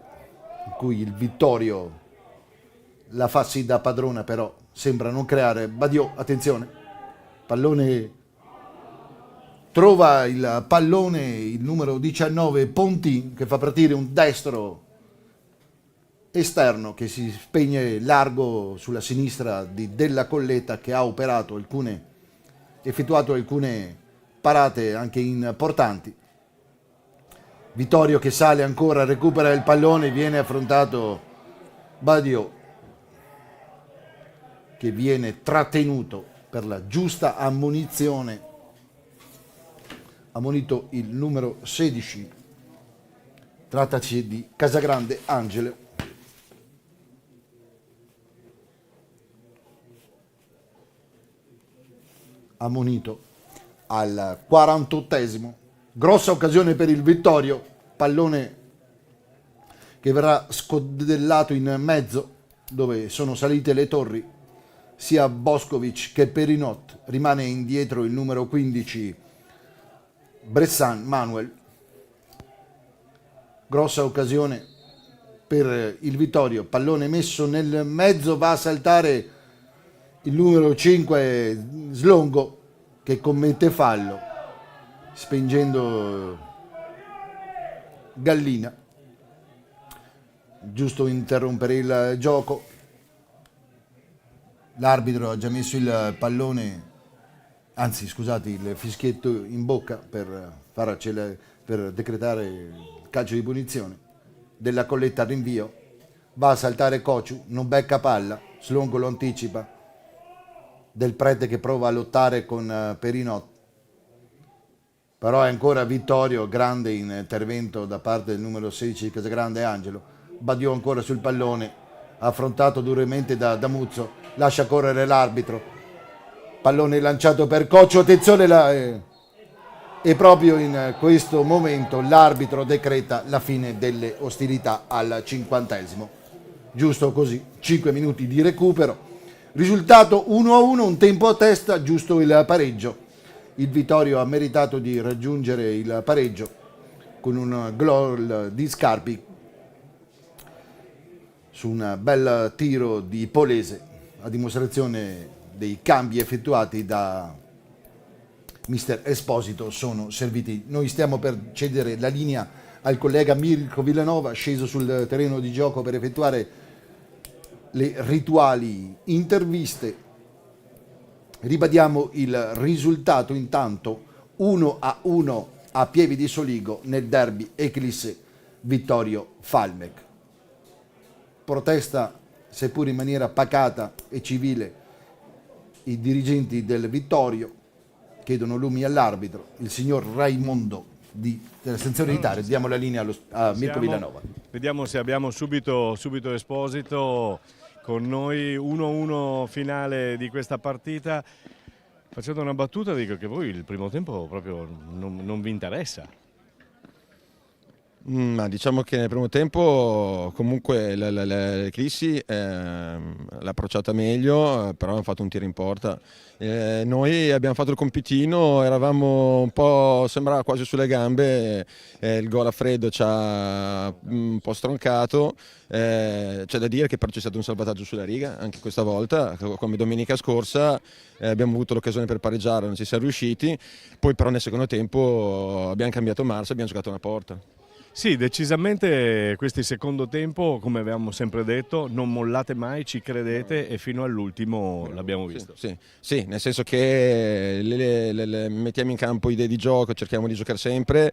C: in cui il Vittorio la fa sì da padrona, però sembra non creare. Badiò, attenzione, pallone, trova il pallone il numero 19 Pontin, che fa partire un destro esterno che si spegne largo sulla sinistra di Della Colletta, che ha effettuato alcune parate anche importanti. Vittorio che sale ancora, recupera il pallone, viene affrontato Badiò, che viene trattenuto per la giusta ammonizione, ammonito il numero 16, trattaci di Casagrande Angelo. Ammonito al 48esimo, grossa occasione per il Vittorio, pallone che verrà scodellato in mezzo dove sono salite le torri, sia Boskovic che Perinot, rimane indietro il numero 15 Bressan Manuel, grossa occasione per il Vittorio, pallone messo nel mezzo, va a saltare il numero 5 Slongo che commette fallo spingendo Gallina. Giusto interrompere il gioco, l'arbitro ha già messo il pallone, anzi scusate, il fischietto in bocca per decretare il calcio di punizione. Della Colletta al rinvio, va a saltare Cociu, non becca palla, Slongo lo anticipa, Del Prete che prova a lottare con Perinot, però è ancora Vittorio, grande intervento da parte del numero 16 di Casagrande Angelo. Badiò ancora sul pallone, affrontato duramente da Muzzo, lascia correre l'arbitro, pallone lanciato per Coccio, attenzione e proprio in questo momento l'arbitro decreta la fine delle ostilità al 50°, giusto così, 5 minuti di recupero, risultato 1-1, un tempo a testa, giusto il pareggio. Il Vittorio ha meritato di raggiungere il pareggio con un gol di Scarpi su un bel tiro di Polese, a dimostrazione dei cambi effettuati da mister Esposito sono serviti. Noi stiamo per cedere la linea al collega Mirko Villanova, sceso sul terreno di gioco per effettuare le rituali interviste. Ribadiamo il risultato intanto 1-1 a Pieve di Soligo nel derby Eclisse Vittorio Falmec. Protesta, seppur in maniera pacata e civile, i dirigenti del Vittorio chiedono lumi all'arbitro, il signor Raimondo della sezione d'Italia. Diamo la linea a Mirko Villanova.
B: Vediamo se abbiamo subito Esposito con noi. 1-1 finale di questa partita. Facendo una battuta, dico che voi il primo tempo proprio non vi interessa.
D: Ma diciamo che nel primo tempo comunque l'Eclissi l'ha approcciata meglio, però hanno fatto un tiro in porta. Noi abbiamo fatto il compitino, eravamo un po', sembrava quasi sulle gambe, il gol a freddo ci ha un po' stroncato. C'è da dire che però c'è stato un salvataggio sulla riga anche questa volta, come domenica scorsa. Abbiamo avuto l'occasione per pareggiare, non ci siamo riusciti, poi però nel secondo tempo abbiamo cambiato marcia, abbiamo giocato una porta.
B: Sì, decisamente questi secondo tempo, come avevamo sempre detto, non mollate mai, ci credete e fino all'ultimo l'abbiamo visto.
D: Sì, nel senso che mettiamo in campo idee di gioco, cerchiamo di giocare sempre,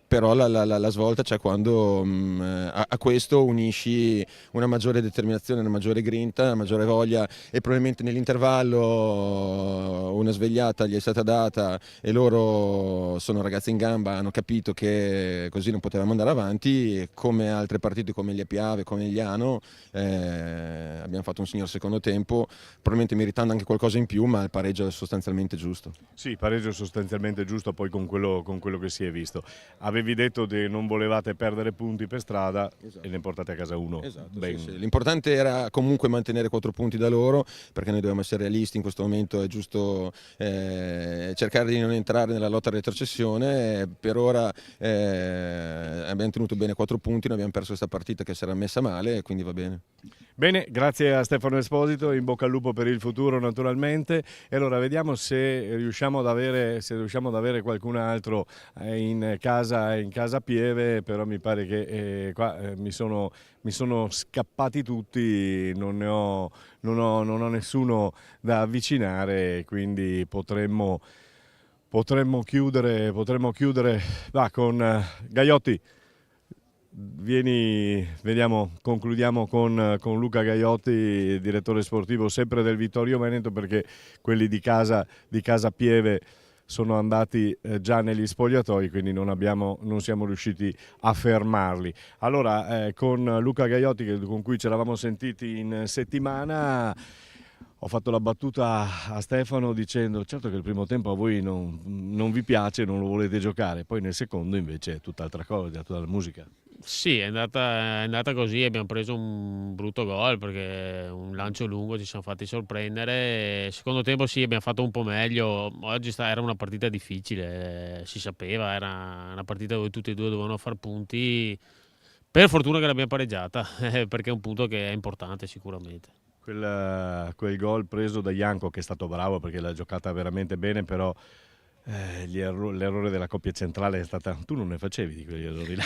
D: però la svolta c'è quando a questo unisci una maggiore determinazione, una maggiore grinta, una maggiore voglia, e probabilmente nell'intervallo una svegliata gli è stata data e loro sono ragazzi in gamba, hanno capito che così non potevamo andare avanti, e come altre partite come gli Piave, come gli Ano, abbiamo fatto un signor secondo tempo, probabilmente meritando anche qualcosa in più, ma il pareggio è sostanzialmente giusto.
B: Sì, il pareggio è sostanzialmente giusto poi con quello che si è visto. Avevi detto che non volevate perdere punti per strada, esatto, e ne portate a casa uno.
D: Esatto, sì. L'importante era comunque mantenere 4 punti da loro, perché noi dobbiamo essere realisti in questo momento, è giusto cercare di non entrare nella lotta alla retrocessione. Per ora abbiamo tenuto bene 4 punti, noi abbiamo perso questa partita che si era messa male, quindi va bene.
B: Bene, grazie a Stefano Esposito, in bocca al lupo per il futuro naturalmente, e allora vediamo se riusciamo ad avere qualcun altro in casa Pieve, però mi pare che qua mi sono scappati tutti, non ho nessuno da avvicinare, quindi potremmo chiudere con Gaiotti. Concludiamo con Luca Gaiotti, direttore sportivo sempre del Vittorio Veneto, perché quelli di casa Pieve sono andati già negli spogliatoi, quindi non siamo riusciti a fermarli. Allora, con Luca Gaiotti, con cui ci eravamo sentiti in settimana, Ho fatto la battuta a Stefano dicendo certo che il primo tempo a voi non vi piace, non lo volete giocare, poi nel secondo invece è tutt'altra cosa, tutta la musica.
E: Sì, è andata così, abbiamo preso un brutto gol perché un lancio lungo ci siamo fatti sorprendere. Secondo tempo sì, abbiamo fatto un po' meglio. Oggi era una partita difficile, si sapeva, era una partita dove tutti e due dovevano far punti. Per fortuna che l'abbiamo pareggiata, perché è un punto che è importante sicuramente.
B: Quel gol preso da Janko, che è stato bravo perché l'ha giocata veramente bene, però l'errore della coppia centrale è stata... Tu non ne facevi di quegli errori là?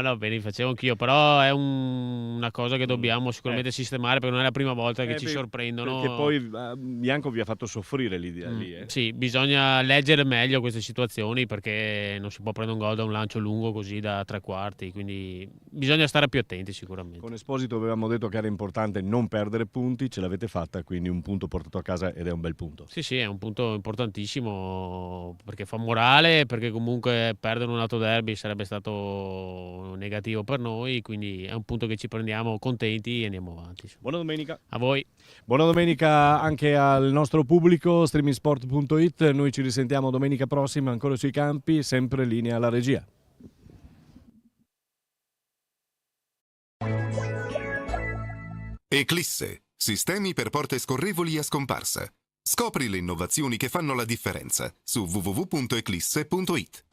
E: No, bene, li facevo anch'io, però è una cosa che dobbiamo sicuramente sistemare perché non è la prima volta che ci sorprendono.
B: Perché poi Bianco vi ha fatto soffrire lì.
E: Sì, bisogna leggere meglio queste situazioni perché non si può prendere un gol da un lancio lungo così da 3 quarti, quindi bisogna stare più attenti sicuramente.
B: Con Esposito avevamo detto che era importante non perdere punti, ce l'avete fatta, quindi un punto portato a casa ed è un bel punto.
E: Sì, è un punto importantissimo perché fa morale, perché comunque perdere un altro derby sarebbe stato negativo per noi, quindi è un punto che ci prendiamo contenti e andiamo avanti.
B: Buona domenica
E: a voi.
B: Buona domenica anche al nostro pubblico, streamingsport.it. Noi ci risentiamo domenica prossima ancora sui campi, sempre in linea alla regia.
A: Eclisse, sistemi per porte scorrevoli a scomparsa. Scopri le innovazioni che fanno la differenza su www.eclisse.it.